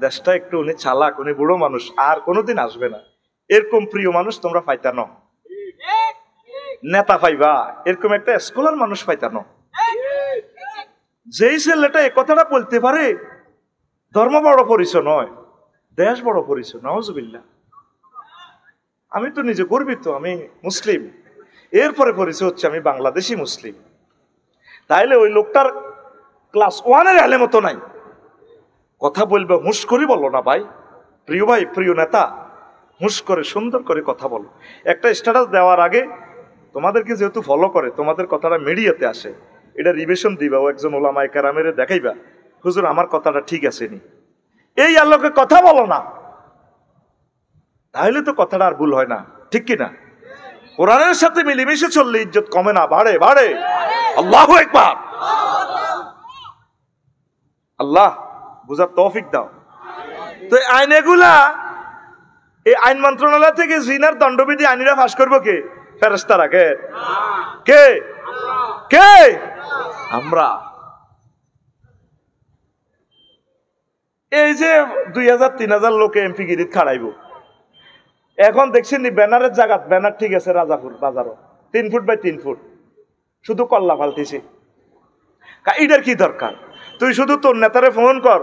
দেশটা একটু উনি চালাক, উনি বুড়ো মানুষ, আর কোনোদিন আসবে না, এরকম প্রিয় মানুষ তোমরা পাইতানো, নেতা পাইবা এরকম একটা স্কলার মানুষ পাইতানো। যেই ছেলেটা এ কথাটা বলতে পারে, ধর্ম বড় পরিচয় নয়, দেশ বড় পরিচয়। নাউজুবিল্লাহ। আমি তো নিজে গর্বিত, আমি মুসলিম, এরপরে পরিচয় হচ্ছে আমি বাংলাদেশি মুসলিম। তাইলে ওই লোকটার ক্লাস 1-এর এলেম তো নাই, কথা বলবে হুঁশ করে বলো না ভাই, প্রিয় ভাই, প্রিয় নেতা, হুঁশ করে সুন্দর করে কথা বলো। একটা স্ট্যাটাস দেওয়ার আগে তোমাদেরকে যেহেতু ফলো করে, তোমাদের কথাটা মিডিয়াতে আসে, এটা রিভিশন দিবা, ও একজন ওলামায়ে কেরামের দেখাইবা, হুজুর আমার কথাটা ঠিক আছে নি, এই আলোকে কথা বলো না, তাহলে তো কথাটা আর ভুল হয় না, ঠিক কিনা? কোরআনের সাথে মিলেমিশে চললে ইজ্জত কমে না, বাড়ে বাড়ে। আল্লাহু আকবার। আল্লাহ বুঝার তৌফিক দাও। তো আইন এগুলা, এই আইন মন্ত্রণালয় থেকে জিনার দণ্ডবিধি আইনিরা পাস করবো কে? ফেরেশতারা। কে কে কে? আমরা। এই যে 2000-3000 লোকে এমপি গিরিত খাড়াইব, এখন দেখছেন নি ব্যানারের জায়গা, ব্যানার ঠিক আছে রাজাপুর বাজারও 3 ফুট বাই 3 ফুট, শুধু কল্লা পাল্টিছে। এটার কি দরকার? তুই শুধু তোর নেতারে ফোন কর,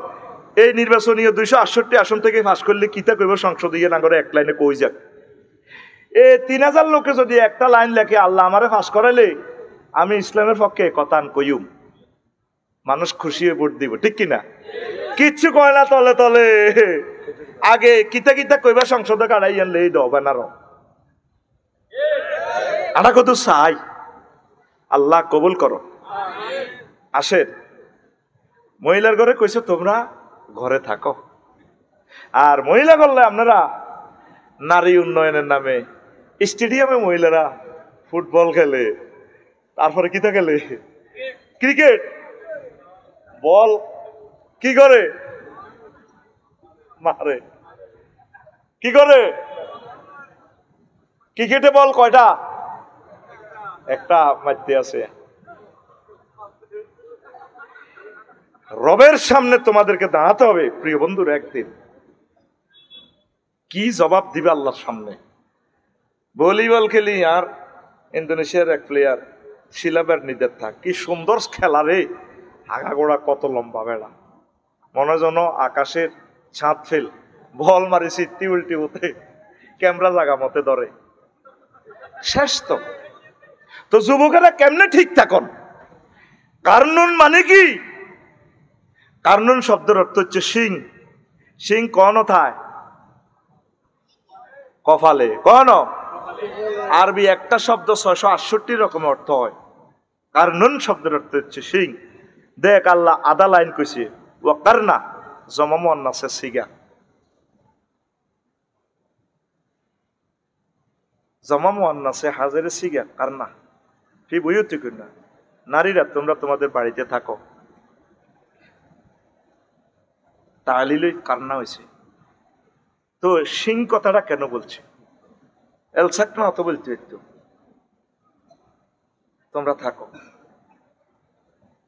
এই নির্বাচনীয় 268 আসন থেকে পাস করলে কিতা কইব সংসদীয় না করে এক লাইনে কই যাক। এ 3000 লোকে যদি একটা লাইন লেখে আল্লাহ আমারে পাস করাইলে আমি ইসলামের পক্ষে কথা কইম, মানুষ খুশি হয়ে ভোট দিব, ঠিক কিনা? কিচ্ছু কয় না তলে তলে, আগে কিতা কিতা কইবা সংসদে কাড়াই আনলে এই দাও ব্যানার। আনা কত চাই, আল্লাহ কবুল করো। আসেন, মহিলার ঘরে কইছো তোমরা ঘরে থাকো, আর মহিলা করলে আপনারা নারী উন্নয়নের নামে স্টেডিয়ামে মহিলারা ফুটবল খেলে, তারপরে কিতা খেলে, ক্রিকেট বল কি করে মারে, কি করে ক্রিকেটে বল কয়টা? একটা মারতে আছে। রবের সামনে তোমাদেরকে দাঁড়াতে হবে প্রিয় বন্ধুরা, একদিন কি জবাব দিবে আল্লাহর সামনে? ভলিবল খেলি, আর ইন্দোনেশিয়ার এক প্লেয়ার শিলাবের নিদের থাক, কি সুন্দর খেলা রে, আগাগোড়া কত লম্বা বেড়া, মনে যেন আকাশের ছাদ ফেল, বল মারি সিটটি উল্টি উঠে, ক্যামেরা জাগা মতে ধরে, শেষ। তো যুবকেরা কেমনে ঠিক থাকুন? কারনুন মানে কি? কারনুন শব্দের অর্থ হচ্ছে সিং। সিং কোন থায়? কপালে। কোন? আরবি একটা শব্দ 668 রকম অর্থ হয়। কারনুন শব্দের অর্থ হচ্ছে সিং। দেখ আল্লাহ আদা লাইন কইছে, ও কারনা জমামু আন্নাসে সিগা, জমামু আন্নাসে হাজারে সিগা কারনা ফি বুয়ুতিকুন্না। নারীরা তোমরা তোমাদের বাড়িতে থাকো। তালিলই কারনা হয়েছে। তো সিং কথাটা কেন বলছে? এলসাক না অত বলতে একটু, তোমরা থাকো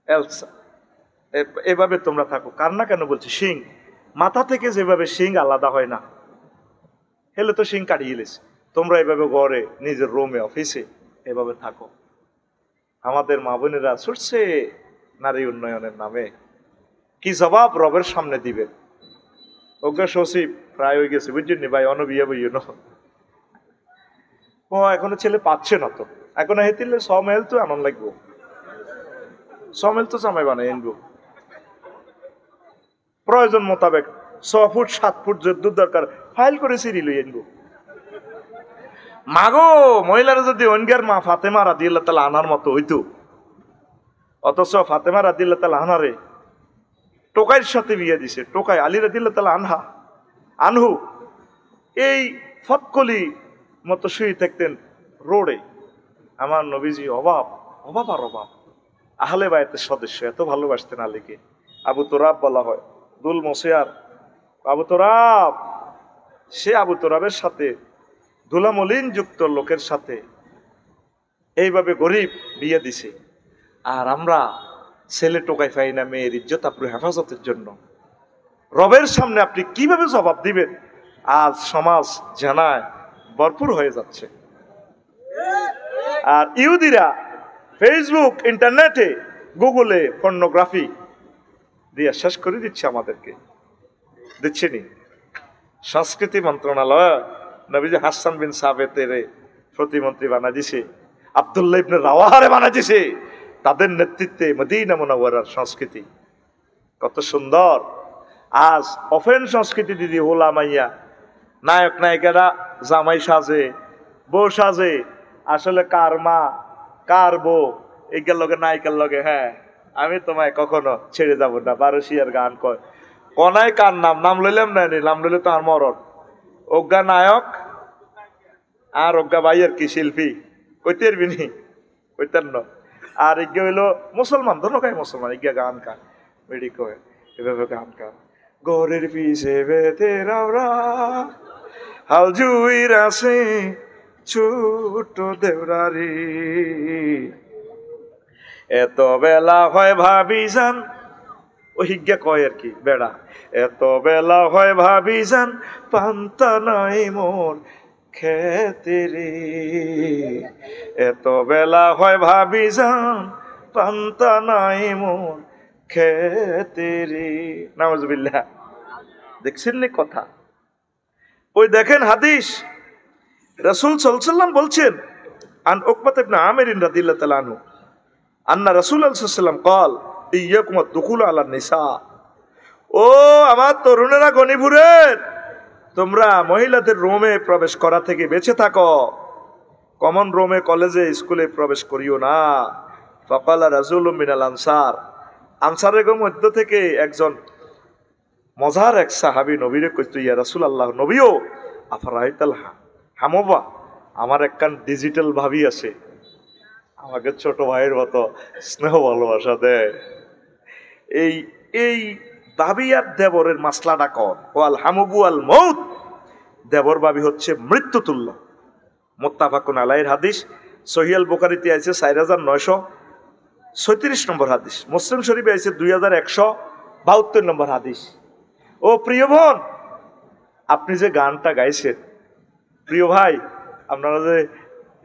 এলসা, এভাবে তোমরা থাকো। কারনা কেন বলছে? সিং মাথা থেকে যেভাবে সিং আলাদা হয় না, হেলে তো সিং কাটিয়ে গেছে। তোমরা এভাবে ঘরে, নিজের রুমে, অফিসে এভাবে থাকো। আমাদের মা বোনেরা ছুটছে নারী উন্নয়নের নামে, কি জবাব রবের সামনে দিবেন? ওকে সচিব প্রায় হয়ে গেছে, বুঝছেন নি ভাই, অনবিয়া বইয় ন। ও এখনো ছেলে পাচ্ছে না, তো এখন হেতিলে সমেল তো এমন লাগবো, সমেল তো জামাই বানাই আনবো প্রয়োজন মোতাবেক 6 ফুট 7 ফুট যদ্দূর দরকার ফাইল করে সিঁড়ি লই আনবো। মাগো মহিলারা যদি অনগার মা ফাতেমা রাদিয়াল্লাহু তাআলা আনহার মতো হইতো, অথচ ফাতেমা রাদিয়াল্লাহু তাআলা আনহারে টোকাইয়ের সাথে বিয়ে দিছে। টোকাই আলী রাদিয়াল্লাহু তাআলা আনহু এই ফতকলি মতো শুয়ে থাকতেন রোডে। আমার নবীজি অভাব অভাব আর অভাব, আহলে বায়তের সদস্য, এত ভালোবাসতেন আলীকে। আবু তোরাব বলা হয়, দুল মসিয়ার আবু তোরাব। সে আবু তোরাবের সাথে ধুলামলিন যুক্ত লোকের সাথে এইভাবে গরিব বিয়ে দিছে। আর আমরা ছেলে টোকাই পাই না মেয়ের ইজ্জত আব্রু হেফাজতের জন্য। রবের সামনে আপনি কিভাবে জবাব দিবেন? আজ সমাজ জানায় ভরপুর হয়ে যাচ্ছে। আর ইহুদিরা ফেসবুক, ইন্টারনেটে, গুগলে পর্নোগ্রাফি দিয়ে শেষ করে দিচ্ছে আমাদেরকে, দিচ্ছে নি। সংস্কৃতি মন্ত্রণালয় নবীজি হাসান বিন সাবেতের প্রতিমন্ত্রী বানা দিছে, আব্দুল্লাহ ইবনে রাওয়াহারে বানা দিছে। তাদের নেতৃত্বে মদিনা মুনাওয়ারার সংস্কৃতি কত সুন্দর। আজ অফেন সংস্কৃতি দিদি হোলা মাইয়া, নায়ক নায়িকারা জামাই সাজে, বউ সাজে, আসলে কার মা কার বউ, এগুলোর লগে নায়িকার লগে, হ্যাঁ আমি তোমায় কখনো ছেড়ে যাব না, বারোশিয়ার গান কয়। কনায় কার নাম, নাম লইলাম না, নাম লইলে তো আর মরণ। অজ্ঞা নায়ক আর অজ্ঞা ভাই আর কি শিল্পী, কইতে বিনি কইতেন না। আর এগিয়ে হইলো মুসলমান, ধরো কায় মুসলমান, এগিয়ে গান গান বেড়ি কয়, এভাবে গান গান। গরের পিছে বেতে রাওরা হাল জুইর আছে ছোট দেওরারি, এত বেলা হয় ভাবি যান, ওই হিজ্ঞা কয় আর কি বেড়া, এত বেলা হয় ভাবি যান পান্তা নাই মোর খেতে রে, এত বেলা হয় ভাবি যান পান্তা নাই মোর খেতে রে। নাউজুবিল্লাহ। দেখছেন নি কথা? ওই দেখেন হাদিস, রাসূল সাল্লাল্লাহু আলাইহি ওয়াসাল্লাম বলছেন, আন উকবাত ইবনে আমির রাদিয়াল্লাহু তাআলা আনহু আন্না রাসূলুল্লাহ সাল্লাল্লাহু আলাইহি ওয়াসাল্লাম قال ইয়াকুম আদ-দুখুল আলা নিসা। ও আমার তরুণেরা, গণিপুরের তোমরা মহিলাদের রুমে প্রবেশ করা থেকে বেঁচে থাকো, কমন রুমে, কলেজে, স্কুলে প্রবেশ করিও না। ফাকালা রাজুলুম মিনাল আনসার, আনসারের মধ্য থেকে একজন মজার এক সাহাবী নবীরে কইতো, ইয়া রাসূলুল্লাহ, নবীও আফরাইতাল হামবা, আমার একখান ডিজিটাল ভাবি আছে, আমাকে ছোট ভাইয়ের মতো স্নেহ ভালোবাসা দেয়। এই এই ভাবি আর দেবরের মাসলাটা কন? ওয়াল হামবু আল মউত, দেবর ভাবি হচ্ছে মৃত্যুতুল্য। মুত্তাফাকুন আলাইহির হাদিস, সহিহ আল বুখারীতে আছে 4936 নম্বর হাদিস, মুসলিম শরীফে আছে 2172 নম্বর হাদিস। ও প্রিয় বোন, আপনি যে গানটা গাইছেন, প্রিয় ভাই, আপনারা যে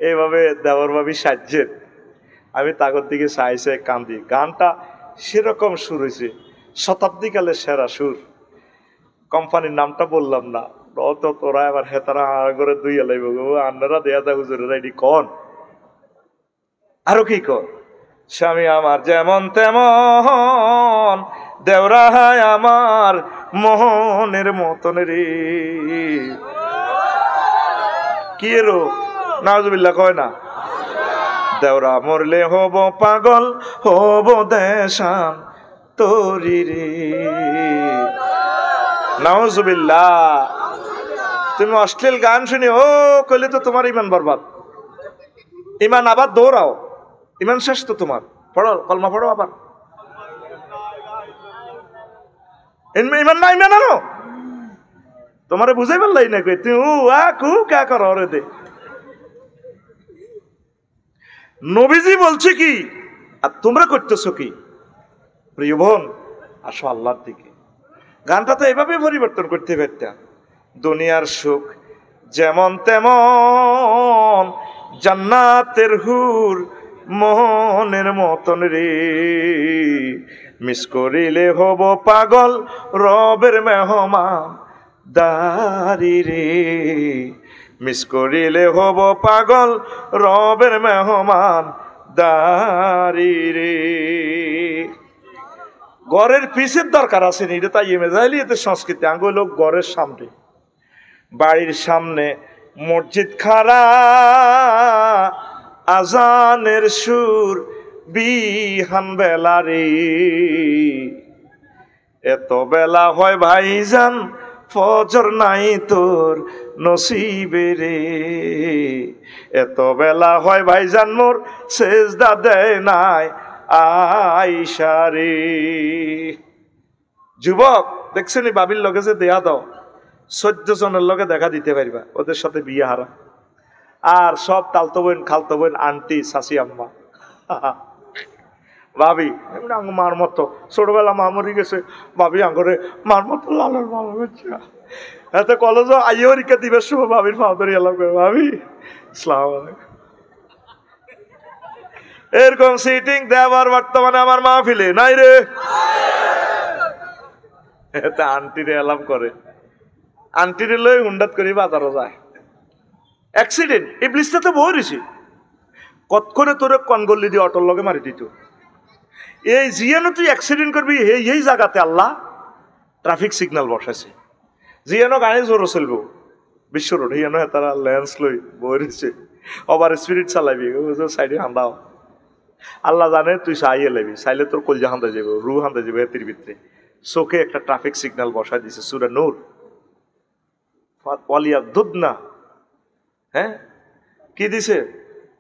এইভাবে দেবর ভাবি সাজছেন, আমি তাগর দিকে চাইছে কান্দি। গানটা সেরকম সুর হয়েছে, শতাব্দীকালের সেরা সুর। কোম্পানির নামটা বললাম না, তো তোরা এবার হেতারা করে দুই এলাইব, আন্নারা দেয়া যায় হুজুরেরা এটি কন, আরো কি কর, স্বামী আমার যেমন তেমন, দেওরা হায় আমার মোহনের মতন রে। কি রো নাউজুবিল্লাহ কয় না? দেওরা মরলে হব পাগল, হব দেশান তোরি রে। নাউজুবিল্লাহ। তুমি অশ্লীল গান শুনি ও কইলে তো তোমার ইমান বরবাদ। ইমান আবার দৌড়াও, ইমান শেষ তো তোমার। পড়ো, কলমা পড়ো আবার। ইমান না, ইমান আনো, তোমারে বুঝাই পারলাই না কই তুই কা কর রে দে। নবীজি বলছে কি আর তোমরা করতেছো কি? প্রিয় বোন, আসো আল্লাহর দিকে। গানটা তো এভাবে পরিবর্তন করতে পারতাম। দুনিয়ার সুখ যেমন তেমন, জান্নাতের হুর মোহনের মতন রে। মিস করিলে হব পাগল, রবের মেহমান দারি রে। মিস করিলে হব পাগল, রবের মেহমান দারি রে। ঘরের পিছের দরকার আছে নি, এটা তাই মেজাইলি এতে সংস্কৃতি। আঙ্গ লোক ঘরের সামনে, বাড়ির সামনে মসজিদ খাড়া, আজানের সুর বিহান বেলা রে। এত বেলা হয় ভাইজান ফজর নাই তোর নসিবে রে। এত বেলা হয় ভাইজান মোর সেজদা দেয় নাই আইসা রে। যুবক দেখছেন বাবির লগে যে দেয়া দাও, 14 জনের লগে দেখা দিতে পারবা, ওদের সাথে বিয়ে হারা। আর সব তালতো বোন, খালতো বোন, আন্টি, শাশি আম্মা। ভাবি এমনি আঙ্গ মার মতো, ছোটবেলা মা মরি গেছে, ভাবি আঙ্গরে মার মতো লালন পালন করছে। এতে কলেজ আইয়ে পরীক্ষা দিবার সময় ভাবির পা ধরে এলাম করে, ভাবি আসসালামু আলাইকুম। এরকম সিটিং দেওয়ার বর্তমানে আমার মাহফিলে নাই রে। এতে আন্টিরে এলাম করে, আন্টিরে লই হুন্ডাত করে বাজারও যায়। অ্যাক্সিডেন্ট ইবলিসটা তো বই রয়েছে, কতক্ষণে তোরে কনগল্লি দিয়ে অটোর লগে মারি দিত। এই জিয়ানো তুই অ্যাক্সিডেন্ট করবি এই জায়গাতে আল্লাহ ট্রাফিক সিগন্যাল বসাইছে। জিয়ানো গাড়ি জোরও চলবো বিশ্ব রোড, হিয়ানো তারা লেন্স লই বই রয়েছে, ওভার স্পিড চালাবি, সাইডে হান্দাও। আল্লাহ জানে তুই চাইয়ে লেবি, চাইলে তোর কলজা হান্দা যাবে, রু হান্দা যাবে এতির ভিতরে। চোখে একটা ট্রাফিক সিগন্যাল বসাই দিছে সূরা নূর, ওয়ালিয়াদুদনা। হ্যাঁ কি দিছে?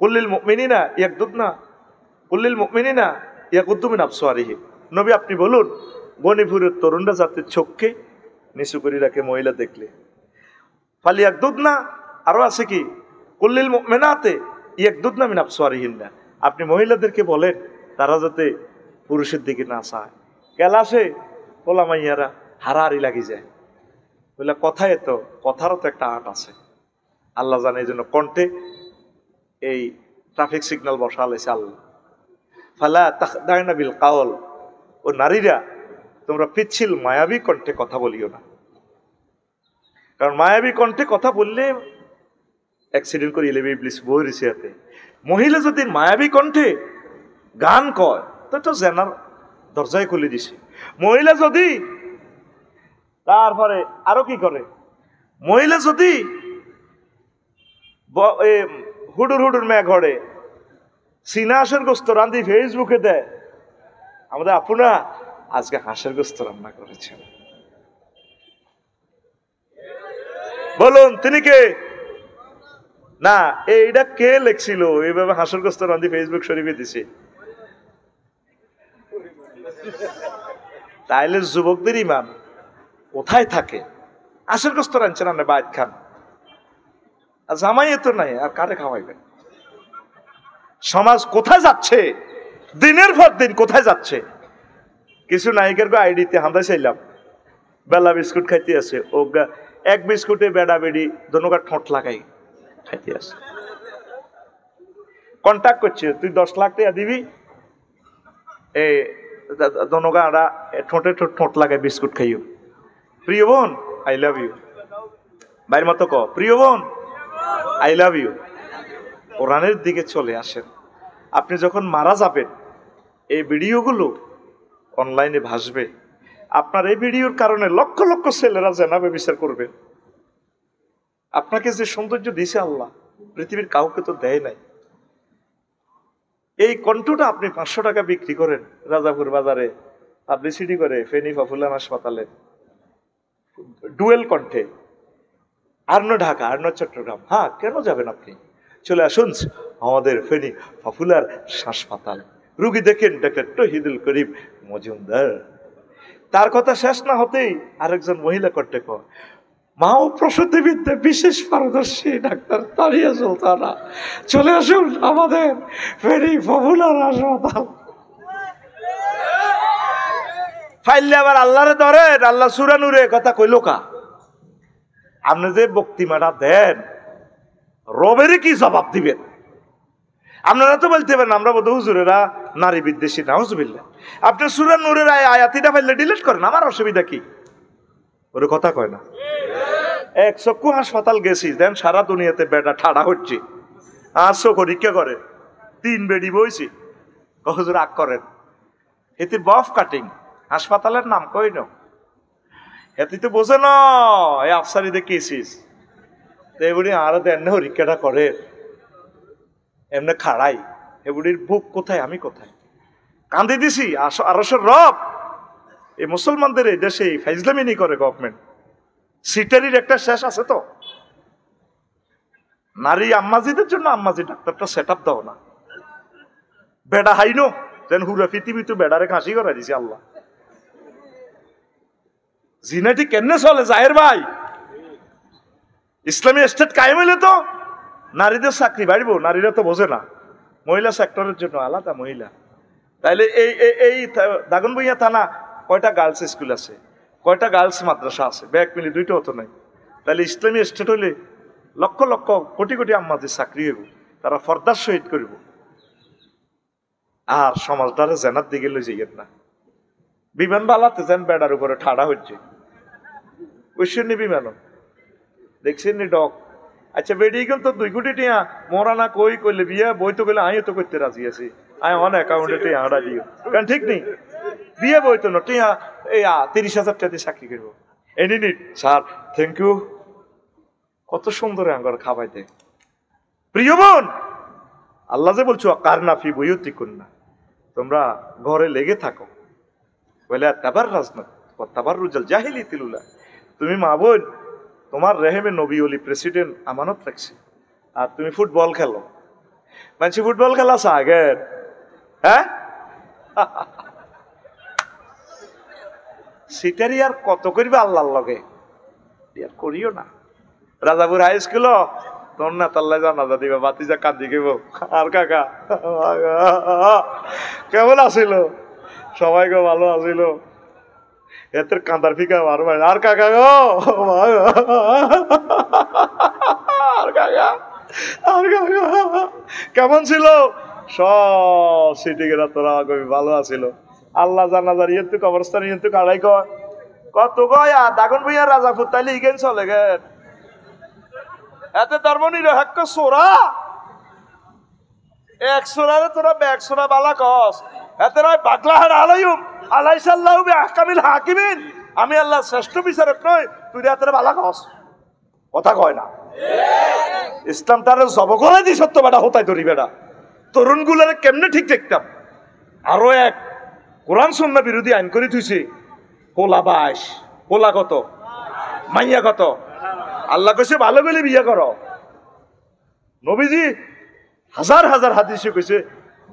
কুল্লিল মুমিনিনা ইয়াকদুদনা, কুল্লিল মুমিনিনা ইয়াকুদ্দু মিন আবসারিহিম। নবী আপনি বলুন গনিপুরের তরুণরা যাতে চোখকে নিচু করে রাখে মহিলা দেখলে। ফালিয়াকদুদনা, আরো আছে কি কুল্লিল মুমিনাতে ইয়াকদুদনা মিন আবসারিহিন্না, আপনি মহিলাদেরকে বলেন তারা যাতে পুরুষের দিকে না চায়। ক্যালাসে পোলামাইয়ারা হারাহারি লাগি যায়, বলে কথায় তো কথারও তো একটা আর্ট আছে। আল্লাহ জানে এই জন্য কণ্ঠে এই ট্রাফিক সিগন্যাল বসা লাইছে আল্লাহ। ফালা তাখদাইনা বিল কাওল, ও নারীরা তোমরা পিচ্ছিল মায়াবী কণ্ঠে কথা বলিও না, কারণ মায়াবী কণ্ঠে কথা বললে অ্যাক্সিডেন্ট করে এলেবে ইবলিস বই রয়েছে হাতে। মহিলা যদি মায়াবী কণ্ঠে গান কয় তো জেনার দরজায় খুলে দিছে। মহিলা যদি তারপরে আরো কি করে, মহিলা যদি হুডুর হুডুর মেয়ে ঘরে সিনা হাঁসের গোস্ত রান্ধি ফেসবুকে দেয়, আমাদের আপুনা আজকে হাঁসের গোস্ত রান্না করেছেন, বলুন তিনি কে? না এইটা কে লেখছিল এইভাবে হাঁসের গোস্ত রান্ধি ফেসবুক শরীফে দিছে? তাইলে যুবকদের ইমান কোথায় থাকে? হাঁসের গোস্ত রাঁধছেন আপনি বাইত খান, আর জামাই তো নাই, আর কারে খাওয়াইবেন? সমাজ কোথায় যাচ্ছে? দিনের পর দিন কোথায় যাচ্ছে? কিছু নায়িকার আইডিতে হাঁদা চাইলাম, বেলা বিস্কুট খাইতে আছে, ও এক বিস্কুটে বেড়া বেড়ি দোনোকার ঠোঁট লাগাই খাইতে আছে। কন্ট্যাক্ট করছে তুই 10 লাখ টাকা দিবি, এই দোনোকা ঠোঁটে ঠোঁট লাগাই বিস্কুট খাইও। প্রিয় বোন আই লাভ ইউ, বাইর মতো ক প্রিয় বোন আই লাভ ইউ। কোরআনের দিকে চলে আসেন। আপনি যখন মারা যাবেন এই ভিডিওগুলো অনলাইনে ভাসবে, আপনার এই ভিডিওর কারণে লক্ষ লক্ষ ছেলেরা জেনাবে বিচার করবে। আপনাকে যে সৌন্দর্য দিয়েছে আল্লাহ পৃথিবীর কাউকে তো দেয় নাই। এই কণ্ঠটা আপনি 500 টাকা বিক্রি করেন রাজাপুর বাজারে, পাবলিসিটি করে ফেনী পপুলার হাসপাতালে ডুয়েল কণ্ঠে, আর্ন ঢাকা আর্ন চট্টগ্রাম। হ্যাঁ কেন যাবেন আপনি? চলে আসুন আমাদের ফেনী পপুলার হাসপাতাল, রুগী দেখেন ডাক্তার তহিদুল করিম মজুমদার। তার কথা শেষ না হতেই আরেকজন মহিলা কণ্ঠে কয় মা ও প্রসূতিবিদ্যা বিশেষ পারদর্শী ডাক্তার তারিয়া সুলতানা, চলে আসুন আমাদের ফেনী পপুলার হাসপাতাল। ফাইলে আবার আল্লাহরে ধরেন, আল্লাহ সূরা নূরে কথা কইল কা? আপনি যে বক্তিমাটা দেন রবেরই কি জবাব দিবেন? আপনারা তো বলতে পারেন আমরা বোধ হুজুরেরা নারী বিদ্বেষী, নাউজুবিল্লাহ। আপনি সূরা নূরের আয়াতিটা ফাইলে ডিলিট করেন, আমার অসুবিধা কি? ওর কথা কয় না। এক চক্ষু হাসপাতাল গেছি, দেন সারা দুনিয়াতে বেটা ঠাড়া হচ্ছে, আর পরীক্ষা করে 3 বেডি বইছি, হুজুর আগ করেন এতে বফ কাটিং হাসপাতালের নাম কই না, এতে তো বোঝে না এই আফসারি দেখিয়েছিস এগুলি আরো দেন পরীক্ষাটা করে এমনি খাড়াই, এগুলির বুক কোথায় আমি কোথায় কান্দি দিছি। আরশের রব এই মুসলমানদের এই দেশে ফাইজলামিনি করে গভর্নমেন্ট, সিটারির একটা শেষ আছে তো। নারী আম্মাজিদের জন্য আম্মাজি ডাক্তারটা সেট আপ দাও না, বেড়া হাইনো যেন হুরা পৃথিবী তো বেড়ারে কাশি করে দিছে আল্লাহ। জিনাটি কেমনে চলে জাহের ভাই? ইসলামী স্টেট কায়েম হইলে তো নারীদের চাকরি বাড়িব, নারীরা তো বোঝে না। মহিলা সেক্টরের জন্য আলাদা মহিলা, তাইলে এই দাগনভূঞা থানা কয়টা গার্লস স্কুল আছে, কয়টা গার্লস মাদ্রাসা আছে? ব্যাগ মিলি দুইটা হতো নাই। তাহলে ইসলামী স্টেট হইলে লক্ষ লক্ষ কোটি কোটি আম্মাদের চাকরি হইব, তারা ফর্দার শহীদ করিব। আর সমাজটারে জেনার দিকে লই যাইয়েন না। বিমান বালাতে যেন বেড়ার উপরে ঠাড়া হচ্ছে, বুঝছেন নি? বিমানও দেখছেন নি ডক? আচ্ছা বেড়ি গেল তো 2 কোটি টিয়া মরা না কই কইলে বিয়া বই তো কইলে আমিও তো করতে রাজি আছি, আমি অন অ্যাকাউন্টে টিয়া হারা দিও, কারণ ঠিক নেই বিয়ে বই তো না টিয়া এই 30,000 টাকা দিয়ে চাকরি করবো। এনি নিট স্যার, থ্যাংক ইউ। কত সুন্দর আঙ্গার খাবাইতে। প্রিয় বোন, আল্লাহ যে বলছো কারনাফি বইয়তি কন্যা, তোমরা ঘরে লেগে থাকো, বলে তাবার রাজনাথ তাবার রুজাল জাহিলি তিলুলা। তুমি মা বোন, তোমার রেহেমে নবী অলি প্রেসিডেন্ট আমানত রাখছে, আর তুমি ফুটবল খেলো। মানুষ ফুটবল খেলা আগের, হ্যাঁ সিটারি আর কত করবে আল্লাহর লগে, আর করিও না। রাজাপুর হাই স্কুল তোর না তাল্লা জানাজা দিবা, বাতিজা কান্দি গেব। আর কাকা কেমন আছিল? সবাই গো ভালো আছিল। এত কান্দার ফিকা আর আর কাকা গো, আর কাকা আর কাকা কেমন ছিল? সব সিটি গেলা তোরা ভালো আছিল। আল্লাহ জানাজার ইয়ে কবরস্থান ইয়ে কাড়াই কত গয়া দাগন ভুইয়া রাজাপুর তাইলে ইগেন চলে গেন। এতে ধর্ম নিরপেক্ষ সোরা এক সোরারে তোরা ব্যাগ সোরা বালা কস, এতে নয় বাগলাহার আলাইম আলাইসাল্লাহু বিআহকামিল হাকিমিন, আমি আল্লাহ শ্রেষ্ঠ বিচারক নই, তুই এতে বালা কস, কথা কয় না। ইসলাম তার জবগলে দি সত্য বেটা হতাই ধরি বেটা, তরুণ গুলারে কেমনে ঠিক দেখতাম। আরো এক কোরআন সুন্নাহ বিরোধী আইন করে থুইছে, পোলা 22, পোলা কত, মাইয়া কত। আল্লাহ কইছে ভালো বলে বিয়ে করো। নবীজি হাজার হাজার হাদিসে কইছে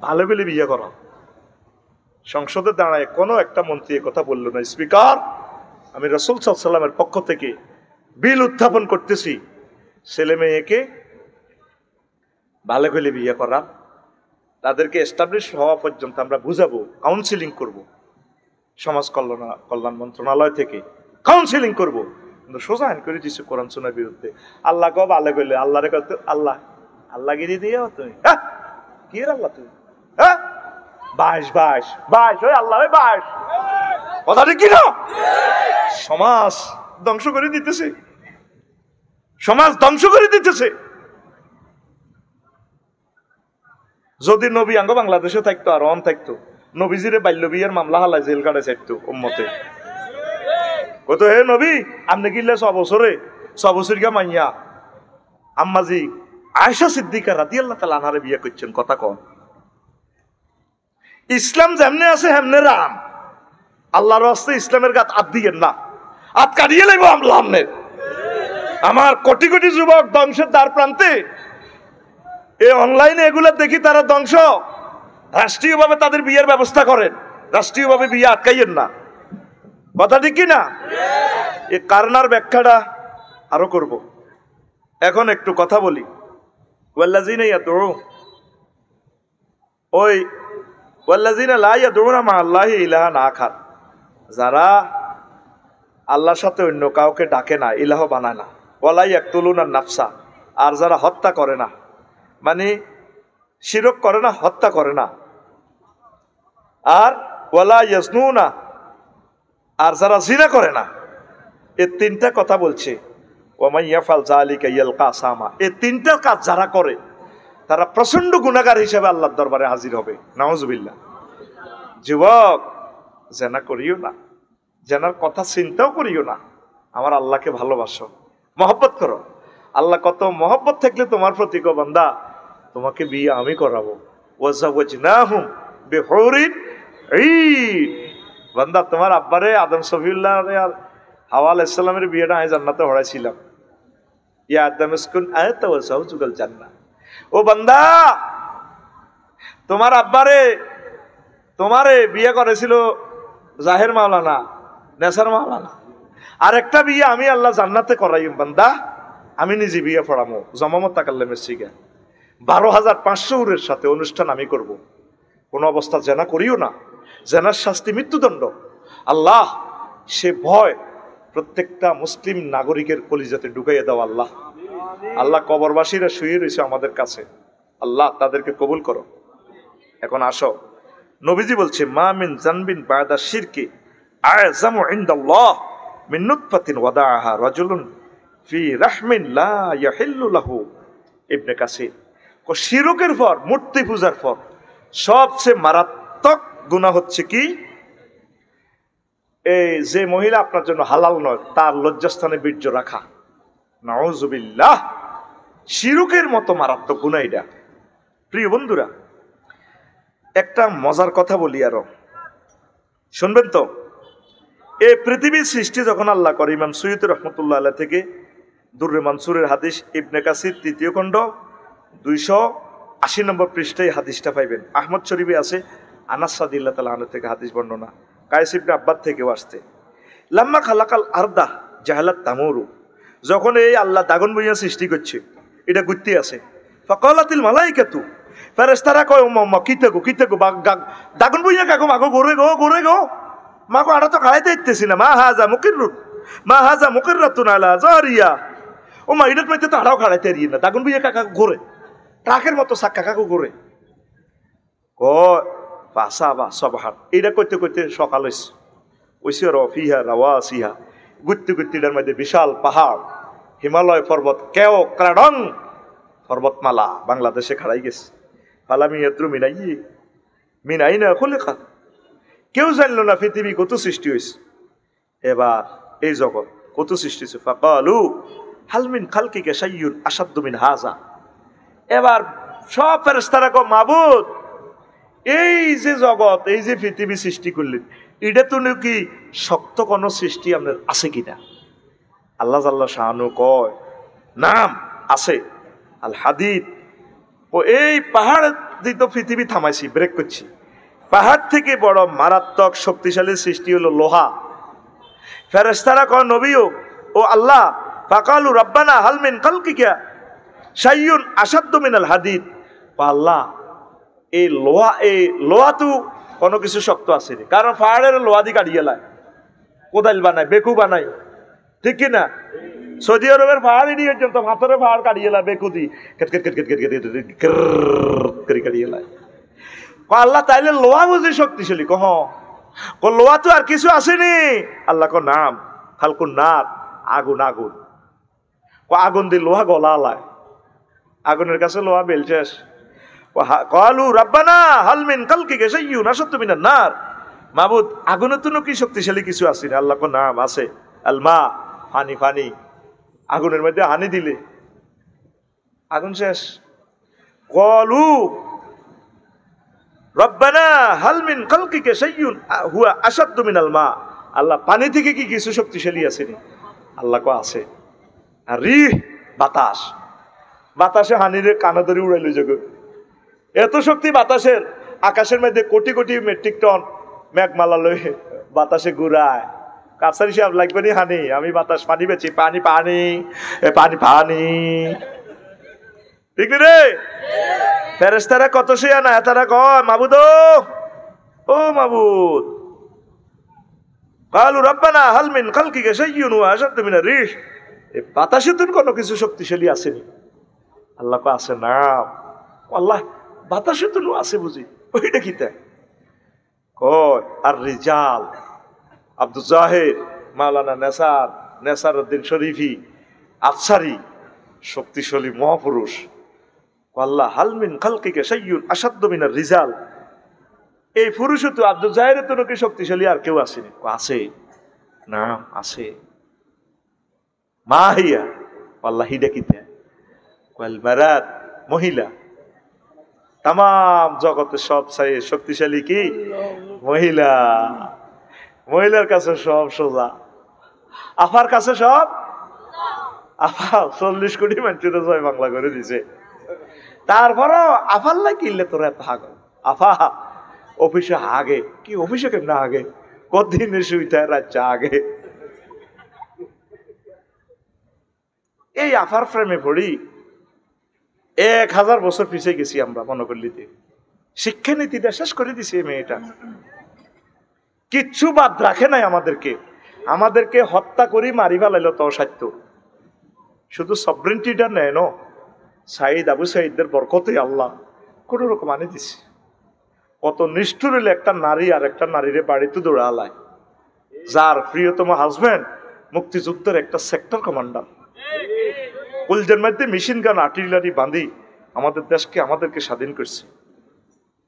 ভালো বলে বিয়ে করো। সংসদে দাঁড়ায় কোনো একটা মন্ত্রী কথা বললো না, স্পিকার আমি রাসূল সাল্লাল্লাহু আলাইহি ওয়াসাল্লামের পক্ষ থেকে বিল উত্থাপন করতেছি, ছেলে মেয়েকে ভালো করে বিয়ে করা, তাদেরকে এস্টাবলিশ হওয়া পর্যন্ত আমরা বুঝাবো, কাউন্সিলিং করব, সমাজ কল্যাণ মন্ত্রণালয় থেকে কাউন্সিলিং করব। কিন্তু সোজা আইন করে দিচ্ছে কোরআন সুন্নাহর বিরুদ্ধে। আল্লাহ কব আল্লাহ কইলে আল্লাহ রে কত আল্লাহ আল্লাহগিরি দিয়ে তুমি, হ্যাঁ কি আল্লাহ তুমি, হ্যাঁ 22 ওই আল্লাহ 22 কথা ঠিক কি না? সমাজ ধ্বংস করে দিতেছে, সমাজ ধ্বংস করে দিতেছে। যদি নবী আঙ্গ বাংলাদেশে থাকতো আর অন থাকতো, নবীজিরে বাল্য বিয়ের মামলা হালাই জেল কাটে চাইতো উম্মতে। কত হে নবী আপনি কিনলে 6 বছরে 6 বছর গা মাইয়া আম্মাজি আয়েশা সিদ্দিকা রাদিয়াল্লাহু তাআলা আনহারে বিয়ে করছেন, কথা কন। ইসলাম যেমনে আছে হেমনে রাম, আল্লাহর রাস্তে ইসলামের গাত আত দিয়েন না, আত কাটিয়ে লাইব আমনে। আমার কোটি কোটি যুবক ধ্বংসের দ্বার প্রান্তে, এই অনলাইনে এগুলো দেখি তারা ধ্বংস। রাষ্ট্রীয়ভাবে তাদের বিয়ের ব্যবস্থা করেন, রাষ্ট্রীয়ভাবে বিয়ে আটকাইয়েন না, কথা ঠিক কিনা? এই কারণার ব্যাখ্যাটা আরো করব। এখন একটু কথা বলি। ওয়াল্লাযিনা ইয়াদউ ওই ওয়াল্লাযিনা লা ইয়াদউনা মা আল্লাহি ইলাহান আখার, যারা আল্লাহর সাথে অন্য কাউকে ডাকে না, ইলাহ বানায় না। ওয়ালা ইয়াকতুলুনা নাফসা, আর যারা হত্যা করে না, মানে শিরক করে না, হত্যা করে না। আর ওয়ালা ইয়াজনুনা, আর যারা জিনা করে না। এই 3টা কথা বলছে। ওয়া ইয়াফাল যালিকা ইয়ালকা আসামা, এই 3টা কাজ যারা করে তারা প্রচন্ড গুনাহগার হিসেবে আল্লাহর দরবারে হাজির হবে। নাউজুবিল্লাহ। যুবক জেনা করিও না, জেনার কথা চিন্তাও করিও না। আমার আল্লাহকে ভালোবাসো, মহব্বত করো। আল্লাহ কত মহব্বত থাকলে তোমার প্রতি গো বান্দা, তোমাকে বিয়ে আমি করাবো। ওয়াজাওয়াজনাহুম বিহুরিন ঈন, বান্দা তোমার আব্বারে আদম সফিউল্লাহ আর হাওয়া আলাইহিস সালামের বিয়েটা আমি জান্নাতে হড়াইছিলাম। ইয়া আদম উসকুন আনতা ওয়া যাওজুকাল জান্নাহ। ও বান্দা, তোমার আব্বারে তোমারে বিয়ে করেছিল জাহের মাওলানা, নেসার মাওলানা। আর একটা বিয়ে আমি আল্লাহ জান্নাতে করাইম বান্দা, আমি নিজে বিয়ে পড়ামো জমামত তাকাল্লামের শিখে। 12,500 উরের সাথে অনুষ্ঠান আমি করব। কোনো অবস্থা জেনা করিও না, জেনার শাস্তি মৃত্যুদণ্ড। আল্লাহ সে ভয় প্রত্যেকটা মুসলিম নাগরিকের কলিজাতে ঢুকাইয়ে দাও আল্লাহ। আল্লাহ কবরবাসীরা শুয়ে রয়েছে আমাদের কাছে, আল্লাহ তাদেরকে কবুল করো। এখন আসো, নবীজি বলছে মা মিন জানবিন বায়দা শিরকি আযমু ইনদাল্লাহ মিন নুতফাতিন ওয়াদাআহা রাজুলুন ফি রাহমিন লা ইয়াহিল্লু লাহু। ইবনে কাসির শিরকের পর, মূর্তি পূজার পর সবচেয়ে মারাত্মক গুনাহ হচ্ছে কি, এই যে মহিলা আপনার জন্য হালাল নয় তার লজ্জাস্থানে বীর্য রাখা। নাউযুবিল্লাহ, শিরকের মতো মারাত্মক গুনাহ এটা। প্রিয় বন্ধুরা, একটা মজার কথা বলি আরো, শুনবেন তো। এই পৃথিবীর সৃষ্টি যখন আল্লাহ করে, ইমাম সুয়ুতী রহমতুল্লাহ আলাইহি থেকে দুররে মানসুরের হাদিস, ইবনে কাসির ৩য় খণ্ড 280 নম্বর পৃষ্ঠায় হাদিসটা পাইবেন। আহমদ শরীফে আছে আনাস রাদিয়াল্লাহু তাআলা আনহু থেকে হাদিস বর্ণনা, কায়েস ইবনে আব্বাদ থেকেও আসছে। লাম্মা খালাকাল আরদা জাহালাত তামুরু, যখন এই আল্লাহ দাগন বইয়া সৃষ্টি করছে, এটা গুত্তি আছে। ফাকালাতিল মালাইকাতু, ফেরেশতারা কয় ওম্মা কিতাগো দাগন বইয়া কাকো মাগো গোরে গো মাগো আড়া তো খাইতে ইত্তেছি না, মা হাজা মুকিররাতুন আলা জারিয়া। ও মা ইডাত মাইতে তো আড়াও খাড়াইতে রি না, দাগন বইয়া কাকা গোরে ট্রাকের মতো সাক্কা কাকো গোরে ক পাসাবা সবহার। এইটা করতে করতে সকাল হইছে, ওইসে রফিহা রাওয়াসিহা, গুত্তিটার মধ্যে বিশাল পাহাড়, হিমালয় পর্বত, কেও ক্রাডং পর্বতমালা বাংলাদেশে খাড়াই গেছে। ফালামি ইয়াদ্রু মিনাই না খুলিকা, কেউ জানলো না পৃথিবী কত সৃষ্টি হয়েছে, এবার এই জগৎ কত সৃষ্টি হয়েছে। ফাকালু হালমিন খালকিকা শাইয়ুন আসাদ্দু মিন হাযা। এবার সব ফেরেশতারা কয় মাবুদ, এই যে জগৎ, এই যে পৃথিবী সৃষ্টি করলেন, এটা তো নাকি শক্ত কোন সৃষ্টি আপনার আছে কিনা? আল্লাহ জাল্লা শাহানু কয় নাম আছে, আল হাদিদ। ও এই পাহাড় দিয়ে তো পৃথিবী থামাইছি, ব্রেক করছি, পাহাড় থেকে বড় মারাত্মক শক্তিশালী সৃষ্টি হলো লোহা। ফেরেশতারা কয় নবীও ও আল্লাহ, ফাকালু রাব্বানা হাল মিন খালকিকা শাইয়ুন আসাদ্দু মিনাল হাদিদ। আল্লাহ এই লোহা তো কোনো কিছু শক্ত আছে, কারণ পাহাড়ের লোহা দিয়ে কাটিয়ে লায়, কোদাল বানায়, বেকু বানায়, ঠিক কিনা? সৌদি আরবের পাহাড় এড়িয়ে তো পাথরে পাহাড় কাটিয়ে লায়, বেকু দি কাটিয়ে লায়। আল্লাহ তাইলে লোহা বুঝি শক্তিশালী? কহ লোহা তো আর কিছু আসেনি। আল্লাহ নাম খালকুন নার, আগুন। আগুন দিয়ে লোহা গলা লায়, আগুনের কাছে লোহা বেলচেস। কালু রাব্বানা হাল মিন খালকিকা শাইয়ুন আসাদ্দু মিনান নার। মাবুদ, আগুনের তো কি শক্তিশালী কিছু আছে না? আল্লাহ নাম আছে, আল মা, পানি। আগুনের মধ্যে হানি দিলে আগুন শেষ। কালু রাব্বানা হাল মিন খালকিকা শাইয়ুন হুয়া আসাদ্দু মিনাল মা। আল্লাহ, পানি থেকে কি কিছু শক্তিশালী আছে নি? আল্লাহ আছে। আর রিহ, বাতাসে হানিরে কানা ধরে উড়াইল জগৎ। এত শক্তি বাতাসের, আকাশের মধ্যে কোটি কোটি মেট্রিক টন মেঘমালা লই বাতাসে ঘুরায়। কাছারি সাহেব লাগবে নি হানি, আমি বাতাস পানি বেছি, পানি ঠিক রে? ফেরেশতারা কত শুয়া না, তারা কয় মাবুদ ও মাবুদ, কালু রাব্বানা হাল মিন খালকিকা শাইয়ুন ওয়া আসাদ্দু মিনার রিহ। এই বাতাসে তো কোনো কিছু শক্তিশালী আসেনি? আল্লাহ আছে নাম। আল্লাহ, বাতাসে তো আছে বুঝি, ওইটা কি তাই? কয় আর রিজাল আব্দুল জাহির, মাওলানা নেসারউদ্দিন শরীফি আফসারি, শক্তিশালী মহাপুরুষ। আল্লাহ হাল মিন খালকিকা শাইয়ুন আসাদ্দু মিনার রিজাল। এই পুরুষ তো আব্দুল জাহিরের তো নাকি শক্তিশালী আর কেউ আসেনি? আছে নাম আছে। মাহিয়া, আল্লাহ হিডা কি তাই? মারাত, মহিলা। তাম জগতের সব শক্তিশালী কি? মহিলা। মহিলার কাছে সব সোজা, আফার কাছে সব আফা 40 কোটি মানুষের জয় বাংলা করে দিছে। তারপরও আফার লাই কিনলে তোর এত হাগ। আফা অফিসে হাগে কি? অফিসে কেমন আগে? কতদিনের সুইটার রাজ্যা আগে। এই আফার ফ্রেমে পড়ি 1000 বছর পিছিয়ে গেছি আমরা মনে করলিতে। শিক্ষানীতিটা শেষ করে দিছে এই মেয়েটা, কিচ্ছু বাদ রাখে নাই আমাদেরকে হত্যা করি মারি ফেলাইলো তো অসাধ্য। শুধু সবরেন্টিটা নেয় ন, সাইদ আবু সাইদদের বরকতে আল্লাহ কোন রকম আনে দিছে। কত নিষ্ঠুর হলে একটা নারী আর একটা নারীরে বাড়িতে দৌড়ালায়, যার প্রিয়তম হাজবেন্ড মুক্তিযুদ্ধের একটা সেক্টর কমান্ডার, কুলজের মধ্যে মেশিন গান আর্টিলারি বাঁধি আমাদের দেশকে আমাদেরকে স্বাধীন করছে।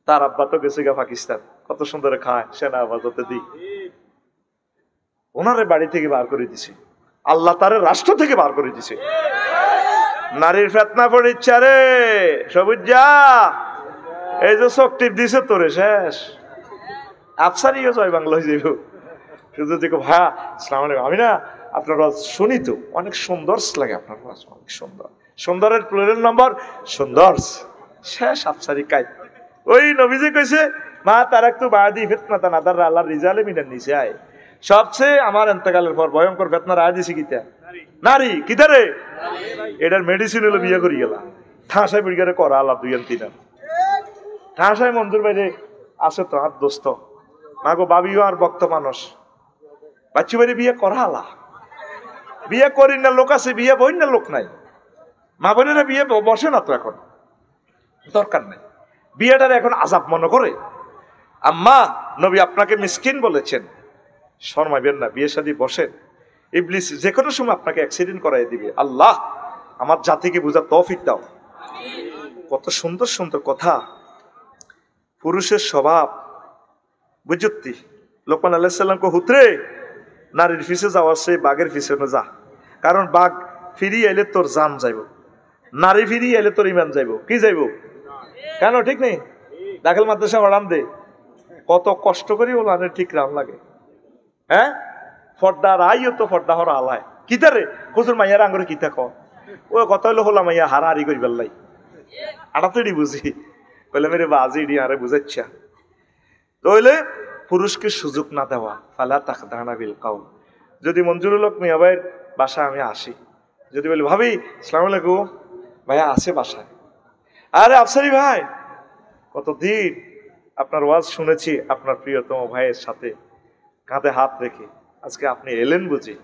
তার আব্বা তো গেছে গা পাকিস্তান, কত সুন্দর খায় সেনা হেফাজতে দিই, ওনারে বাড়ি থেকে বার করে দিছে, আল্লাহ তারে রাষ্ট্র থেকে বার করে দিছে। নারীর ফেতনা পড়িচ্ছে রে সবুজ যা, এই যে চোখ টিপ দিছে তোরে শেষ, আফসারিও জয় বাংলা হয়ে যাইব। শুধু দেখো ভাইয়া আসসালামু আলাইকুম, আমি না আপনার শুনি তো অনেক সুন্দর লাগে, আপনার অনেক সুন্দর, সুন্দরের প্লুরাল নম্বর সুন্দর, শেষ আফসারি কাজ। ওই নবীজি কইছে মা তারাকতু বাদি ফিতনাতা নাদার আল্লাহ রিজালে মিনান নিসাই, সবচেয়ে আমার ইন্তেকালের পর ভয়ঙ্কর ফিতনা রায় দিছি কিতা নারী, কিতা রে এটার মেডিসিন হলো বিয়ে করি গেলা ঠাসায় বিড়িগারে করা আল্লাহ দুই তিন ঠাসায় মঞ্জুর বাইরে আছে তো আর দোস্ত মাগো বাবিও আর ভক্ত মানুষ বাচ্চু বাইরে বিয়ে করা আলা, বিয়ে করি না লোক আছে, বিয়ে বই না লোক নাই, মা বোনেরা বিয়ে বসে না তো, এখন দরকার নাই বিয়েটার, এখন আজাব মনে করে। আম্মা নবী আপনাকে মিসকিন বলেছেন, শর্মাইবেন না, বিয়ে শাদী বসেন, ইবলিস যে কোনো সময় আপনাকে অ্যাক্সিডেন্ট করাই দিবে। আল্লাহ আমার জাতিকে বুঝার তৌফিক দাও। কত সুন্দর সুন্দর কথা, পুরুষের স্বভাব বুঝতি। লোকমান আলাইহিস সালাম কো হুতরে নারীর পিছে যাওয়ার সে বাঘের পিছনে যা, কারণ বাঘ ফিরিয়ে এলে তোর জান যাইব, নারী ফিরিয়ে এলে তোর ইমান যাইব, কি যাইব কেন ঠিক নেই। দাখিল মাদ্রাসা পড়ান দে, কত কষ্ট করি ওলানে ঠিক রাম লাগে, হ্যাঁ ফর্দা রাইও তো ফর্দা হরা আলায় কিতারে হুজুর মাইয়ার আঙ্গুরে কিতা ক, ও কথা হলো হলা মাইয়া হারাহারি করি বেল্লাই আড়াতড়ি বুঝি বলে মেরে বাজি ইডি আরে বুঝাচ্ছা। তো হইলে পুরুষকে সুযোগ না দেওয়া, ফালা তাখদানা বিল কাউল। যদি মঞ্জুরুল হক মিয়া ভাইয়ের বাসা আমি আসি, যদি বলি ভাবি আসসালামু আলাইকুম, ভাইয়া আছে বাসায়, আরে আফসারি ভাই কতদিন আপনার ওয়াজ শুনেছি আপনার প্রিয়তম ভাইয়ের সাথে কাঁধে হাত রেখে, আজকে আপনি এলেন বুঝি,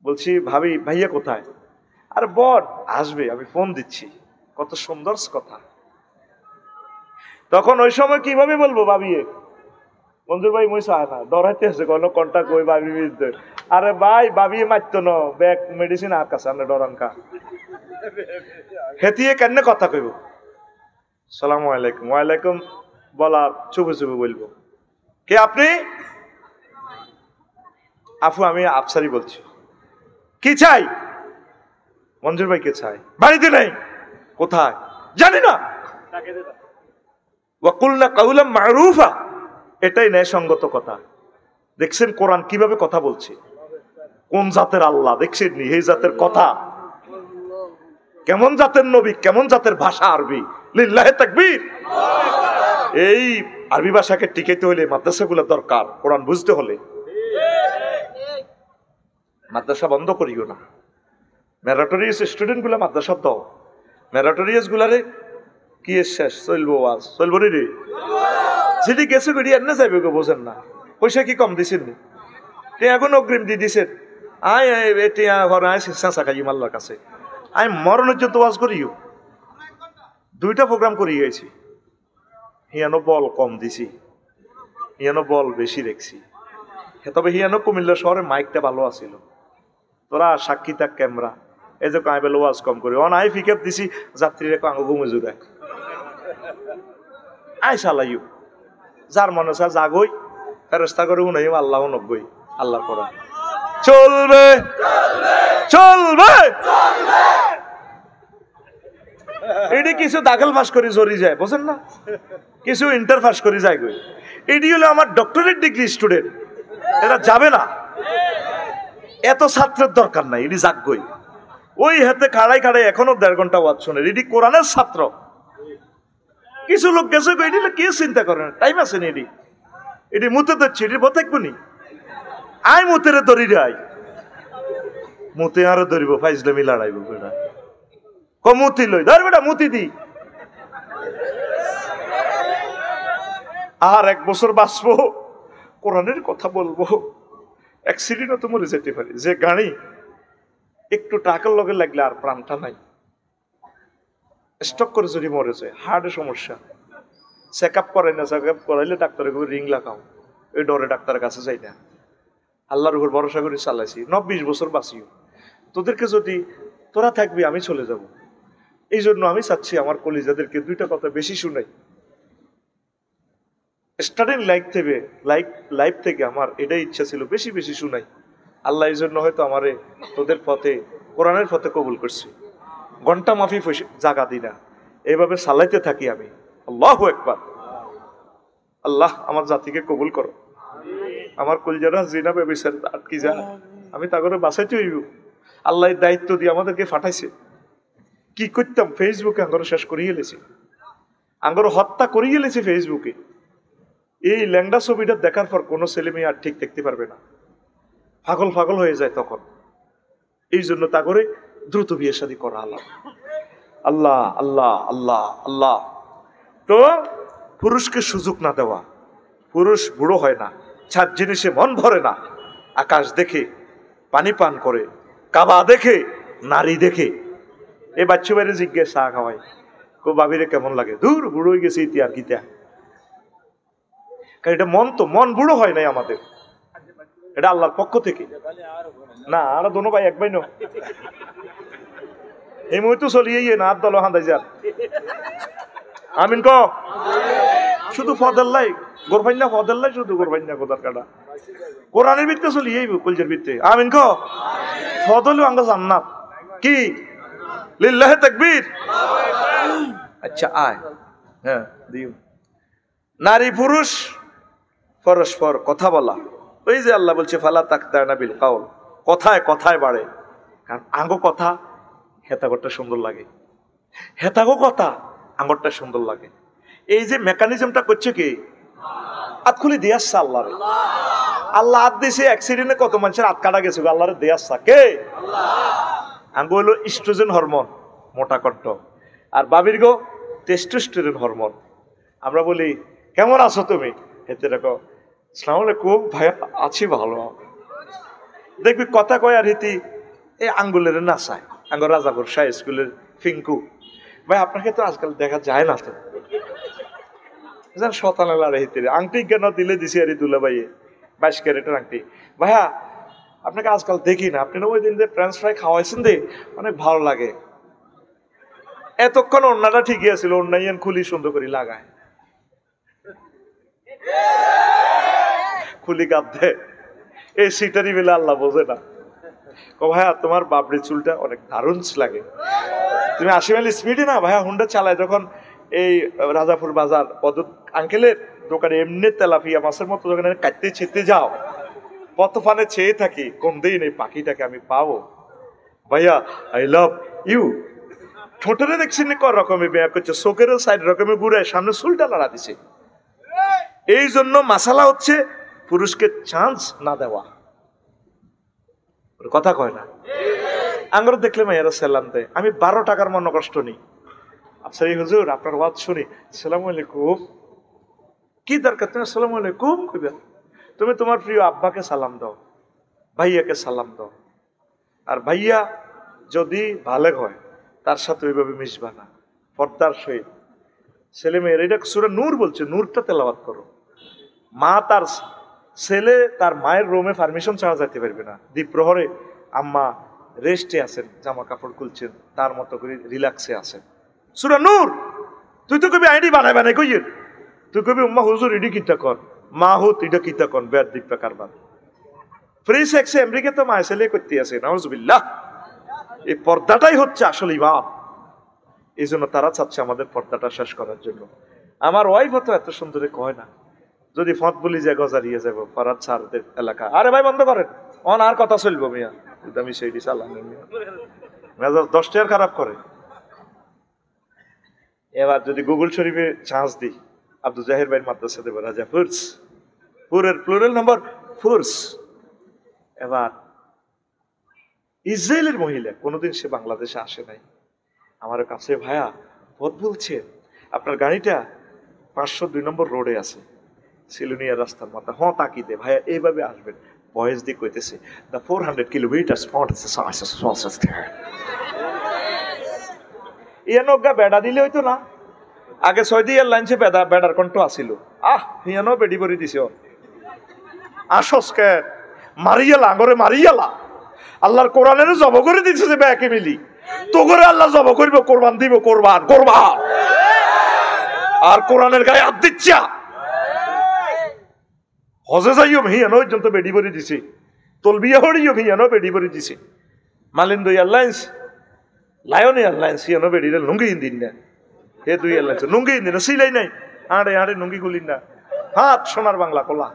বলছি ভাবি ভাইয়া কোথায়, আরে বল আসবে আমি ফোন দিচ্ছি, কত সুন্দর কথা। তখন ওই সময় কিভাবে বলবো ভাবিয়ে মঞ্জুর ভাই মই চায় না, ডরাইতে আছে কোনো কন্টাক্ট ওই ভাবি বিরুদ্ধে, আরে ভাই ভাবি মারতো না ব্যাগ মেডিসিন আর কাছে আমরা ডরান কা হেতিয়ে কেন কথা কইব, সালামু আলাইকুম, ওয়ালাইকুম বলার চুপে চুপে বলবো, কে আপনি, আফু আমি আফসারি বলছি, কি চাই, মঞ্জুর ভাই কে চাই, বাড়িতে নেই, কোথায় জানি না, ওয়াকুলনা কাউলাম মারুফা, এটাই ন্যায়সঙ্গত কথা। দেখছেন কোরআন কিভাবে কথা বলছে, কোন জাতের আল্লাহ দেখছেন নি, এই জাতের কথা, কেমন জাতের নবী, কেমন জাতের ভাষা আরবি, লিল্লাহে তাকবীর। এই আরবি ভাষাকে টিকাইতে হলে মাদ্রাসাগুলো দরকার, কোরআন বুঝতে হলে মাদ্রাসা বন্ধ করিও না, ম্যারাটোরিয়াস স্টুডেন্ট গুলা মাদ্রাসা দাও, ম্যারাটোরিয়াস গুলারে কি শেষ চলবো আজ চলবো রে, যেটি গেছে গড়ি এনে যাইবে গো, বোঝেন না পয়সা কি কম দিছেন নি, এখন অগ্রিম দিয়ে দিছেন, আয় টিয়া ঘরে আয় চেঁচা খাই মাল্লার কাছে, আমি মরণের জন্য ওয়াজ করিও, 2টা প্রোগ্রাম করি গেছি, হিয়ানো বল কম দিছি, হিয়ানো বল বেশি রেখছি, তবে হিয়ানো কুমিল্লা শহরে মাইকটা ভালো আছিল, তোরা সাক্ষী থাক ক্যামেরা, এই যে কাঁই বেলা ওয়াজ কম করি, অন আই ফিকেপ দিছি যাত্রীরা কাঙ্গ ঘুমে জুড়ায়, আই চালাইও যার মনে চা জাগই ফেরেস্তা করে উনাই আল্লাহ নব্বই, আল্লাহ করা চলবে চলবে। এটি কিছু দাখিল পাস করে জড়ি যায়, বুঝেন না, কিছু ইন্টার পাস করে যায় গই, এটি হলো আমার ডক্টরেট ডিগ্রি স্টুডেন্ট, এরা যাবে না, এত ছাত্রের দরকার নাই, এটি যাকগই, ওই হাতে খাড়াই খাড়াই এখনো 1.5 ঘন্টা ওয়াজ শোনে, এটি কোরআনের ছাত্র। কিছু লোক গেছে এটি কে চিন্তা করেন, টাইম আছে নি, এটি মুতে ধরছে, এটি বতাকবো নি, আই মুতেরে ধরি রে, আই মুতে আরো ধরিব, ফাইজলামি লড়াইব বেটা, মুতি লই ধর বেটা মুতি দি, আর 1 বছর বাঁচবো, কোরআনের কথা বলবো, অ্যাক্সিডেন্টও তো মরে যেতে পারি। যে গাড়ি একটু টাকার লগে লাগলে আর প্রাণটা নাই, স্টক করে যদি মরে যায়, হার্টের সমস্যা, চেক আপ করাই না, চেক আপ করাইলে ডাক্তারের রিং লাগাও, এই ডরে ডাক্তারের কাছে যাই না। আল্লাহর উপর ভরসা করে চালাইছি, 20 বছর বাঁচিও। তোদেরকে যদি তোরা থাকবি আমি চলে যাব, এই জন্য আমি চাচ্ছি আমার কলিজাদেরকে 2টা কথা বেশি শুনাই। স্টার্টিং লাইফ থেকে আমার এটাই ইচ্ছা ছিল বেশি বেশি শুনাই। আল্লাহ এই জন্য হয়তো আমারে তোদের পথে, কোরআনের পথে কবুল করছি। ঘন্টা মাফি জাগা দিই না, এইভাবে চালাইতে থাকি আমি। আল্লাহু আকবার। আল্লাহ আমার জাতিকে কবুল করো। আমার কলিজারা জিনা ব্যবচার আটকি যায়, আমি তা করে বাঁচাইতে হইব। আল্লাহ দায়িত্ব দিয়ে আমাদেরকে পাঠাইছে। কি করতাম, ফেসবুকে আঙ্গর শেষ করিয়ে গেলেছি, আঙ্গর হত্যা করিয়ে গেলেছি ফেসবুকে। এই ল্যাংডা ছবিটা দেখার পর কোনো ছেলে মেয়ে আর ঠিক দেখতে পারবে না, পাগল পাগল হয়ে যায় তখন। এই জন্য তা করে দ্রুত বিয়ে শাদী করা। আল্লাহ আল্লাহ আল্লাহ আল্লাহ আল্লাহ। তো পুরুষকে সুযোগ না দেওয়া, পুরুষ বুড়ো হয় না, 4 জিনিসে মন ভরে না। আকাশ দেখে পানি পান করে, কাবা দেখে, নারী দেখে। এই বাচ্চা বাইরে জিজ্ঞেস চা খাওয়াই, কো বাবিরে কেমন লাগে, দূর বুড়ো হয়ে গেছে ইতি আর কিতা। কারণ এটা মন, তো মন বুড়ো হয় নাই আমাদের, এটা আল্লাহর পক্ষ থেকে না। আর দোনো ভাই এক ভাই নো, এই মুহূর্তে চলিয়ে না আর দল হান্দাই যার আমিন ক শুধু ফদাল্লাই গোরবাইনা, ফদাল্লাই শুধু গোরবাইনা কোদার কাটা কোরআনের ভিত্তে চলিয়ে কলজের ভিত্তে আমিন ক ফদল আঙ্গা জান্নাত কি লিল্লাহি তাকবীর। আচ্ছা আয়, হ্যাঁ দিও। নারী পুরুষ পরস্পর কথা বলা, ওই যে আল্লাহ বলছে ফালা তাকতানা বিল কাউল, কথায় কথায় বাড়ে। কারণ আঙ্গো কথা হেতাগরটা সুন্দর লাগে, হেতাগো কথা আঙ্গরটা সুন্দর লাগে। এই যে মেকানিজমটা করছে কি, আত খুলে দিয়ে আসছে আল্লাহ। আল্লাহ হাত দিয়েছে, অ্যাক্সিডেন্টে কত মানুষের হাত কাটা গেছে, আল্লাহরে দিয়ে আসছে কে? আঙ্গ হলো ইস্ট্রোজেন হরমোন, মোটা কণ্ঠ। আর বাবির গো টেস্টোস্টেরন হরমোন। আমরা বলি কেমন আছো তুমি, হেতে রাখো আসসালামু আলাইকুম ভাইয়া, আছি ভালো। দেখবি কথা কয় আর হিতি এই আঙ্গুলের নাচায়। আঙ্গ রাজাপুর শাহ স্কুলের ফিঙ্কু ভাই, আপনাকে তো আজকাল দেখা যায় না তো, শতানালার হিতিরে আংটি কেন দিলে দিছি আর দুলা ভাইয়ে 22 ক্যারেটের আংটি। ভাইয়া আপনাকে আজকাল দেখি না, আপনি না ওই দিন যে ফ্রেঞ্চ ফ্রাই খাওয়াইছেন দে, অনেক ভালো লাগে। এতক্ষণ অন্যটা ঠিকই আছিল, অন্যান্য খুলি সুন্দর করে লাগায়, খুলি গাদ দে। এই সিটারি বেলা আল্লাহ বোঝে না। ভাইয়া তোমার বাবরি চুলটা অনেক দারুণ লাগে, তুমি 80 মাইল স্পিডে না ভাইয়া হুন্ডা চালায় যখন এই রাজাপুর বাজার পদত আঙ্কেলের দোকানে এমনি তেলাপিয়া মাছের মতো যখন কাটতে ছেতে যাও, কত ফানে চেয়ে থাকি কোন দিন এই পাখিটাকে আমি পাবো। ভাইয়া আই লাভ ইউ। ঠোঁটের দেখছেন কর রকমের বেয়া করছে, চোখের সাইড রকমের ঘুরায়, সামনে চুলটা লড়া দিছে। এই জন্য মাসালা হচ্ছে পুরুষকে চান্স না দেওয়া। কথা কয় না, আঙ্গর দেখলে মাইয়ারা সালাম দেয়। আমি 12 টাকার মন কষ্ট নেই। আচ্ছা এই হুজুর আপনার ওয়াজ শুনি, আসসালামু আলাইকুম। কি দরকার তুমি আসসালামু আলাইকুম কইবে? তুমি তোমার প্রিয় আব্বাকে সালাম দাও, ভাইয়াকে সালাম দাও। আর ভাইয়া যদি ভালো হয় তার সাথে ওইভাবে মিশবা না, পর্দার সহিত। ছেলে মেয়ের এটা সূরা নূর বলছে, নূরটা তেলাওয়াত করো। মা তার ছেলে তার মায়ের রুমে পারমিশন ছাড়া যাইতে পারবে না। দ্বীপ্রহরে আম্মা রেস্টে আছেন, জামা কাপড় খুলছেন, তার মতো করে রিল্যাক্সে আছেন। সূরা নূর। তুই তো কবি আইডি বানাই বানাই কইয়ের, তুই কবি উম্মা হুজুর ইডি কিতা কর, মা হুত ইডা কিতা কর, বেদ দিকটা কারবার। ফ্রি সেক্সে আমেরিকা তো মা ছেলে করতে আছে, নাউজুবিল্লাহ। এই পর্দাটাই হচ্ছে আসলে ইবাদত। এই জন্য তারা চাচ্ছে আমাদের পর্দাটা শেষ করার জন্য। আমার ওয়াইফ তো এত সুন্দরে কয় না, যদি ফত বলি যে গজারিয়ে যাবো পাড়ার ছাড়দের এলাকা, আরে ভাই বন্ধ করেন, অন আর কথা চলবো মিয়া, আমি সেইটি চালাম মেজাজ 10 টাকার খারাপ করে। এবার যদি গুগল শরীফে চান্স দিই, আব্দুল জাহির ভাইয়ের মাদ্রাসা দেবো, রাজা ফুরস, পুরের প্লুরাল নাম্বার ফুরস। এবার ইসরায়েলের মহিলা, কোনোদিন সে বাংলাদেশে আসে নাই, আমার কাছে ভাইয়া পথ বলছে আপনার গাড়িটা 502 নম্বর রোডে আছে, সিলুনিয়া রাস্তার মাথা তাকি দে ভাইয়া এইভাবে আসবেন ভয়েস দিয়ে কইতেছে the 400 কিলোমিটার ইয়ানোগা বেড়া দিলে হইতো না আগে সৌদি এয়ারলাইন্সে বেড়ার কণ্ঠ আসিল ইয়ানো বেডি ভরি দিছে আসস কে মারিয়ালা আঙরে মারিয়ালা আল্লাহর কোরআনের জব করে দিচ্ছে যে ব্যাকে মিলি তো করে আল্লাহ জব করবে কোরবান দিব কোরবান আর কোরআনের গায়ে হাত দিচ্ছা হজে যাইও হিয়ানো পর্যন্ত বেডি ভরি দিছে তলবিয়া হরিও হিয়ানো বেডি ভরি দিছে মালিন্দো এয়ারলাইন্স লায়ন এয়ারলাইন্স হিয়ানো বেডিরে লুঙ্গি দিন না হে দুই এয়ারলাইন্স লুঙ্গি দিন সিলাই নাই আড়ে আড়ে লুঙ্গি গুলিন না হাত সোনার বাংলা কলা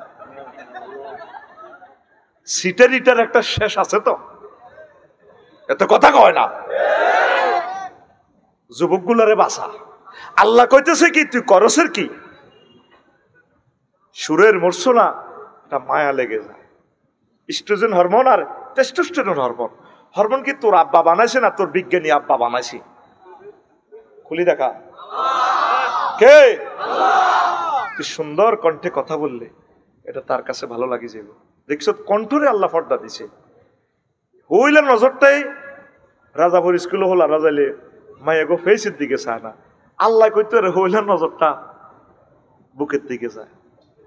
সিটের ইটার একটা শেষ আছে তো এত কথা কয় না যুবক গুলারে বাসা আল্লাহ কইতেছে কি তুই করসের কি সুরের মরছো না এটা মায়া লেগে যায় ইস্ট্রোজেন হরমোন আর টেস্টোস্টেরন হরমোন কি তোর আব্বা বানাইছে না তোর বিজ্ঞানী আব্বা বানাইছে খুলি দেখা কে তুই সুন্দর কণ্ঠে কথা বললে এটা তার কাছে ভালো লাগে যাবে দেখছো কণ্ঠরে আল্লাহ ফর্দা দিছে হইলে নজরটাই রাজাপুর স্কুলে হলা রাজাইলে মায়া গো ফেসের দিকে চায় না আল্লাহ কইতে হইলে নজরটা বুকের দিকে যায়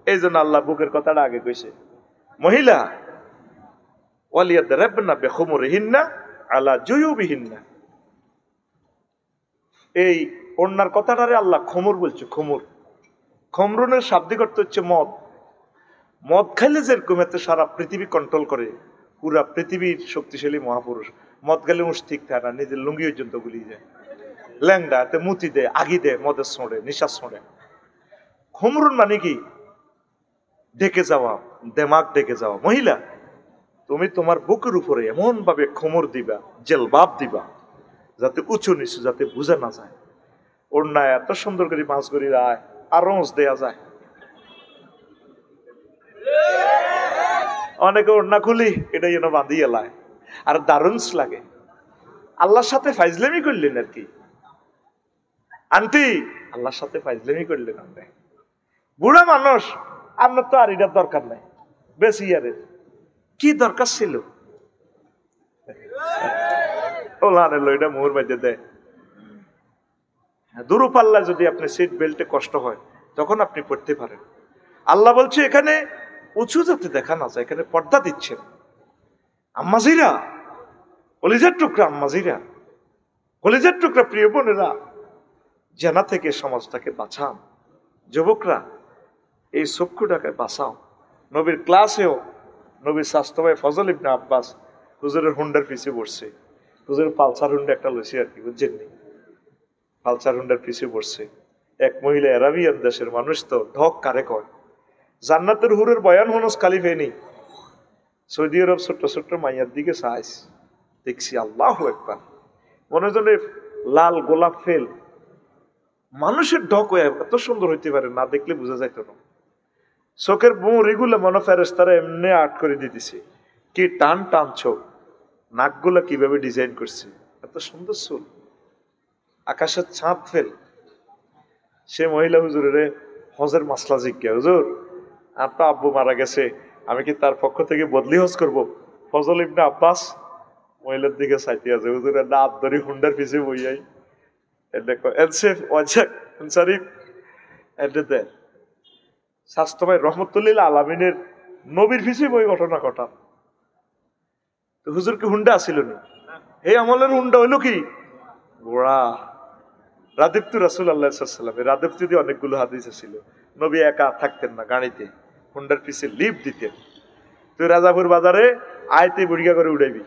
এই জন্য আল্লাহ বুকের কথাটা আগে কইছে মহিলা ওয়ালিয়াদরাবনা বিখুমুরিহিন্না আলা জুয়ুবিহিন্না এই ওন্নার কথাটারে আল্লাহ খুমুর বলছে খুমরুনের শাব্দিক অর্থ হচ্ছে মদ খাইলে যেরকম এতে সারা পৃথিবী কন্ট্রোল করে পুরা পৃথিবীর শক্তিশালী মহাপুরুষ মদ খেলে উস ঠিক থাকে না নিজের লুঙ্গি পর্যন্ত গুলিয়ে যায় ল্যাংডা এতে মুতি দেয় আগি দেয় মদের ছোঁড়ে নিঃশ্বাস ছোঁড়ে খুমরুন মানে কি ডেকে যাওয়া দেমাগ ডেকে যাওয়া মহিলা তুমি তোমার বুকের উপরে এমন ভাবে খমর দিবা জেলবাব দিবা যাতে উঁচু নিচু যাতে বুঝে না যায় ওড়নায় এত সুন্দর করে মাছ করি রায় আর রোজ দেয়া যায় অনেকে ওড়না খুলি এটা যেন বাঁধিয়ে লায় আর দারুণ লাগে আল্লাহর সাথে ফাইজলামি করলেন আর কি আন্টি আল্লাহর সাথে ফাইজলামি করলেন আপনি বুড়া মানুষ আপনার তো আর এটার দরকার নাই বেশি ইয়ারের কি দরকার ছিল এটা মোহর বাইতে দেয় দূরপাল্লায় যদি আপনি সিট বেল্টে কষ্ট হয় তখন আপনি পড়তে পারেন আল্লাহ বলছে এখানে উঁচু যাতে দেখা না যায় এখানে পর্দা দিচ্ছেন আম্মাজিরা কলিজার টুকরা আম্মাজিরা কলিজার টুকরা প্রিয় বোনেরা জানা থেকে সমাজটাকে বাঁচান যুবকরা এই চক্ষুটাকে বাঁচাও নবীর ক্লাসেও নবীর স্বাস্থ্য ভাই ফজল ইবনে আব্বাস হুজুরের হুন্ডার পিছিয়ে বসছে হুজুরের পালসার হুন্ডা একটা লইছে আর কি বুঝছেননি পালসার হুন্ডার পিছিয়ে বসছে এক মহিলা আরাবিয়ান দেশের মানুষ তো ঢক কারে কয় জান্নাতের হুরের বয়ান হনস খালি ফেনি সৌদি আরব ছোট্ট ছোট্ট মাইয়ার দিকে চাইস দেখছি আল্লাহু আকবার মনে জনে লাল গোলাপ ফেল মানুষের ঢক এত সুন্দর হইতে পারে না দেখলে বোঝা যাইতো না চোখের রেগুলা মনে ফেরেশতারা এমনি আর্ট করে দিতেছে কি টান টান চোখ নাকগুলা কিভাবে ডিজাইন করছে এত সুন্দর চুল আকাশের ছাদ ফেল সে মহিলা হুজুরের হজের মাসলা জিজ্ঞা হুজুর আর তো আব্বু মারা গেছে আমি কি তার পক্ষ থেকে বদলি হজ করব ফজল ইবনে আব্বাস মহিলার দিকে চাইতে আছে হুজুরের না আবদরি হুন্ডার পিছিয়ে বইয়াই দেখো এনসেফ ওয়াজাক শরীফ এডে স্বাস্থ্য ভাই রহমতুল্লাহ আলামিনের নবীর পিছিয়ে বই ঘটনা ঘটা তো হুজুর কি হুন্ডা আসিল না এই আমলের হুন্ডা হইল কি ঘোড়া রাদেপ্তু রাসূলুল্লাহ সাল্লাল্লাহু আলাইহি ওয়াসাল্লাম রাদেপ্তু দিয়ে অনেকগুলো হাদিস ছিল নবী একা থাকতেন না গাড়িতে হুন্ডার পিছে লিফট দিতেন তুই রাজাপুর বাজারে আইতে বুড়িয়া করে উড়াইবি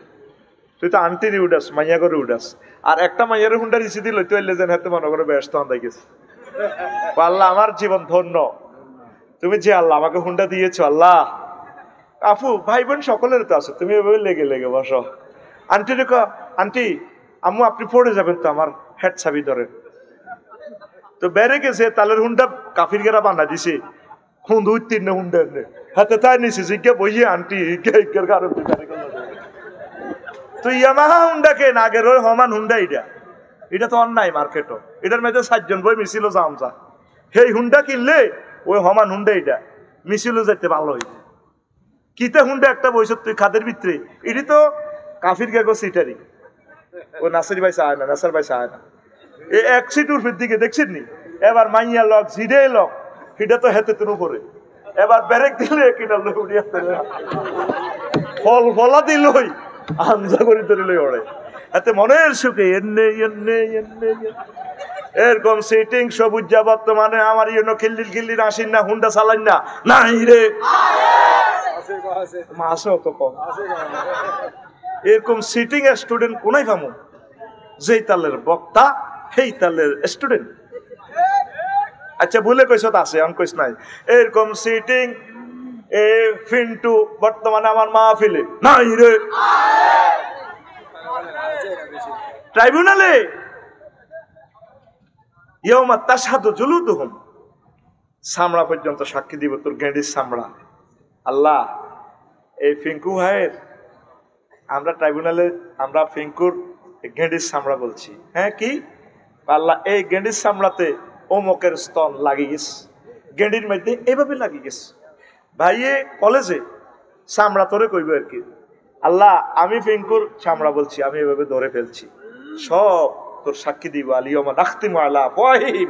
তুই তো আন্টিরি উড়াস মাইয়া করে উড়াস আর একটা মাইয়ার হুন্ডার ইসি দিল তুই এলে যেন হাতে মনে করে ব্যস্ত হয়ে গেছে আল্লাহ আমার জীবন ধন্য তুমি যে আল্লাহ আমাকে হুন্ডা দিয়েছো আল্লাহ আফু ভাই বোন সকলের তো আছে তুমি এভাবে লেগে লেগে বসো আন্টি রেখো আন্টি আম্মু আপনি পড়ে যাবেন তো আমার হেড ছাবি ধরে তো বেড়ে গেছে তালের হুন্ডা কাফির গেরা বানা দিছে হুন্ডু তিন হুন্ডা হাতে তাই নিছে জিজ্ঞা বইয়ে আন্টি কারণ তো ইয়ামাহা হুন্ডা কে না আগের ওই হমান হুন্ডা এটা তো অন্যায় মার্কেটও এটার মধ্যে 7 জন বই মিছিল জামজা সেই হুন্ডা কিনলে ওই হমান হুন্ডা মিছিলও যাইতে ভালো হইতে কিতা হুন্ডা একটা বইস তুই খাদের ভিতরে এটি তো কাফির গেগো সিটারি ও নাসির ভাই চায় না নাসার ভাই চায় না এই এক সিট উর্ফের দিকে দেখছেন নি এবার মাইয়া লক জিডে লক সেটা তো হেতে তোর উপরে এবার ব্যারেক দিলে কিনা লোক উড়িয়া ফল ফলা দিলই আঞ্জা করে ধরিলই ওড়ে এতে মনের সুখে এনে এনে এনে এরকম সিটিং সবুজ যা বর্তমানে আমার ইউনো খিল্লির খিল্লির আসিন না হুন্ডা চালান না নাই রে মাসে অত কম এরকম সিটিং এর স্টুডেন্ট কোনাই পামু যেই তালের বক্তা সেই তালের স্টুডেন্ট আচ্ছা বলে কইস আছে আমি কইস নাই এরকম সিটিং এ ফিন্টু বর্তমানে আমার মাহফিলে নাই রে ট্রাইব্যুনালে ইয়াউমা তাশহাদু জুলুদুহুম চামড়া পর্যন্ত সাক্ষী দিব তোর গেঁডির চামড়া আল্লাহ এই ফিঙ্কু ভাইয়ের আমরা ট্রাইব্যুনালে আমরা ফিঙ্কুর গেঁডির চামড়া বলছি হ্যাঁ কি আল্লাহ এই গেঁডির চামড়াতে অমুকের স্তন লাগিয়ে গেছে গেঁডির মধ্যে এইভাবে লাগিয়ে গেছে ভাইয়ে কলেজে চামড়া তোরে কইব আর কি আল্লাহ আমি ফিঙ্কুর চামড়া বলছি আমি এভাবে ধরে ফেলছি সব তোর সাক্ষী দিব আলিয়মা নাখতিমু আলা আফওয়াহিহিম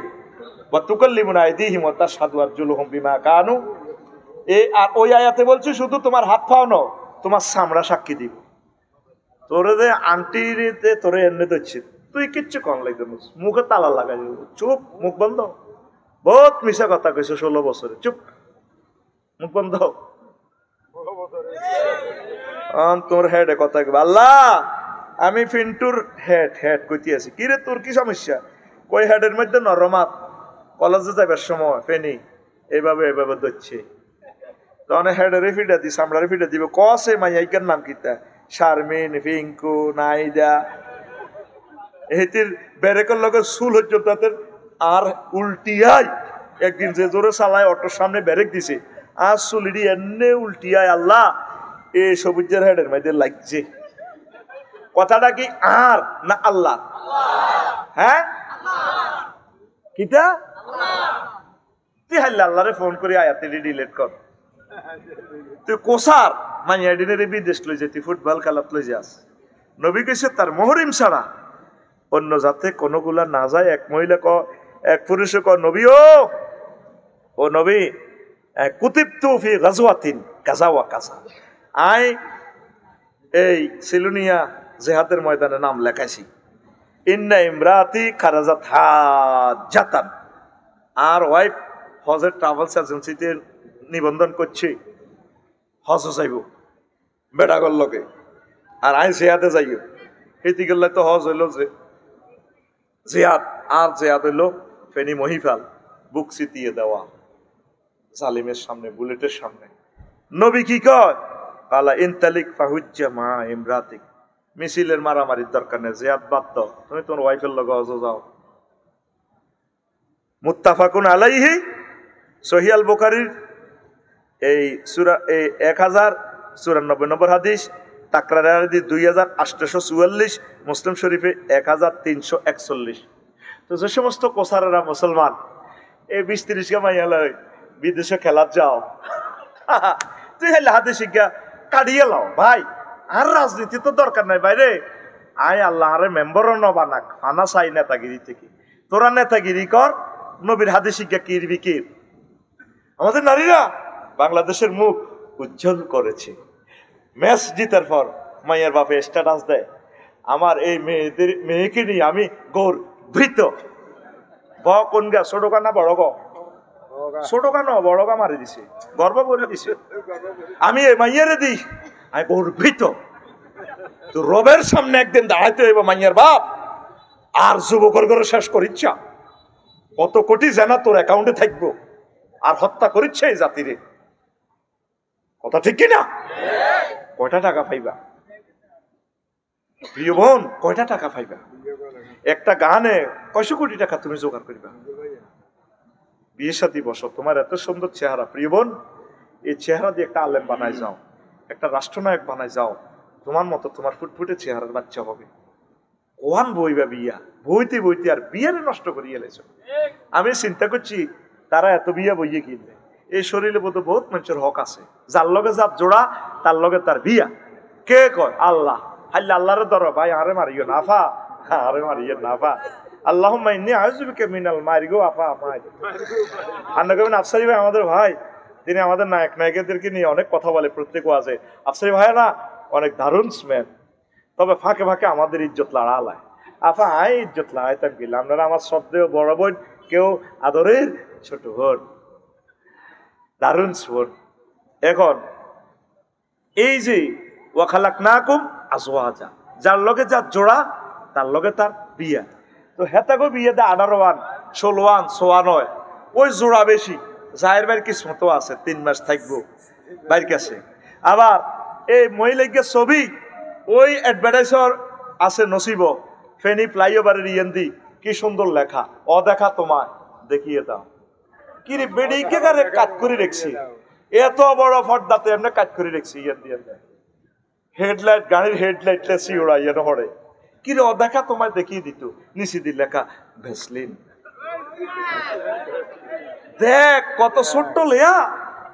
ওয়া তুকাল্লিমুনা আইদিহিম ওয়া তাশহাদু আরজুলুহুম বিমা কানু আর ওই আয়াতে বলছি শুধু তোমার হাত পাও না তোমার চামড়া সাক্ষী দিব তোরে যে আন্টিতে তোরে এনে দিচ্ছি তুই কিচ্ছু কম লাগবে মুখে তালা লাগাই চুপ মুখ বন্ধ বহুত মিশা কথা কইছো 16 বছরে চুপ মুখ বন্ধ তোর হেডে কথা কইবা আল্লাহ আমি ফিন্টুর হেড কইতে আছি কি রে তোর কি সমস্যা কই হেডের মধ্যে নরমাত কলেজে যাবার সময় ফেনি এইভাবে এইভাবে ধরছে তখন হেডের ফিটা দি সামড়ারে ফিটা দিবে কসে মাইয়াইকার নাম কিতা শারমিন ফিঙ্কু নাইদা এটির ব্যারেকের লগে চুল হচ্ছে তাদের আর উল্টিয়াই একদিন যে জোরে চালায় অটোর সামনে ব্যারেক দিছে আর চুলিডি এনে উল্টিয়ায় আল্লাহ এ সবুজের হেডের মধ্যে লাগছে কথাটা কি আর না আল্লাহ হ্যাঁ কিটা তুই হাইলে আল্লাহরে ফোন করে আয়াতটি ডিলিট কর তুই কোসার মাইয়া ডিনের বিদেশ লই যেতি ফুটবল খেলাত লই যাস নবী কইছে তার মহরিম ছাড়া অন্য যাতে কোনগুলা না যায় এক মহিলা এক পুরুষে নবী ও নবী কুতিবতু ফি গাজওয়াতিন কাজা ওয়া কাজা আই এই সিলুনিয়া জিহাদের ময়দানে নাম লেখাইছি ইন্না ইমরাতি খারাজাত হাজাতান আর ওয়াইফ হজের ট্রাভেলস এজেন্সিতে নিবন্ধন করছি হজ যাইব বেড়াগর লগে আর আই জিহাদে যাইও হেতি গেলে তো হজ হইল যে জিহাদ আর জিহাদ হইল ফেনি মহিফাল বুক সিটিয়ে দেওয়া জালিমের সামনে বুলেটের সামনে নবী কি কয় কালা ইনতালিক ফাহুজ্জা মা ইমরাতিক মিছিলের মারামারির দরকার নেই জিহাদ বাদ দাও তুমি তোমার ওয়াইফের লগে হজ যাও মুত্তাফাকুন আলাইহি সহিহ আল বুখারীর এই সূরা 1094 নম্বর হাদিস তাকরারের হাদিস 2844 মুসলিম শরীফে 1341 তো যে সমস্ত কোসারেরা মুসলমান এই 20-30 কে মাইয়া লয় বিদেশে খেলার যাও তুই হেলে হাদিস শিক্ষা কাটিয়ে লাও ভাই আর রাজনীতি তো দরকার নাই বাইরে আয় আল্লাহ আরে মেম্বারও ন বানাক আনা চাই নেতাগিরি থেকে তোরা নেতাগিরি কর নবীর হাদিস শিক্ষা কিরবি কি আমাদের নারীরা বাংলাদেশের মুখ উজ্জ্বল করেছে ম্যাচ জিতার পর মায়ের বাপে স্ট্যাটাস দেয় আমার এই মেয়েকে নিয়ে আমি গর্বিত কোন গা ছোট না বড় গ ছোট কানো বড় গা মারি দিছে গর্ব করে দিছে আমি এই মাইয়ারে দিই আমি গর্বিত তো রবের সামনে একদিন দাঁড়াইতে হইব মাইয়ার বাপ আর যুবকর করে শেষ করিচ্ছা কত কোটি জানা তোর অ্যাকাউন্টে থাকবো আর হত্যা করিচ্ছে এই জাতিরে কথা ঠিক কিনা কয়টা টাকা পাইবা প্রিয় বোন কয়টা টাকা পাইবা একটা গানে কয়শো কোটি টাকা তুমি জোগাড় করিবা বিয়ে সাথী বসো তোমার এত সুন্দর চেহারা প্রিয় বোন এই চেহারা দিয়ে একটা আলেম বানায় যাও একটা রাষ্ট্রনায়ক বানায় যাও তোমার মতো তোমার ফুটফুটে চেহারার বাচ্চা হবে কোয়ান বইবা বিয়া বইতে বইতে আর বিয়ারে নষ্ট করিয়ে এলেছ আমি চিন্তা করছি তারা এত বিয়া বইয়ে কিনবে এই শরীরে বোধ বহুত মানুষের হক আছে, যার লগে যার জোড়া তার লগে তার বিয়া। কে কয়? আল্লাহ। হাইলে আল্লাহরে ধরো ভাই, আরে মারিও না আফা, আরে মারিও না আফা। আল্লাহুম্মা ইন্নী আউযু বিকা মিনাল মারি গো আফা মাই। আন্না কবেন আফসারি ভাই আমাদের ভাই, তিনি আমাদের নায়ক নায়িকাদেরকে নিয়ে অনেক কথা বলে প্রত্যেক ওয়াজে। আফসারি ভাই না অনেক দারুণ স্মেল, তবে ফাঁকে ফাঁকে আমাদের ইজ্জত লড়ালায়। আফা আয় ইজ্জত লড়াইতাম গেলে আপনারা আমার শ্রদ্ধেয় বড় বোন, কেউ আদরের ছোট বোন, দারুণ শোন। এখন এই যে ওয়াখালাকনাকুম আজওয়াজা, যার লগে যার জোড়া তার লগে তার বিয়া। তো হেতাগো বিয়েতে 18 16 16 ওই জোড়া বেশি, যায়ের বাইর কিসমত আছে 3 মাস থাকবো বাইর কাছে। আবার এই মহিলাকে ছবি ওই অ্যাডভার্টাইজার আছে নসিব ফেনী ফ্লাইওভারের ইয়েন্দি, কি সুন্দর লেখা, অদেখা তোমায় দেখিয়ে দাও। কি রে বেডিকে কারে কাট করে রেখছি, এত বড় পর্দাতে এমনি কাট করে রেখছি ইয়েন্দি, হেডলাইট গাড়ির হেডলাইট লেসি ওড়াইয়া নহরে। কি রে অদেখা তোমায় দেখিয়ে দিত, নিচে দি লেখা ভেসলিন। দেখ কত ছোট্ট লেয়া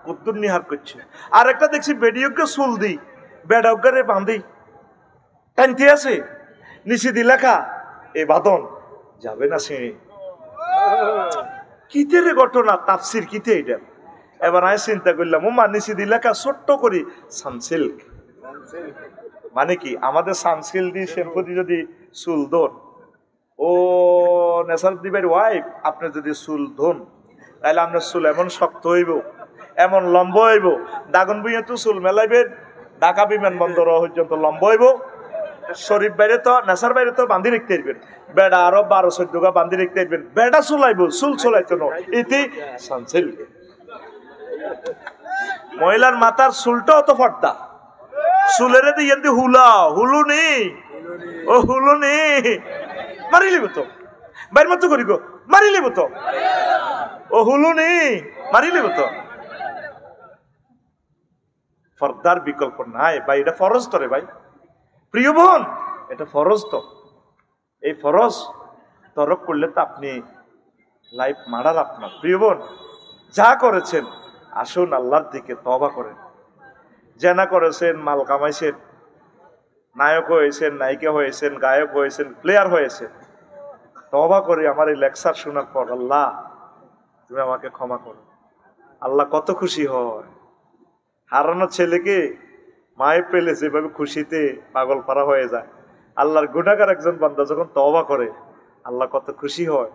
কদ্দুর নিহার করছে। আর একটা দেখছি বেডিওকে চুল দি বেডাউকারে বাঁধি টানতে আছে, নিচে দি লেখা এ বাদন যাবে না সিঁড়ি। কিতে রে ঘটনা, তাফসির কিতে এটা? এবার আমি চিন্তা করলাম, ও মা নিচে দি লেখা ছোট্ট করি সানসিল্ক, মানে কি আমাদের সানসিল্ক দিয়ে শ্যাম্পু দিয়ে যদি চুল ধোন, ও নেশার দিবের ওয়াইফ আপনি যদি চুল ধোন তাহলে আপনার চুল এমন শক্ত হইব, এমন লম্বা হইব, দাগন বুইয়ে তো চুল মেলাইবেন ঢাকা বিমানবন্দর পর্যন্ত লম্বা হইব। শরীফ বাইরে তো নেশার বাইরে তো বান্ধি রাখতে পারবেন, বেড়া আরো 12-14 বান্ধি রাখতে পারবেন, বেড়া চুলাইব, চুল চুলাইতো না এতে সানসিল্ক। মহিলার মাথার চুলটাও তো ফর্দা, চুলের দিয়ে হুলা হুলু নেই, ও হুলু নেই, মারি লিব তো বাইর মতো করি গো, মারি লিব তো, ও হুলু নেই মারি লিব তো। ফর্দার বিকল্প নাই ভাই, এটা ফরজ তো রে ভাই, প্রিয় বোন, এটা ফরজ তো। এই ফরজ তরক করলে তো আপনি লাইফ মারার আপনার। প্রিয় বোন, যা করেছেন আসুন আল্লাহর দিকে তওবা করেন। জেনা করেছেন, মাল কামাইছেন, নায়ক হয়েছেন, নায়িকা হয়েছেন, গায়ক হয়েছেন, প্লেয়ার হয়েছেন, তওবা করে আমার এই লেকচার শোনার পর আল্লাহ তুমি আমাকে ক্ষমা করো। আল্লাহ কত খুশি হয়। হারানো ছেলেকে মায়ে পেলে যেভাবে খুশিতে পাগল পারা হয়ে যায়, আল্লাহর গুনাহগার একজন বান্দা যখন তওবা করে আল্লাহ কত খুশি হয়।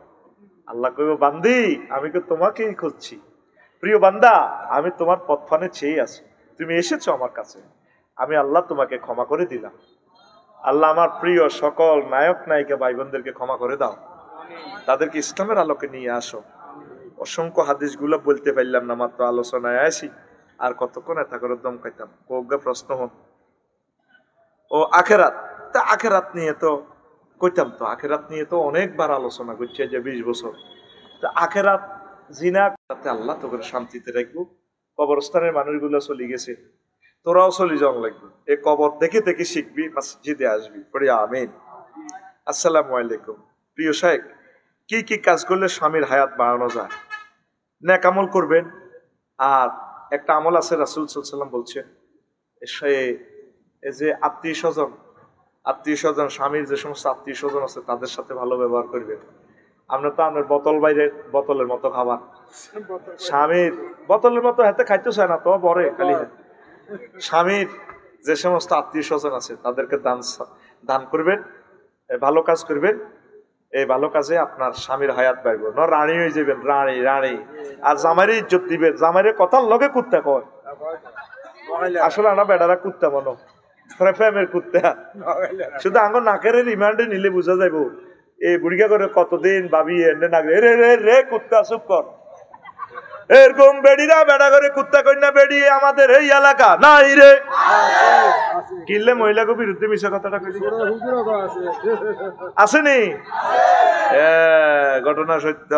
আল্লাহ কইব, বান্দি আমি তো তোমাকেই খুঁজছি, প্রিয় বান্দা আমি তোমার পথফানে চেয়ে আছি, তুমি এসেছো আমার কাছে, আমি আল্লাহ তোমাকে ক্ষমা করে দিলাম। আল্লাহ আমার প্রিয় সকল নায়ক নায়িকা ভাই বোনদেরকে ক্ষমা করে দাও, তাদেরকে ইসলামের আলোকে নিয়ে আসো। অসংখ্য হাদিসগুলো বলতে পারলাম না, মাত্র আলোচনায় আসি, আর কতক্ষণ এত করে দম খাইতাম। কোগা প্রশ্ন হোক ও আখেরাত, তা আখেরাত নিয়ে তো কইতাম, তো আখেরাত নিয়ে তো অনেকবার আলোচনা করছে যে 20 বছর। তা আখেরাত জিনা তাতে আল্লাহ তোকে শান্তিতে রাখবো। কবরস্থানের মানুষগুলো চলে গেছে, তোরাও চলে যাওয়া লাগবে। এই কবর দেখে দেখে শিখবি, মসজিদে আসবি, পড়ি আমিন। আসসালামু আলাইকুম। প্রিয় শাইখ, কি কি কাজ করলে স্বামীর হায়াত বাড়ানো যায়? নেক আমল করবেন। আর একটা আমল আছে, রাসূল সাল্লাল্লাহু আলাইহি ওয়াসাল্লাম বলছেন, এই যে আত্মীয় স্বজন, স্বামীর যে সমস্ত আত্মীয় স্বজন আছে তাদের সাথে ভালো ব্যবহার করবেন। আমরা তো আপনার বোতলের মতো খাবার, স্বামীর বোতলের মতো হাতে খাইতে চায় না তো বরে খালি। স্বামীর যে সমস্ত আত্মীয় স্বজন আছে তাদেরকে দান করবেন, ভালো কাজ করবেন। এই ভালো কাজে আপনার স্বামীর হায়াত বাড়বে না, রানী হয়ে যাবেন, রানী। আর জামাইরে ইজ্জত দিবেন, জামাইরে কথার লগে কুত্তা কয়, আসলে আমরা বেড়ারা কুত্তা মনো প্রেমের কুত্তা, শুধু আঙ্গ নাকের রিমান্ডে নিলে বোঝা যাইব এই বুড়িকা করে কতদিন ভাবি এনে নাগরে রে রে রে কুত্তা চুপ কর। এরকম বেড়িরা বেড়া করে কুত্তা কন্যা বেড়ি আমাদের এই এলাকা নাই রে, কিনলে মহিলাকে বিরুদ্ধে মিশা কথাটা আসেনি, ঘটনা সত্য।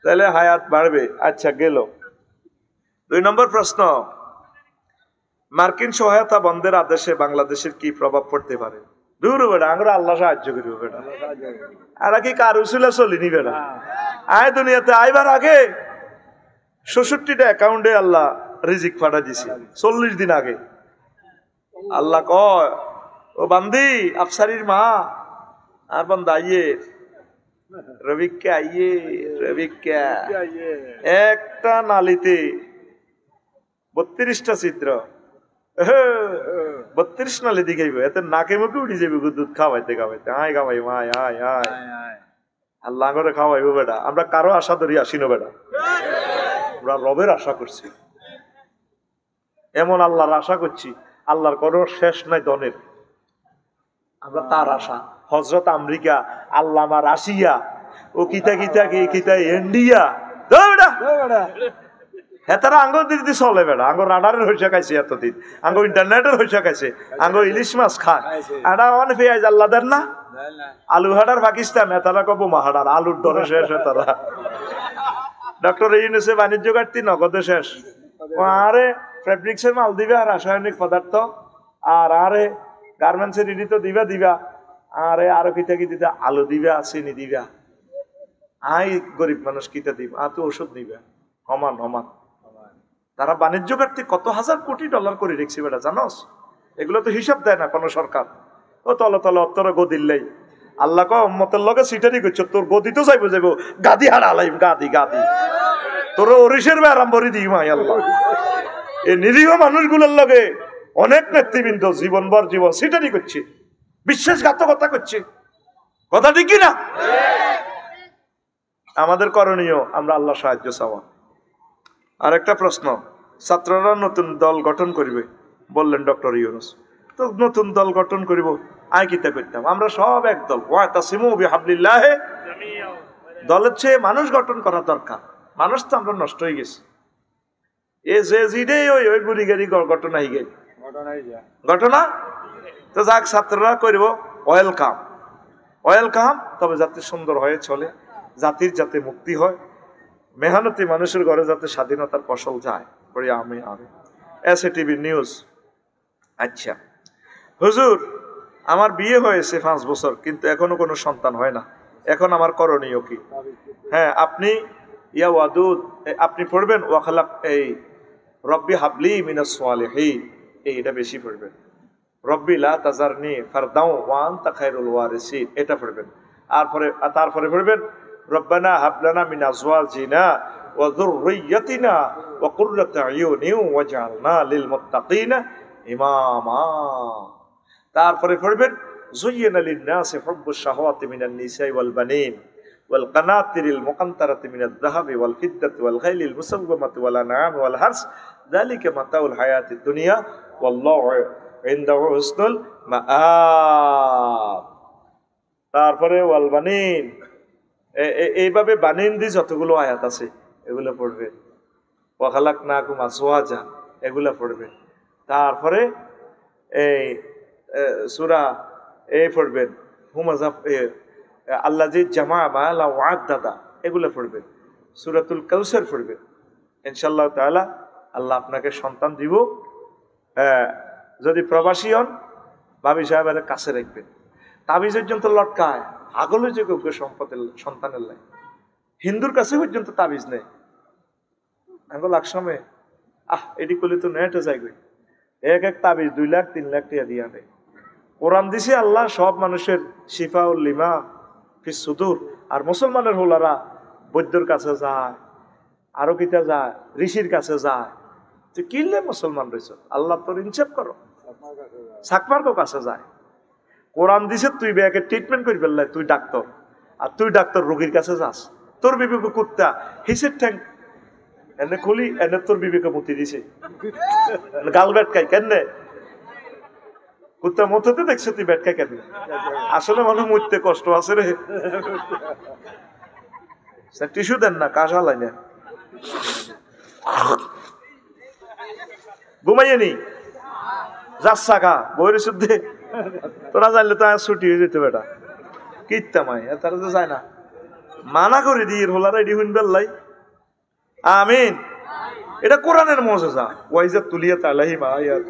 তাহলে হায়াত বাড়বে। আচ্ছা গেল 2 নম্বর প্রশ্ন, মার্কিন সহায়তা বন্ধের আদেশে বাংলাদেশের কি প্রভাব পড়তে পারে? দূর বেটা, আমরা আল্লাহ সাহায্য করবো বেটা, আর কি কার উসিলা চলিনি বেটা। আয় দুনিয়াতে আইবার আগে ৬৬টা অ্যাকাউন্টে আল্লাহ রিজিক পাঠা দিছে ৪০ দিন আগে। আল্লাহ কয় ও বান্দি আফসারির মা আর বান্দা আইয়ে রবিকে আইয়ে রবিকে একটা নালিতে ৩২টা ছিদ্র ৩২ নালি দিখাইব এতে নাকে মুখে উঠে যাবে দুধ খাওয়াইতে খাওয়াইতে আয় খাওয়াই আয় আয় আয় আল্লাহ করে খাওয়াইবো বেটা। আমরা কারো আশা ধরি আসিনো বেটা, আমরা রবের আশা করছি। এমন আল্লাহর আশা করছি, আল্লাহর কোনো শেষ নাই দনের। আমরা তার আশা। হজরত আমেরিকা, আল্লামা রাশিয়া, ও কিতা কিতা কিতা ইন্ডিয়া, হেতারা আঙ্গুর দিদি চলে বেড়া। আঙ্গুর রাডারের হইসা খাইছে এতদিন, আঙ্গুর ইন্টারনেটের হইসা খাইছে, আঙ্গুর ইলিশ মাছ খায়। এটা মানে পেঁয়াজ আল্লাহ দেন না। আলু হাডার পাকিস্তান, হেতারা কব মাহাডার, আলুর দরে শেষ। হেতারা ডক্টর ইউনুসে বাণিজ্য ঘাটতি নগদে শেষ। আরে ফেব্রিক্সের মাল দিবে আর রাসায়নিক পদার্থ, আর আরে গার্মেন্টসের ইডি তো দিবা দিবা, আরে আরো কিতা কি দিতা, আলু দিবা চিনি দিবা। আই গরিব মানুষ কিতা দিব, তো ওষুধ দিবা। সমান সমান তারা বাণিজ্য ঘাটতি কত হাজার কোটি ডলার করে রেখছি বেটা, জানোস? এগুলো তো হিসাব দেয় না কোনো সরকার। ও তলে তলে অত্তর গদিল্লাই আল্লাহ কমতের লগে সিটারি করছো, তোর গদি তো যাইবো যাইবো গাদি হারালাইম, গাদি গাদি তোর ওরিশের আরম্ভরি দিই মাই আল্লাহ। এই নিরীহ মানুষগুলোর লগে অনেক নেতৃবৃন্দ জীবনভর জীবন সিটারি করছে, বিশ্বাসঘাতকতা করছে। কথা ঠিক না? আমাদের করণীয় আমরা আল্লাহ সাহায্য চাওয়া। আর একটা প্রশ্ন, ছাত্ররা নতুন দল গঠন করবে বললেন ডক্টর ইউনুস, তো নতুন দল গঠন করিব, আয় কিতা করতাম? আমরা সব এক দল, ওয়াতাসিমু বিহাবলিল্লাহি। দলের চেয়ে মানুষ গঠন করা দরকার। মানুষ তো আমরা নষ্ট হয়ে গেছি। এ যে জিডেই ওই ওই গুড়ি গাড়ি ঘটনা হয়ে গেল ঘটনা। তো যাক, ছাত্ররা করব ওয়েলকাম ওয়েলকাম, তবে যাতে সুন্দর হয়ে চলে, জাতির যাতে মুক্তি হয়, মেহনতি মানুষের ঘরে যাতে স্বাধীনতার ফসল যায়। পড়ি আমি এসএটিভি নিউজ। আচ্ছা হুজুর, আমার বিয়ে হয়েছে 5 বছর, কিন্তু এখনো কোনো সন্তান হয় না, এখন আমার করণীয় কি? হ্যাঁ, আপনি ইয়া ওয়াদুদ আপনি পড়বেন ওয়াখালাক, এই রব্বি হাবলি মিনাস সালিহিন, এটা বেশি পড়বেন। রব্বি লা তাজারনি ফারদাও ওয়া আনতা খায়রুল ওয়ারিসিন, এটা পড়বেন। তারপরে পড়বেন রব্বানা হাবলানা মিন আজওয়াজিনা ওয়া যুররিয়াতিনা ওয়া কুররাতা আয়ুনিন ওয়াজআলনা লিল মুত্তাকিনা ইমামা। তারপরে পড়বেন যুয়্যিনা লিন-নাসি হুব্বুশ শাহাওয়াতি মিনান নিসাই ওয়াল বানিন ওয়াল কানাতিরিল মুকান্তারাতি মিনাদ যাহাবি ওয়াল ফিদ্দাতি ওয়াল খাইলিল মুসাওওয়ামাতি ওয়াল আনআমি ওয়াল হারস যালিকা মাতাউল হায়াতিদ দুনিয়া ওয়াল্লাহু ইনদাহু হুসনুল মাআব। তারপরে ওয়াল বানিন, এইভাবে বানিন দি যতগুলো আয়াত আছে এগুলো পড়বে। ওয়াখালাকনাকুম আজওয়াজা, এগুলো পড়বে। তারপরে এই সূরা পড়বেন হুমাজাব, আল্লাযী জামা মালা ওয়া'আদ্দাদা, এগুলো পড়বেন। সূরাতুল কাউসার পড়বেন। ইনশাআল্লাহ তাআলা আল্লাহ আপনাকে সন্তান দিব। যদি প্রবাসী হন, ভাবি সাহেবের কাছে রাখবেন। তাবিজ পর্যন্ত লটকায়, আগলের যোগ্য সম্পদের সন্তানের লাই। হিন্দুর কাছে পর্যন্ত তাবিজ নেই। আগল একসময় এটি করলে তো নেটে যাইবে, এক তাবিজ 2 লাখ 3 লাখ টাকা দিয়া নেই। কোরআন দিছে আল্লাহ সব মানুষের শিফাউল লিমা ফিস সুদুর। আর মুসলমানের হোলারা বৈদ্যর কাছে যায়, আরো কিতা যায়, ঋষির কাছে যায়। তো কিনলে মুসলমান রয়েছ, আল্লাহ তোর ইনসাফ করো, সাকমার কাছে যায়। কোরআন দিছে তুই বেয়াকে ট্রিটমেন্ট করি ফেললাই, তুই ডাক্তার, আর তুই ডাক্তার রোগীর কাছে যাস। তোর বিবেকে কুত্তা হিসের ঠ্যাং এনে খুলি, এনে তোর বিবেকে মুতি দিছে গাল বেটকাই কেন? কুত্তা মতে দেখছো তুই বেটকাই কেন? আসলে মানুষ মুততে কষ্ট আছে রে। টিস্যু দেন না, কাশা লাই না, ঘুমাইয়ে নি যাচ্ছা গা বইয়ের শুদ্ধে। তোরা জানলে তো ছুটি হয়ে যেত বেটা, কিতামাই তারা তো যায় না। মানা করে দিয়ে হোলার এডি হুইন বেল্লাই। আমিন। এটা কোরআনের মুজিজা। ওয়াইজা তুলিয়া তালাহি মা ইয়াত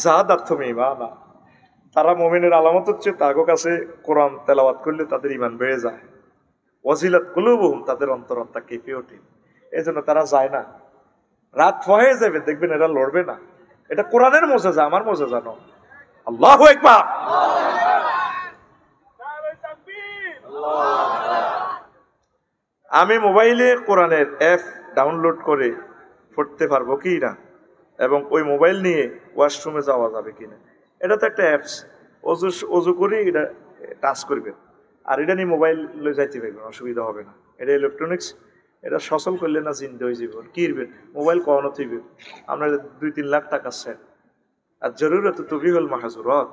জাদাতহুমি মানা। তারা মুমিনের আলামত হচ্ছে তাগো কাছে কোরআন তেলাওয়াত করলে তাদের ঈমান বেড়ে যায়। ওয়াজিলাত কুলুবুহুম, তাদের অন্তর কেঁপে ওঠে। এই জন্য তারা যায় না। রাত হয়ে যাবে, দেখবেন এরা লড়বে না। এটা কোরআনের মোজেজা, আমার মোজেজা নয়। আল্লাহু আকবার। আমি মোবাইলে কোরআনের অ্যাপ ডাউনলোড করে পড়তে পারবো কি না, এবং ওই মোবাইল নিয়ে ওয়াশরুমে যাওয়া যাবে কিনা, এটা তো একটা অ্যাপস। অজু করে এটা টাচ করবেন, আর এটা নিয়ে মোবাইল লয়ে যাইতে পারবেন, অসুবিধা হবে না। এটা ইলেকট্রনিক্স, এটা সচল করলে না চিন্তা হয়ে যাব কি করবেন, মোবাইল কখনো থইবেন আপনার 2-3 লাখ টাকা সেট। আর জরুরত তুবি হল মাহাজুরত,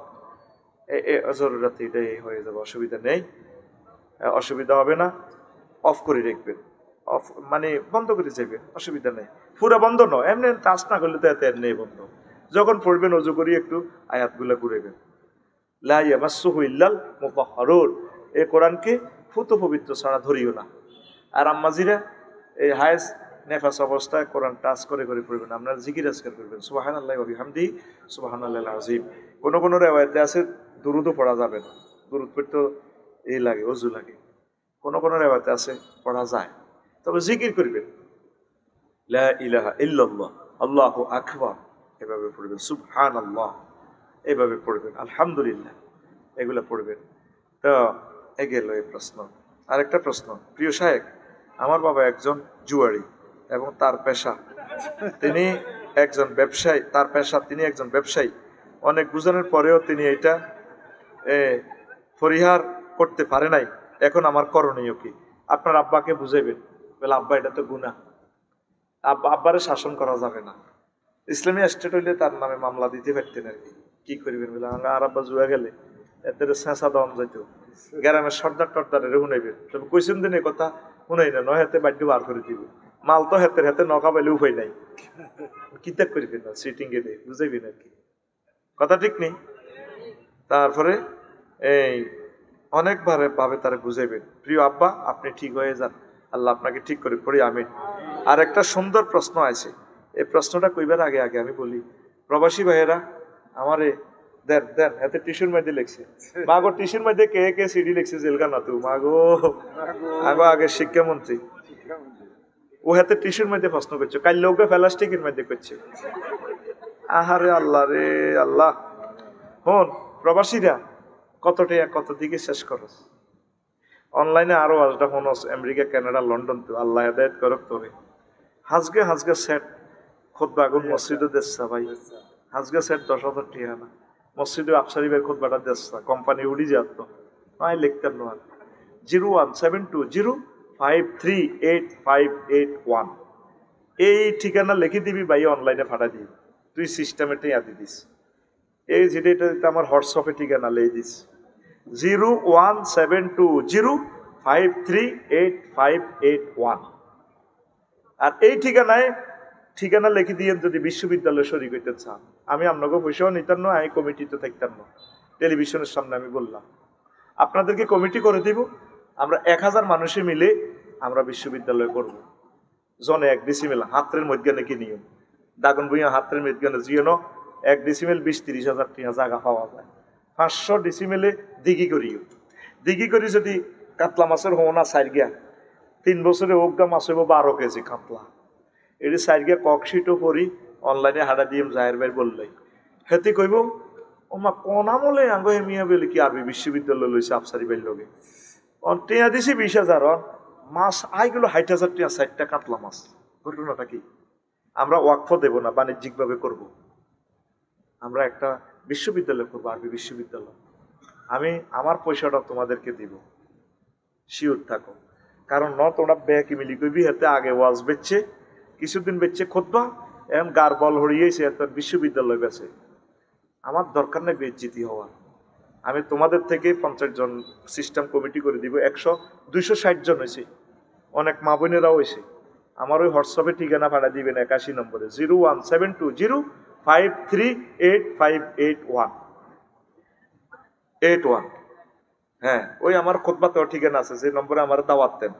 জরুরত এটাই হয়ে যাবে, অসুবিধা নেই, অসুবিধা হবে না। অফ করে রাখবেন, অফ মানে বন্ধ করে যাবেন, অসুবিধা নেই। পুরা বন্ধ নয়, এমনি টাচ না করলে তো এত নেই বন্ধ। যখন পড়বেন অজু করি একটু আয়াতগুলা ঘুরেবেন। লা ইয়ামাসসুহু ইল্লাল মুতাহহারুন, এই কোরআনকে ফুত পবিত্র ছাড়া ধরিও না। আর আম্মাজিরা এই হায়েস নেফাস অবস্থায় কোরআন টাচ করে করে পড়বেন, আপনারা জিকির আজকার করবেন সুবহানাল্লাহি ওয়া বিহামদিহি সুবহানাল্লাহিল আযীম। কোন কোন রিওয়ায়াতে আছে দুরুদও পড়া যাবে না, দুরুদ পড়তে এই লাগে, ওযু লাগে। কোন কোন রিওয়ায়াতে আছে পড়া যায়, তবে জিকির করবেন লা ইলাহা ইল্লাল্লাহ আল্লাহু আকবার, এভাবে পড়বেন, সুবহানাল্লাহ এভাবে পড়বেন, আলহামদুলিল্লাহ এগুলো পড়বেন। তো এগেল এই প্রশ্ন। আরেকটা প্রশ্ন, প্রিয় শায়েখ, আমার বাবা একজন জুয়ারি এবং তার পেশা, তিনি একজন ব্যবসায়ী, তার পেশা তিনি একজন ব্যবসায়ী। অনেক বুঝানোর পরেও তিনি এটা পরিহার করতে পারে নাই। এখন আমার করণীয় কি? আপনার আব্বাকে বুঝাইবেন, বলে আব্বা এটা তো গুনাহ, আব্বারে শাসন করা যাবে না। ইসলামী স্টেট হইলে তার নামে মামলা দিতে পারতেন আর কি। কি করবেন বলে, আর আব্বা জুয়া গেলে এদের চেঁচা দেওয়া যাইতো, গ্রামের সর্দার টর্দারে শুনাইবেন। তবে কইছেন দিন এই কথা শুনাই না, নয় হাতে বাড়ি বার করে দিব, মাল তো হাতের হাতে নকা পাইলে উপায় নাই, কিতাব করবেন না, সিটিং এ দিয়ে বুঝাইবেন আর কি, কথা ঠিক নেই। তারপরে এই অনেকবারে পাবে তারা বুঝাইবেন, প্রিয় আব্বা আপনি ঠিক হয়ে যান, আল্লাহ আপনাকে ঠিক করে পড়ি, আমিন। আর একটা সুন্দর প্রশ্ন আছে, এই প্রশ্নটা কইবার আগে আগে আমি বলি, প্রবাসী ভাইয়েরা আমারে দেন দেন, এতে টিস্যুর মধ্যে লিখছে, মাগো টিস্যুর মধ্যে কে কে সিডি লিখছে জেলকা না তু মাগো, আগো আগে শিক্ষামন্ত্রী ও হাতে টিস্যুর মধ্যে প্রশ্ন করছে, কাল লোকে প্লাস্টিকের মধ্যে করছে। আহারে আল্লাহ রে আল্লাহ। হন প্রবাসীরা কত টাকা কত দিকে শেষ করস, অনলাইনে আরো আসটা হনস, আমেরিকা কানাডা লন্ডন, তো আল্লাহ হেদায়েত করক তোরে। হাজগে হাজগে সেট খুতবা আগুন মসজিদে দেশা ভাই, হাজগে সেট 10,000 টাকা না, মসজিদে আফসারিবের খুতবাটা দেশা, কোম্পানি উড়ি যাত নয় লিখতেন না। 01720538581 এই ঠিকানা লিখে দিবি ভাই, অনলাইনে পাঠা দিবি, তুই সিস্টেমেটাই আদি দিস। এই যেটা আমার হোয়াটসঅ্যাপে ঠিকানা লিখে দিস, 01720538581। আর এই ঠিকানা লিখে দিয়ে যদি বিশ্ববিদ্যালয় শরীর করতে চান, আমি আপনাকে পয়সাও নিতাম না, আমি কমিটিতে থাকতাম না, টেলিভিশনের সামনে আমি বললাম আপনাদেরকে কমিটি করে দিব, আমরা 1000 মানুষে মিলে আমরা বিশ্ববিদ্যালয় করব। জনে 1 ডিসিমেল হাতের মধ্যে নাকি নিয়ম, দাগন বইয়া হাতের মধ্যে জিয়ন 1 ডিসিমেল 20-30 হাজার টাকা জায়গা পাওয়া যায়। 500 ডিসিমেলে দিঘি করিও, দিঘি করি যদি কাতলা মাছের হোনা সাইড গিয়া 3 বছরে ওগা মাছ হইব 12 কেজি কাতলা, এটি সাইড গিয়া ককশিটও করি অনলাইনে হাঁটা দিয়ে জাহের ভাই বললেই হেতে কইব ও মা কোন আমলে আঙ্গ হেমিয়া বলে কি আরবি বিশ্ববিদ্যালয় লইছে আফসারি বাইর লগে টিয়া দিছি 20,000 মাছ আইগুলো 60,000 টাকা 60টা কাতলা মাছ। ঘটনাটা কি? আমরা ওয়াকফ দেব না, বাণিজ্যিক ভাবে করব, আমরা একটা বিশ্ববিদ্যালয় করবো, আরবি বিশ্ববিদ্যালয়। আমি আমার পয়সাটা তোমাদেরকে দিব, শিওর থাকো। কারণ তোমরা ব্যাকি মিলি কইবি হাতে আগে ওয়াজ বেচছে, কিছুদিন বেচছে খুতবা, এখন গার বল হরিয়েছে এত বিশ্ববিদ্যালয় বেছে। আমার দরকার নেই বেজ্জিতি হওয়া, আমি তোমাদের থেকে 50 জন সিস্টেম কমিটি করে দিব, 100-260 জন হয়েছে, অনেক মা বোনেরাও হয়েছে। আমার ওই হোয়াটসঅ্যাপে ঠিকানা পাঠা দিবেন 81 নম্বরে 0172053858181। হ্যাঁ, ওই আমার খুতবাতেও ঠিকানা আছে, যে নম্বরে আমার দাওয়াত দেন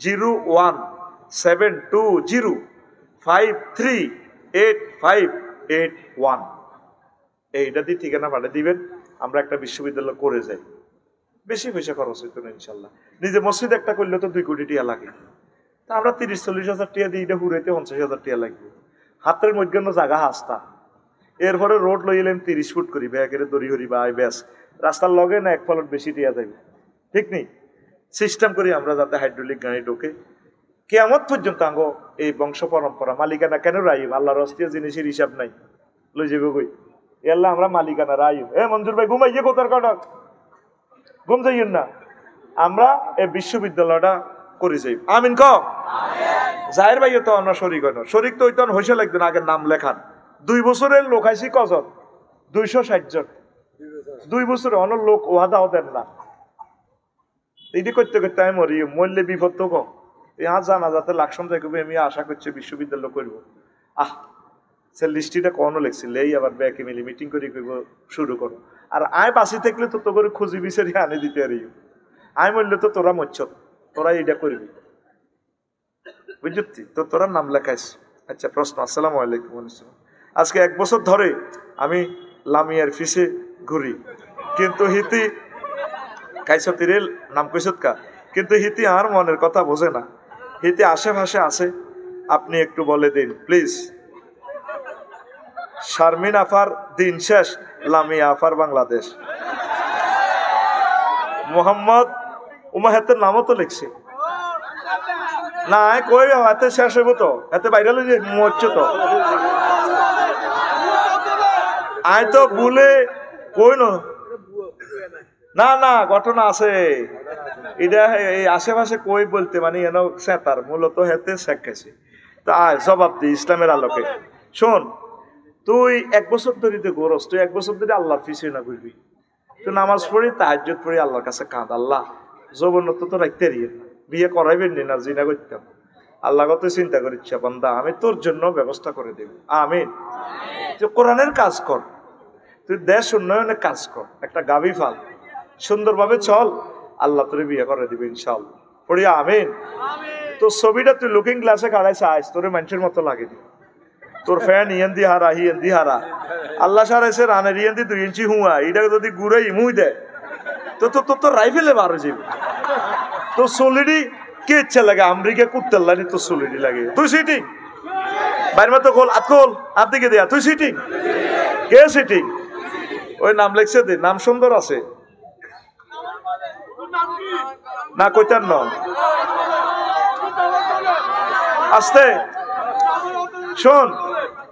01720538581। এইটা দিয়ে ঠিকানা পাঠিয়ে দিবেন, আমরা একটা বিশ্ববিদ্যালয় করে যাই। বেশি পয়সা খরচ হইতো না ইনশাল্লাহ। নিজে মসজিদ একটা করলে তো 2 কোটি টাকা লাগে, তা আমরা 30-40 হাজার টাকা দিই, এটা হুড়াইতে 50,000 টাকা লাগবে। হাতের মধ্যে জায়গা হাসতা, এরপরে রোড লই এলেন 30 ফুট করি ব্যাগের দড়ি হরি বা ব্যাস রাস্তার লগে না 1 ফলট বেশি দিয়া যাবে, ঠিক নেই? সিস্টেম করি আমরা যাতে হাইড্রোলিক গাড়ি ঢোকে কিয়ামত পর্যন্ত আঙ্গ এই বংশ পরম্পরা মালিকানা কেন রাইব? আল্লাহর হস্তীয় জিনিসের হিসাব নাই, লই যাবে কই এল্লা আমরা মালিকানা রাইব। মঞ্জুর ভাই ঘুমাইয়ে কোথার কটা ঘুম যাইয়েন না, আমরা এই বিশ্ববিদ্যালয়টা করে যাই। আমিন ক জাহের ভাই তো আমরা শরিক হয় না, শরিক তো ওইতন হইসা লাগবে না, আগে নাম লেখান। 2 বছরের লোক আইসি কজন? 260 জন। 2 বছরে অন্য লোক ওয়াদাও দেন না। এটি করতে করতে আমি মরি, মরলে বিপদ তো কম। ইহা জানা যাতে লাকসম দেখবে আমি আশা করছি বিশ্ববিদ্যালয় করবো। সে লিস্টিটা কখনো লেখছিল, এই আবার ব্যাকে মিলি মিটিং করে করবো শুরু করো। আর আয় বাসি থাকলে তো তো করে খুঁজি বিচারি আনে দিতে পারি, আয় মরলে তো তোরা মরছ, তোরা এইটা করবি, বুঝলি তো? তোরা নাম লেখাইস। আচ্ছা প্রশ্ন। আসসালামু আলাইকুম। আজকে 1 বছর ধরে আমি লামিয়ার ফিসে ঘুরি, কিন্তু হিতি কাইসতিরের নাম কইসত কা, কিন্তু হিতি আর মনের কথা বোঝে না। হিতি আশেপাশে আছে, আপনি একটু বলে দিন প্লিজ। শারমিন আফার দিন শেষ, লামিয়া আফার বাংলাদেশ। মোহাম্মদ উমাহেতের নামও তো লিখছে না, কই হাতে শেষ হইব তো, হাতে বাইরে যে মরছে তো। আয় তো ভুলে কই না না ঘটনা আছে, এটা এই আশেপাশে কই বলতে মানে এন সেতার মূলত হেতে শেখাইছে। তা আয় জবাব দি ইসলামের আলোকে। শোন, তুই 1 বছর ধরে তো গরস, তুই 1 বছর ধরে আল্লাহর পিছিয়ে না ঘুরবি। তুই নামাজ পড়ি, তাহাজ্জুদ পড়ি, আল্লাহর কাছে কাঁদ, আল্লাহ যৌবনত্ব তো রাখতে রিয়ে বিয়ে করাইবেন না, জিনা করতাম। আল্লাহ কত চিন্তা করিচ্ছা বান্দা, আমি তোর জন্য ব্যবস্থা করে দেব। আমিন। তুই কোরআনের কাজ কর, তুই দেশ উন্নয়নের কাজ কর, একটা গাভী ফাল, সুন্দরভাবে চল, আল্লাহ তোরে বিয়ে করে দিবে ইনশাআল্লাহ। পড়ি আমিন। তোর ছবিটা তুই লুকিং গ্লাসে কাড়াইছে আইস, তোরে মানুষের মতো লাগে দি, তোর ফ্যান ইয়েন দি হারা হিয়েন দি হারা, আল্লাহ সারাইছে রানের ইয়েন দি 2 ইঞ্চি হুয়া, এটা যদি ঘুরে ইমুই দেয় তো তো তোর রাইফেলে বারো যাবে। তোর সলিডি কে ইচ্ছা লাগে? আমেরিকা কুত্তার লাইনি তোর সলিডি লাগে। তুই সিটিং বাইরে মতো খোল, আতকোল আর দিকে দেয়া, তুই সিটিং কে সিটিং? ওই নাম লেখছে দে, নাম সুন্দর আছে না, কইতার ন আস্তে। শোন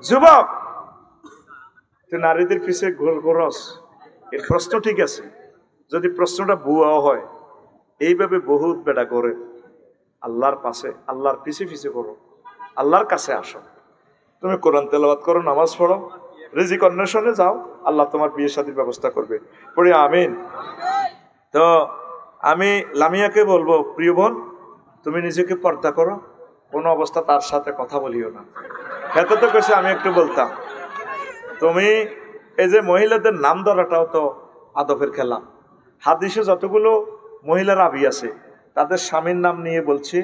যুবক, তুই নারীদের পিছিয়ে ঘোরস, এর প্রশ্ন ঠিক আছে, যদি প্রশ্নটা ভুয়াও হয়, এইভাবে বহুত বেটা করে আল্লাহর পাশে, আল্লাহর পিছে পিছে করো, আল্লাহর কাছে আসো, তুমি কোরআন তেলাওয়াত করো, নামাজ পড়ো, রিজিক অন্বেষণে যাও, আল্লাহ তোমার বিয়ে শাদীর ব্যবস্থা করবে। পড়ি আমিন। তো আমি লামিয়াকে বলবো, প্রিয় বোন, তুমি নিজেকে পর্দা করো, কোনো অবস্থা তার সাথে কথা বলিও না। এত তো কেছে আমি একটু বলতাম, তুমি এই যে মহিলাদের নাম ধরাটাও তো আদবের খেলা। হাদিসে যতগুলো মহিলার রাবি আছে, তাদের স্বামীর নাম নিয়ে বলছি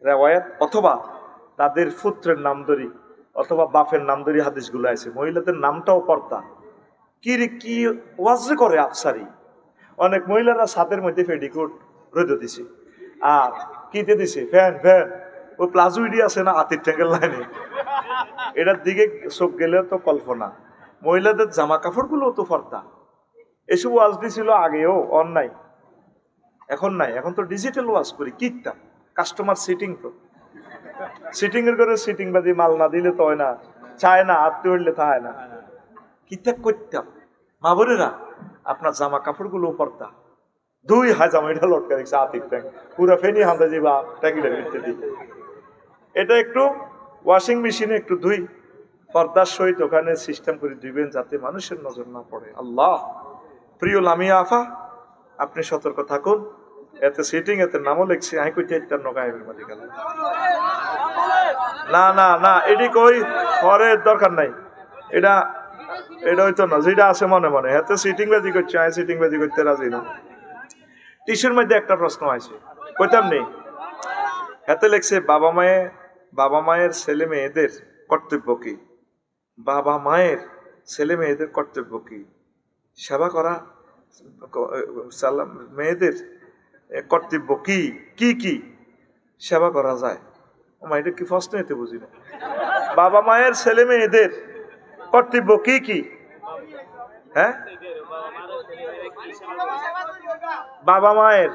রেওয়ায়াত, অথবা তাদের পুত্রের নাম ধরি, অথবা বাপের নাম ধরি হাদিসগুলো আছে। মহিলাদের নামটাও পর্দা। কি ওয়াজ করে আফসারি, অনেক মহিলারা ছাদের মধ্যে পেটিকোট রোদে দিছে, আর কিতে দিছে ফ্যান ফ্যান, ও প্লাজুইডি আছে না আতির ট্যাঙ্কের লাইনে, এটার দিকে চোখ গেলে তো কল্পনা। মহিলাদের জামা কাপড় গুলো তো পর্দা। এসব ওয়াজ দিছিল আগেও, অন্যায় এখন নাই, এখন তো ডিজিটাল ওয়াজ করি। কিকটা কাস্টমার সিটিং, তো সিটিং এর করে সিটিং বাজি মাল না দিলে তো হয় না, চায় না, আত্মীয় হইলে তা হয় না। কিতা করতাম মা বোনেরা, আপনার জামা কাপড় গুলো পর্দা। 2 জামা এটা লটকা দেখছে আতির ট্যাঙ্ক, পুরা ফেনি হাতে যাবা ট্যাঙ্কিটার ভিতরে দিই। এটা একটু ওয়াশিং মেশিনে একটু ধুই, পর্দার সহিত ওখানে সিস্টেম করে দিবেন, যাতে মানুষের নজর না পড়ে। আল্লাহ। প্রিয় লামিয়া আফা, আপনি সতর্ক থাকুন। এতে সিটিং, এতে নামও লিখছি, আই কইতে একটা নগাইবের মধ্যে গেল না না না, এটি কই পরে দরকার নাই, এটা এটা হইতো না, যেটা আছে মনে মনে। এতে সিটিং বাজি করছে, আই সিটিং বাজি করতে রাজি না। টিস্যুর মধ্যে একটা প্রশ্ন আছে, কইতাম নেই। এতে লিখছে বাবা মায়ের ছেলে মেয়েদের কর্তব্য কি? বাবা মায়ের ছেলে মেয়েদের কর্তব্য কি? সেবা করা মেয়েদের কর্তব্য কি কি কি সেবা করা যায়? মা এটা কি ফার্স্ট এতে বুঝি না। বাবা মায়ের ছেলে মেয়েদের কর্তব্য কি কি? হ্যাঁ, বাবা মায়ের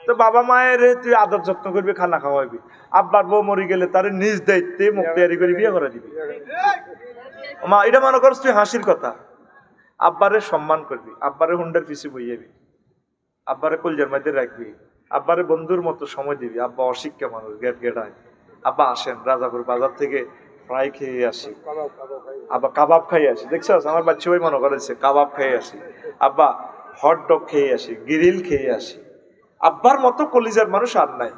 তো বাবা মায়ের তুই আদর যত্ন করবি, খানা খাওয়াবি। আব্বার বউ মরি গেলে তার নিজ দায়িত্বে মুক্তিয়ারি করে বিয়ে করে দিবি। মা এটা মনে করছ তুই হাসির কথা। আব্বারে সম্মান করবি, আব্বারে হুন্ডার পিছে বইয়াবি, আব্বারে কলজার মধ্যে রাখবি, আব্বারে বন্ধুর মতো সময় দিবি। আব্বা অশিক্ষা মানুষ, গেট গেটায়। আব্বা আসেন রাজাপুর বাজার থেকে ফ্রাই খেয়ে আসি, আব্বা কাবাব খাইয়ে আসি। দেখছো আমার বাচ্চা ওই মনে করেছে কাবাব খেয়ে আসি, আব্বা হট ডগ খেয়ে আসি, গ্রিল খেয়ে আসি। আব্বার মতো কলিজার মানুষ আর নাই।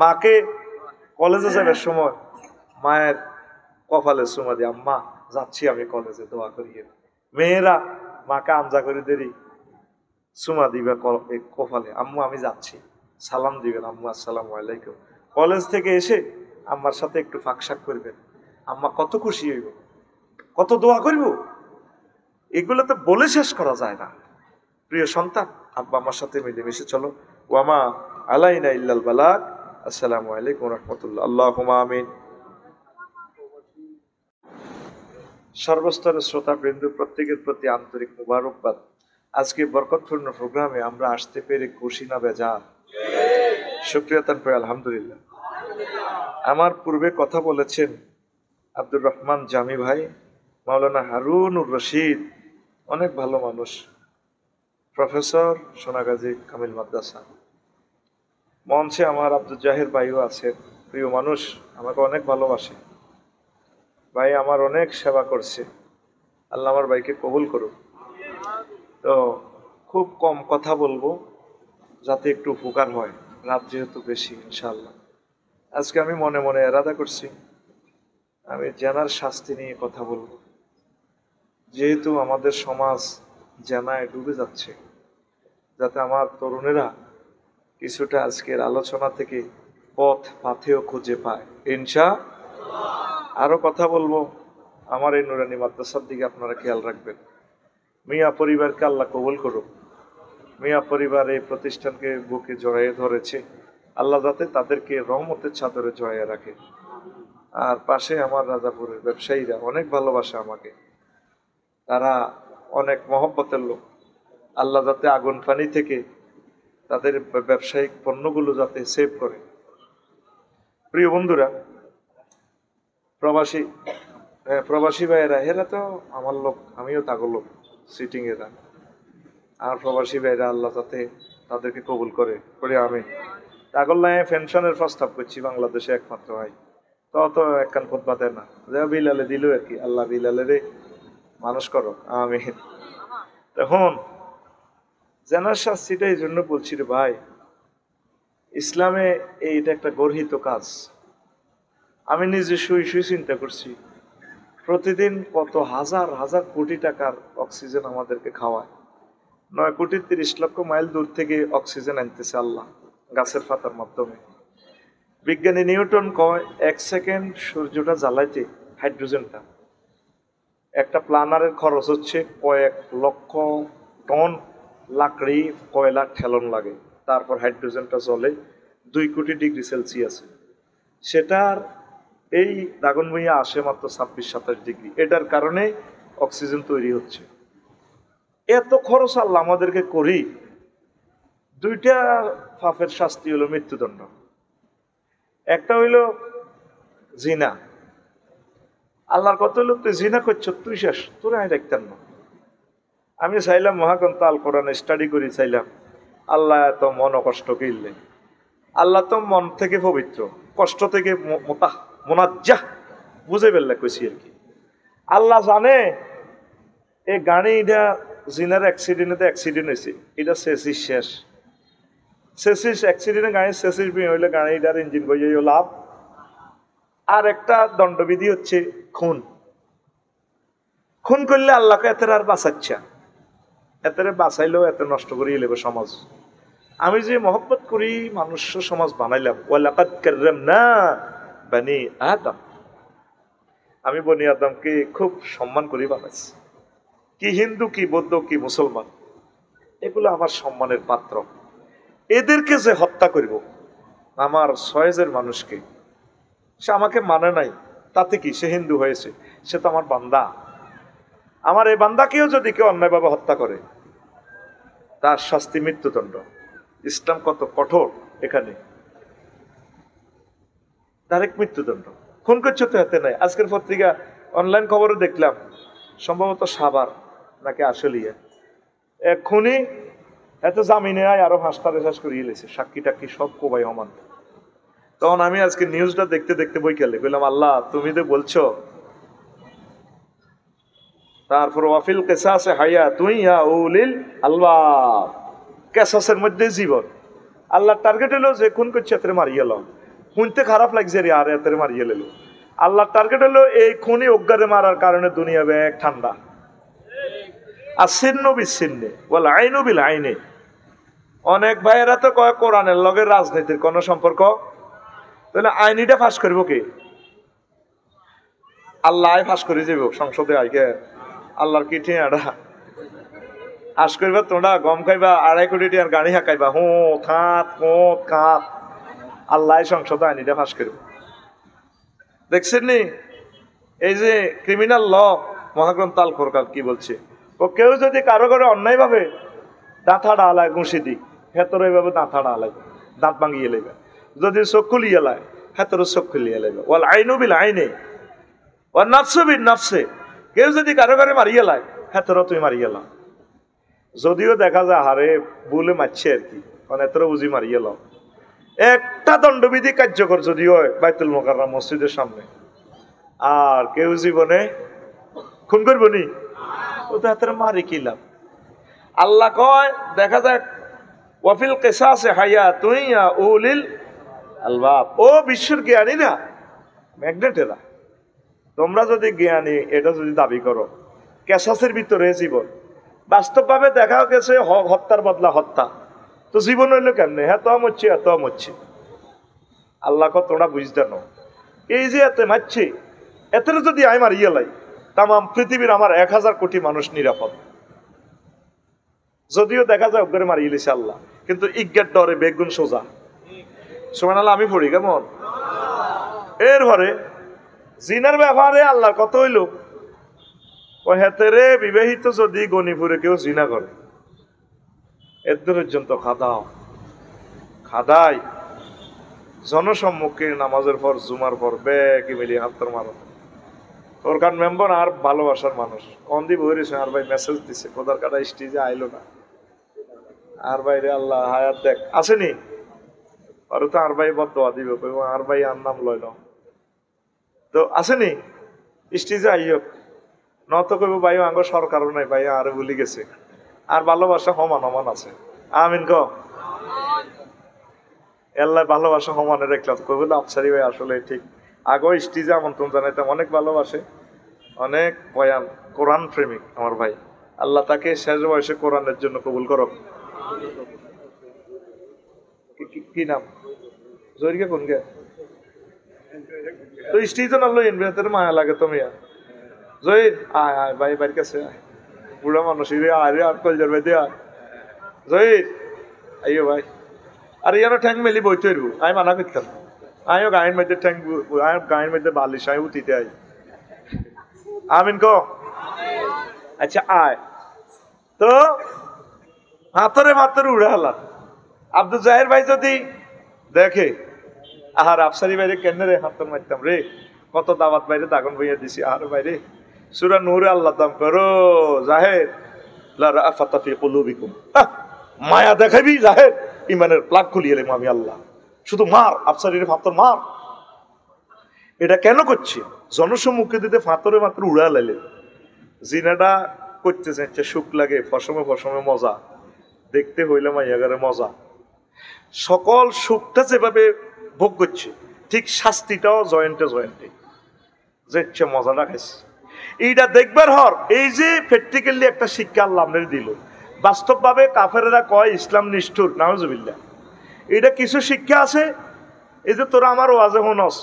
মাকে কলেজে যাবার সময় মায়ের কপালে চুমা দিয়ে, আম্মা যাচ্ছি আমি কলেজে, দোয়া করিয়ে। মেয়েরা মাকে আমজা করে দেরি চুমা দিবে কপালে, আম্মু আমি যাচ্ছি, সালাম দিবেন, আম্মু আসসালামু আলাইকুম। কলেজ থেকে এসে আম্মার সাথে একটু ফাঁকশাক করবেন, আম্মা কত খুশি হইব, কত দোয়া করব। এগুলো তো বলে শেষ করা যায় না। প্রিয় সন্তান, আব্বা আমার সাথে মিলেমিশে চলো। ওয়ামা আলাইনা ইল্লাল বালাগ। আসসালামু আলাইকুম রাহমাতুল্লাহ। আল্লাহুম্মা আমিন। সর্বস্তরের শ্রোতা বৃন্দ প্রত্যেকের প্রতি আন্তরিক মুবারকবাদ। আজকে বরকতপূর্ণ প্রোগ্রামে আমরা আসতে পেরে খুশি না বেজার? শুকরিয়া তান করে আলহামদুলিল্লাহ। আমার পূর্বে কথা বলেছেন আব্দুর রহমান জামি ভাই, মাওলানা হারুনুর রশিদ, অনেক ভালো মানুষ, প্রফেসর সোনাগাজী কামিল মাদ্রাসা। মঞ্চে আমার আব্দুল জাহির ভাইও আছেন, প্রিয় মানুষ, আমাকে অনেক ভালোবাসে। ভাই আমার অনেক সেবা করছে, আল্লাহ আমার ভাইকে কবুল করুক। তো খুব কম কথা বলবো যাতে একটু উপকার হয়, রাত যেহেতু বেশি ইনশাআল্লাহ। আজকে আমি মনে মনে এরাদা করছি আমি জেনার শাস্তি নিয়ে কথা বলবো। যেহেতু আমাদের সমাজ জেনায় ডুবে যাচ্ছে, যাতে আমার তরুণেরা কিছুটা আজকের আলোচনা থেকে পথ পাথেও খুঁজে পায় ইনশাআল্লাহ। আরো কথা বলবো আমার এই নুরানি মাদ্রাসার দিকে আপনারা খেয়াল রাখবেন। মিয়া পরিবারকে আল্লাহ কবুল করুক। মিয়া পরিবার এই প্রতিষ্ঠানকে বুকে জড়াইয়ে ধরেছে, আল্লাহ যাতে তাদেরকে রহমতের চাদরে জড়াইয়ে রাখে। আর পাশে আমার রাজাপুরের ব্যবসায়ীরা অনেক ভালোবাসে আমাকে, তারা অনেক মহব্বতের লোক। আল্লাহ যাতে আগুন পানি থেকে তাদের ব্যবসায়িক পণ্যগুলো যাতে সেভ করে। প্রিয় বন্ধুরা, প্রবাসী ভাইয়েরা, এরা তো আমার লোক, আমিও তাগো লোক, সিটিং এরা। আর প্রবাসী ভাইয়েরা আল্লাহ যাতে তাদেরকে কবুল করে আমি তাগল্লায় পেনশনের প্রস্তাব করছি, বাংলাদেশে একমাত্র ভাই। তো একখান খুতবা দেয় না, যে বিলালে দিল আর কি, আল্লাহ বিলালেরে মানুষ করো আমি। তখন জেনার শাস্তিটা এই জন্য বলছি রে ভাই, ইসলামে এইটা একটা গর্হিত কাজ। আমি নিজে শুই চিন্তা করছি, প্রতিদিন কত হাজার হাজার কোটি টাকার অক্সিজেন আমাদেরকে খাওয়ায়। 9,30,00,000 মাইল দূর থেকে অক্সিজেন আনতেছে আল্লাহ গাছের পাতার মাধ্যমে। বিজ্ঞানী নিউটন কয় 1 সেকেন্ড সূর্যটা জ্বালাইতে হাইড্রোজেনটা, একটা প্লানারের খরচ হচ্ছে কয়েক লক্ষ টন লাকড়ি কয়লা ঠেলন লাগে, তারপর হাইড্রোজেনটা জ্বলে 2 কোটি ডিগ্রি সেলসিয়াসে। সেটার এই দাগন ভুঁইয়া আসে মাত্র 26-27 ডিগ্রি। এটার কারণে অক্সিজেন তৈরি হচ্ছে। এত খরচ আল্লাহ আমাদেরকে করি, 2টা পাপের শাস্তি হলো মৃত্যুদণ্ড। একটা হইল জিনা। আল্লাহর কথা হলো তুই জিনা করছ, তুই শেষ, তোর আমি দেখতাম না। আমি চাইলাম মহাগ্রন্থ আল কোরআন স্টাডি করি, চাইলাম আল্লাহ এত মন কষ্ট কিনলে। আল্লাহ তো মন থেকে পবিত্র, কষ্ট থেকে মোনাজ্জাহ, বুঝে ফেললে কইছি আর কি। আল্লাহ জানে এই গাড়িটা জিনার অ্যাক্সিডেন্ট হয়েছে, এটা শেষ অ্যাক্সিডেন্টে গাড়ির শেষিস হইলে গাড়িটার ইঞ্জিন বইয়ে লাভ। আর একটা দণ্ডবিধি হচ্ছে খুন করলে আল্লাহকে এতের আর বাঁচাচ্ছা, এতেরে বাঁচাইলেও এত নষ্ট করিয়ে লেবে সমাজ। আমি যে মহব্বত করি মানুষ সমাজ বানাইলাম, ওয়ালাকাদ কাররামনা বানি আদম, আমি বনি আদমকে খুব সম্মান করি বানাইছি। কি হিন্দু, কি বৌদ্ধ, কি মুসলমান, এগুলো আমার সম্মানের পাত্র। এদেরকে যে হত্যা করব, আমার 6,000 মানুষকে, সে আমাকে মানে নাই, তাতে কি, সে হিন্দু হয়েছে, সে তো আমার বান্দা। আমার এই বান্দাকেও যদি কেউ অন্যায়ভাবে হত্যা করে, তার শাস্তি মৃত্যুদণ্ড। ইসলাম কত কঠোর এখানে, ডাইরেক্ট মৃত্যুদণ্ড। খুন করছে তো হাতে নাই। আজকের পত্রিকা অনলাইন খবরে দেখলাম, সম্ভবত সাভার নাকি আশুলিয়া, এক খুনি এত জামিনে আয় আরো হাসপাতালে শেষ করিয়ে লেছে, সাক্ষী টাক্ষী সব কোবাই হমান। তখন আমি আজকে নিউজটা দেখতে দেখতে বইকালে বললাম, আল্লাহ তুমি তো বলছো, তারপর ওয়াফিল কেসাসে হাইয়া তুই ইয়া উলিল আলবাব, কেসাসের মধ্যে জীবন। আল্লাহ টার্গেট হলো যে খুন করছে এতে মারিয়ে লো, শুনতে খারাপ লাগছে রে, আর এতে মারিয়ে লেলো। আল্লাহ টার্গেট হলো এই খুনি অজ্ঞারে মারার কারণে দুনিয়া ব্যাগ ঠান্ডা। আর ছিন্ন বিচ্ছিন্নে বলে আইনু বিল আইনে। অনেক ভাইয়েরা তো কয় কোরআনের লগে রাজনীতির কোন সম্পর্ক, তাহলে আইনিটা ফাঁস করব কে? আল্লাহ ফাঁস করে যাব সংসদে আইকে, আল্লাহর কি ঠিয়াটা আশ করবা, তোমরা গম খাইবা, 2.5 কোটি টাকার গাড়ি হাঁকাইবা, হো খাত হো খাত, আল্লাহ সংসদে আইনিটা ফাঁস করব। দেখছেন নি এই যে ক্রিমিনাল ল মহাগ্রন্থ আল ফুরকান কি বলছে, ও কেউ যদি কারো করে অন্যায় ভাবে দাঁতাটা আলায় ঘুষি দিক, হেতর এইভাবে দাঁতাটা আলায় দাঁত ভাঙিয়ে লেবে, যদি চোখ খুলিয়ে লায় হেতর চোখ খুলিয়ে লেবে। ওয়াল আইনু বিল আইনে ওয়াল নাফসু বিন নাফসে, কেউ যদি কারো করে মারিয়ে লায় হেতর তুই মারিয়ে লাও। যদিও দেখা যায় হারে বলে মারছে আর কি, মানে এত বুঝি মারিয়ে লাও। একটা দণ্ডবিধি কার্যকর যদি হয় বাইতুল মোকাররম মসজিদের সামনে, আর কেউ জীবনে খুন করবো নি, ও তো হাতের মারি কি লাভ? আল্লাহ কয় দেখা যাক ওয়াফিল কিসাসে হায়াতুন ইয়া উলিল আলবাব। ও বিশ্বের জ্ঞানী না ম্যাগনেটেরা, তোমরা যদি জ্ঞানী এটা যদি দাবি করো, কেসাসের ভিতরে জীবন, বাস্তবভাবে দেখা গেছে হত্যার বদলা হত্যা, তো জীবন হইলো কেমনে? হ্যাঁ তো মরছি এত মরছি। আল্লাহ কত তোমরা বুঝতে নো, এই যে এতে মারছি এতে যদি আই মারিয়ে লাই, তাম পৃথিবীর আমার 1000 কোটি মানুষ নিরাপদ। যদিও দেখা যায় অজ্ঞানে মারিয়ে লিছে আল্লাহ, কিন্তু ইজ্ঞার ডরে বেগুন সোজা। সুবহানাল্লাহ আমি পড়ি কেমন। এরপরে জিনার ব্যাপারে আল্লাহর কত হইল, ও হেতেরে বিবাহিত যদি গণিপুরে কেউ জিনা করে, এর পর্যন্ত খাদাও খাদাই জনসম্মুখে নামাজের পর জুমার পর ব্যাকি মিলিয়ে হাত্তর মারো। ওর কারণ মেম্বার আর ভালোবাসার মানুষ কন্দি বইরেছে, আর ভাই মেসেজ দিছে কোদার কাটা স্টেজে আইলো না, আর ভাই রে আল্লাহ হায়াত দেখ আসেনি, আর তো আর ভাই বদোয়া দিবে, আর ভাই আর নাম লয় না তো আসেনি স্টেজে আইও, নত কইব ভাই আঙ্গ সরকারও নাই ভাই আর ভুলি গেছে, আর ভালোবাসা সমান সমান আছে। আমিন ক আল্লাহ ভালোবাসা সমানে রাখলাম, কইব আফসারি ভাই আসলে ঠিক আগে স্টেজে আমন্ত্রণ জানাইতাম, অনেক ভালোবাসে, অনেক বয়ান, কোরআন প্রেমিক আমার ভাই। আল্লাহ তাকে শেষ বয়সে কোরআনের জন্য কবুল করো। কি নাম জরিকে কোন গে তো স্টেজে নালো ইনভেতরে মায়া লাগে তুমি জয় আয় আয় ভাই বাড়ির কাছে বুড়া মানুষ আরে আর কলজার ভাই দে জয় আইও ভাই, আর ইয়ারও ঠ্যাং মেলি বইতে হইব, আমি মানা করতাম, আমিও গায়ের মধ্যে ঠ্যাং গায়ের মধ্যে বালিশ আমি উঠিতে আই। আমিন ক আচ্ছা আয় তো হাতরে মাত্র উড়ে হলাম। আব্দুল জাহের ভাই যদি দেখে আহার আফসারি বাইরে কেন রে হাতর মারতাম রে, কত দাওয়াত বাইরে দাগন বইয়া দিছি, আহার বাইরে সূরা নূরে আল্লাহ দাম করো জাহের লা রাফাতা ফি কুলুবিকুম, মায়া দেখাবি জাহের ইমানের প্লাগ খুলিয়ে এলাম আমি আল্লাহ, শুধু মার আফসারির ফাতর মার। এটা কেন করছি? জনসম্মুখে দিতে ফাতরে মাত্র উড়া লাইলে, জিনাটা করতে চাইছে সুখ লাগে, ফসমে ফসমে মজা, দেখতে হইলে মাইয়াগারে মজা, সকল সুখটা যেভাবে ভোগ করছে ঠিক শাস্তিটাও জয়েন্টে জয়েন্টে যে মজাটা খাইছে। এইটা দেখবার হর এই যে প্র্যাকটিক্যালি একটা শিক্ষা আল্লাহ আমাদের দিল। বাস্তবভাবে কাফেরেরা কয় ইসলাম নিষ্ঠুর, নাউজুবিল্লাহ, এটা কিছু শিক্ষা আছে। এই যে তোরা আমার ওয়াজে হনস,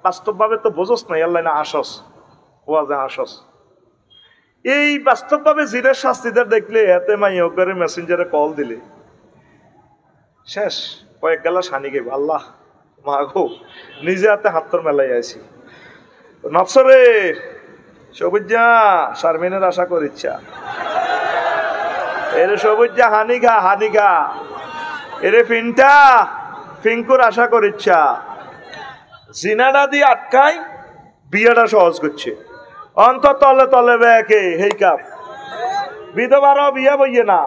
বাস্তবভাবে তো বোঝস নাই, আল্লাহ না আসস ওয়াজে আসস। এই বাস্তবভাবে জিনের শাস্তিদের দেখলে এতে মাইয়কারে মেসেঞ্জারে কল দিলে শেষ, কয়েক গেলা সানি গেব, আল্লাহ মা গো নিজে হাতে হাতর মেলাই আছি নফসরে সবুজা শারমিনের আশা করিচ্ছা এরে সবুজা হানিগা এরে ফিনটা ফিঙ্কুর আশা করিচ্ছা জিনাটা দিয়ে আটকাই বিয়েটা সহজ করছে অন্তর তলে তলে ব্যাকে হেই কাপ বিধবারও বিয়ে বইয়ে না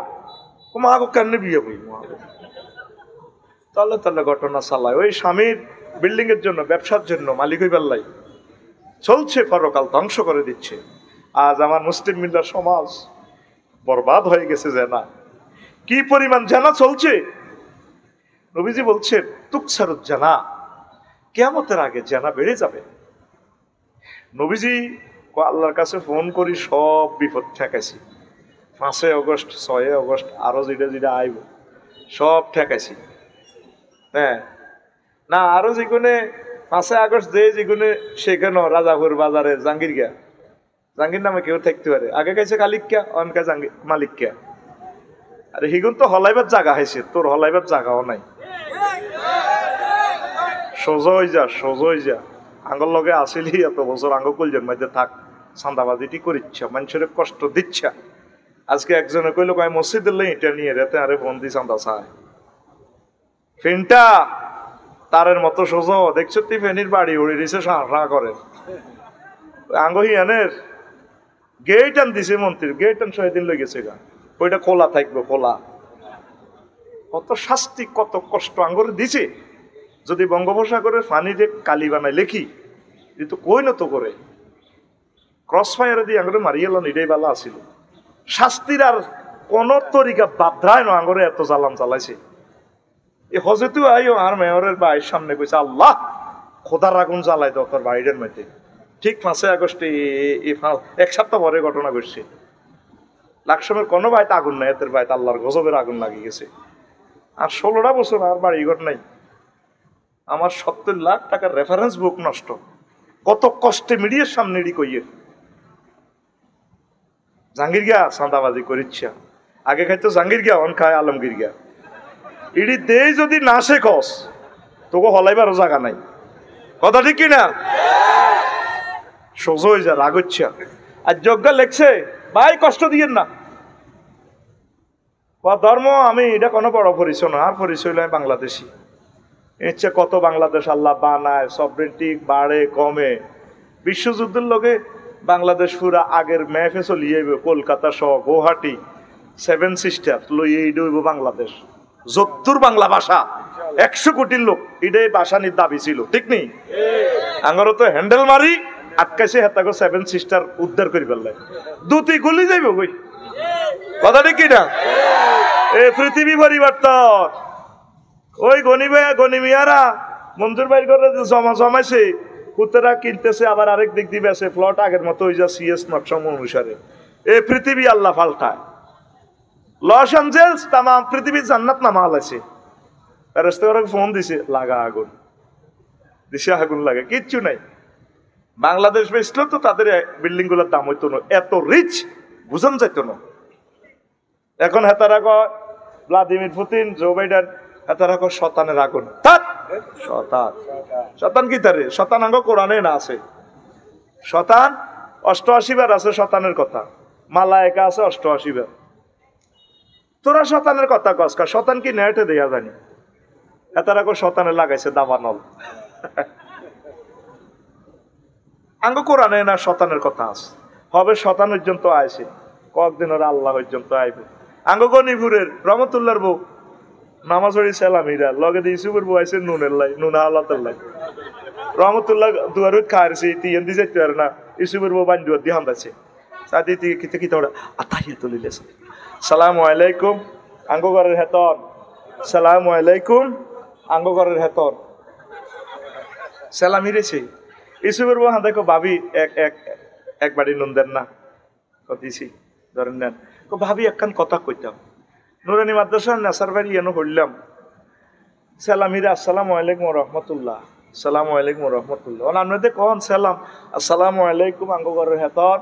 মাগো কেন বিয়ে বই তলে তলে ঘটনা চালায় ওই স্বামীর বিল্ডিং এর জন্য ব্যবসার জন্য মালিক হইবার লাই চলছে পরকাল ধ্বংস করে দিচ্ছে আজ আমার মুসলিম মিল্লার সমাজ বরবাদ হয়ে গেছে জানা কি পরিমাণ জানা চলছে নবীজি বলছেন তুকসারুত জানা কিয়ামতের আগে জানা বেড়ে যাবে নবীজি আল্লাহর কাছে ফোন করি সব বিপদ ঠেকাইছি 5 আগস্ট 6 আগস্ট আরো যেটা আইব সব ঠেকাইছি হ্যাঁ না আরো যেগুলো 5 আগস্ট যেগুলো সেখানে রাজাপুর বাজারে জাহাঙ্গীর নামে কেউ থাকতে পারে আগে কাছে কালিকা অনকা মালিকা আরে হিগুন তো হলাইবার জায়গা হয়েছে তোর হলাইবার জায়গাও নাই সোজা হয়ে যা আঙ্গর লগে আসিলি এত বছর আঙ্গ কলজের মধ্যে থাক চান্দাবাজিটি করিচ্ছা মানুষের কষ্ট দিচ্ছা আজকে একজনে কইল কয় মসজিদের এটা নিয়ে রেতে আরে ফোন দি চান্দা চায় ফিনটা তারের মতো সোজা দেখছো তুই ফেনির বাড়ি উড়ে দিছে সাহা করে আঙ্গ হিয়ানের গেট আন দিছে মন্ত্রীর গেট আন 6 দিন লেগেছে গা ওইটা খোলা থাকবে খোলা কত শাস্তি কত কষ্ট আঙ্গরে দিছে যদি বঙ্গোপসাগরের পানিতে কালি বানায় লেখি কিন্তু কই নত করে ক্রস ফায়ারে দিয়ে আঙ্গরে মারিয়েল এটাই বেলা আসিল শাস্তির আর কোন তরিকা বাধ্রায় না আঙ্গরে এত জ্বালান চালাইছে এ হজেতু আইও আর মেয়রের বাড়ির সামনে কইছে আল্লাহ খোদার আগুন জ্বালাই দাও তোর বাড়ির মধ্যে ঠিক 5 আগস্টে 1 সপ্তাহ পরে ঘটনা ঘটছে লাকসমের কোনো বাড়িতে আগুন নাই এদের বাড়িতে আল্লাহর গজবের আগুন লাগিয়ে গেছে আর 16টা বছর আর বাড়ি ঘর নাই আমার 70 লাখ টাকার রেফারেন্স বুক নষ্ট কত কষ্টে মিডিয়ার সামনে এডি কইয়ে জাহাঙ্গীর গিয়া চাঁদাবাজি করিচ্ছা আগে খাইতো জাহাঙ্গীর গিয়া অন খায় আলমগীর গিয়া ইডি দেই যদি না শেখস তোকে হলাইবারও জায়গা নাই কথা ঠিক কিনা সোজা হয়ে যা রাগচ্ছা আর যজ্ঞ লেখছে ভাই কষ্ট দিয়েন না ধর্ম আমি এটা কোনো বড় পরিচয় না আর পরিচয় হইলে আমি বাংলাদেশি ইচ্ছে কত বাংলাদেশ আল্লাহ বানায় সভরেন্টি বাড়ে কমে বিশ্বযুদ্ধের লগে বাংলাদেশ পুরা আগের ম্যাপে চলিয়ে কলকাতা সহ গুয়াহাটি 7 সিস্টার লইয়ে এইডইব বাংলাদেশ যদ্দুর বাংলা ভাষা 100 কোটির লোক এটাই ভাষা নিয়ে দাবি ছিল ঠিক নেই আঙ্গর তো হ্যান্ডেল মারি আটকাইছে হেতাকে 7 সিস্টার উদ্ধার করি ফেললে দুটি গুলি যাইব কই কথা ঠিক কিনা এ পৃথিবী পরিবর্তন ওই গনিমিয়ারা মঞ্জুর বাইর করে জমাইছে কুতেরা কিনতেছে আবার আরেক দিক দিবে আছে প্লট আগের মতো ওই যা সিএস নকশা অনুসারে এই পৃথিবী আল্লাহ পাল্টায় লস এঞ্জেলস তামাম পৃথিবীর জান্নাত নামা আছে ফেরেশতারা ফোন দিছে লাগা আগুন দিছে আগুন লাগে কিচ্ছু নাই বাংলাদেশ বেচলো তো তাদের বিল্ডিং গুলোর দাম হইতো না এত রিচ বুঝান যাইতো না এখন হেতারা কয় ভ্লাদিমির পুতিন জো বাইডেন হেতারা কয় শতানের আগুন শতান কি তারে শতানাঙ্গ কোরআনে না আছে শতান 88 বার আছে শতানের কথা মালায়েকা আছে 88 বার তোরা শতানের কথা কসকা শতান কি নেটে দেয়া জানি এতারা কো শতানে লাগাইছে দাবানল আঙ্গ কোরআনে না শতানের কথা আছে হবে শতান পর্যন্ত আইছে কয়েকদিন ওরা আল্লাহ পর্যন্ত আইবে আঙ্গ গনিপুরের রহমতুল্লাহর বউ নামাজ পড়ি সালামিরা লগে দিয়ে ইসুফের বউ আইছে নুনের লাই নুনা আল্লাহর লাই রহমতুল্লাহ দুয়ারুত খাইছে তিন দি যাইতে পারে না ইসুফের বউ বান দুয়ার দিয়ে হামদাছে সাদি তি কিতে কিতে ওরা আতাহিয়াতুল লিল্লাহ সালামু আলাইকুম আঙ্গ ঘরের হেতন সালামু আলাইকুম আঙ্গ ঘরের হেতন সালামি রেছে ইসুফের বউ দেখো ভাবি এক বাড়ি নুন দেন না কতিছি ধরেন নেন ভাবি একখান কথা কইতাম নুরানি মাদ্রাসা নেসার বাড়ি এনো হইলাম সালামিরে আসসালামু আলাইকুম রহমতুল্লাহ সালামু আলাইকুম রহমতুল্লাহ আপনাদের কখন সালাম আসসালামু আলাইকুম আঙ্গ ঘরের হেতন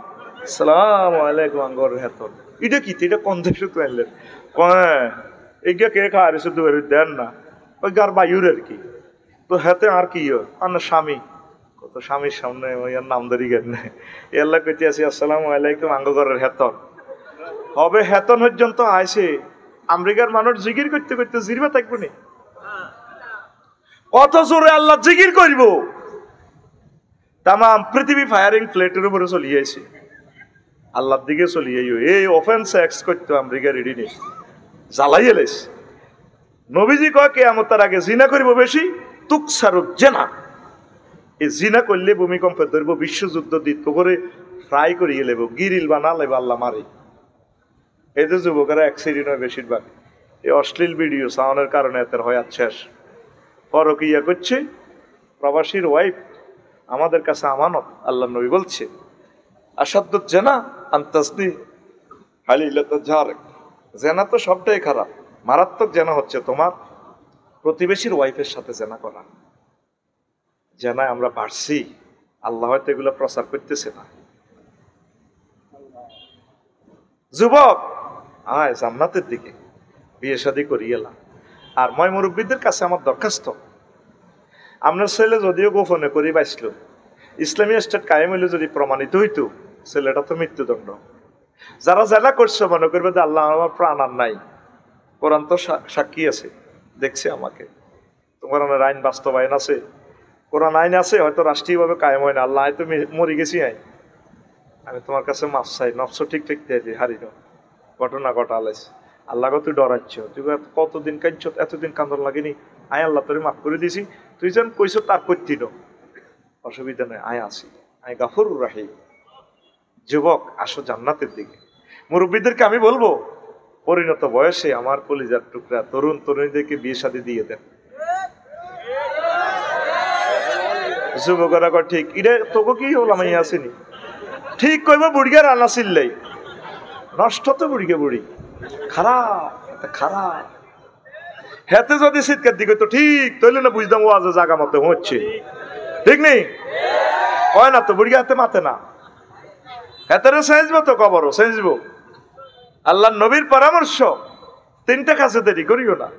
সালামু আলাইকুম আঙ্গ ঘরের হেতন এটা কি এটা কনজেকশন তো আনলেন হ্যাঁ এইটা কে খাওয়া দুয়ারি দেন না ওই গার বায়ুর আর কি তো হাতে আর কি আর স্বামী কত স্বামীর সামনে ওই নাম ধরি গেন এল্লা কইতে আছি আসসালামু আলাইকুম আঙ্গঘরের হেতন হবে হেতন পর্যন্ত আইসে আমেরিকার মানুষ জিকির করতে করতে জিরবা থাকবো নি কত জোরে আল্লাহ জিকির করব তাম পৃথিবী ফায়ারিং প্লেটের উপরে চলিয়েছে আল্লাহর দিকে চলিয়ে এই অফেন্স এক্স করতো আমেরিকা রেডি নেই জ্বালাই এলেস নবীজি কয় কিয়ামতের আগে জিনা করব বেশি তুকসারুক জেনা এই জিনা করলে ভূমিকম্পে ধরব বিশ্বযুদ্ধ দিত করে ফ্রাই করিয়ে লেব গিরিল বানা লেব আল্লাহ মারি এই যে যুবকেরা অ্যাক্সিডেন্ট হয় বেশিরভাগ এই অশ্লীল ভিডিও সাউন্ডের কারণে এদের হয় শেষ পরকিয়া করছে প্রবাসীর ওয়াইফ আমাদের কাছে আমানত আল্লাহ নবী বলছে আসাদ্দ জেনা আন্তাসদি হালিলাত ঝাড় জেনা তো সবটাই খারাপ মারাত্মক জেনা হচ্ছে তোমার প্রতিবেশীর ওয়াইফের সাথে জেনা করা জেনায় আমরা বাড়ছি আল্লাহ হয়তো এগুলো প্রচার করতেছে না যুবক আয় জান্নাতের দিকে বিয়ে শাদী করিয়ে এলাম আর ময় মুরব্বীদের কাছে আমার দরখাস্ত আপনার ছেলে যদিও গোপনে করি বাইছিল ইসলামী স্টেট কায়েম হইলে যদি প্রমাণিত হইতো ছেলেটা তো মৃত্যুদণ্ড যারা জেনা করছে মনে করবে যে আল্লাহ আমার প্রাণ আর নাই কোরআন তো সাক্ষী আছে দেখছে আমাকে তোমার আইন বাস্তবায়ন আছে কোরআন আইন আছে হয়তো রাষ্ট্রীয়ভাবে কায়েম হয় না আল্লাহ তো মরে গেছি আমি তোমার কাছে মাফ চাই নফস ঠিক ঠিক দিয়ে হারি না ঘটনা ঘটালাইছে আল্লাহকে তুই ডরাচ্ছ তুই কতদিন কাঁদছ এতদিন কান্দন লাগেনি আয় আল্লাহ তোরে মাফ করে দিছি তুই যেন কইস তার করতি না অসুবিধা নেই আয় আসি আয় গাফুরুর রাহিম যুবক আসো জান্নাতের দিকে মুরব্বীদেরকে আমি বলবো পরিণত বয়সে আমার কলিজার টুকরা তরুণ তরুণীদেরকে বিয়ে শাদী দিয়ে দেন যুবকরা ঠিক ইরে তোকে কি হলাম আমি আসিনি ঠিক কইব বুড়িয়া রান্না ছিললেই নষ্ট তো বুড়িকে বুড়ি খারাপ খারাপ হেতে যদি শীতকার দিকে তো ঠিক তৈলে না বুঝতাম ও আজ জাগা মতো হচ্ছে ঠিক নেই হয় না তো বুড়িয়া হাতে মাতে না হেতারে সেঁচবো তো কবরও সেঁচবো আল্লাহ নবীর পরামর্শ তিনটা কাছে দেরি করিও না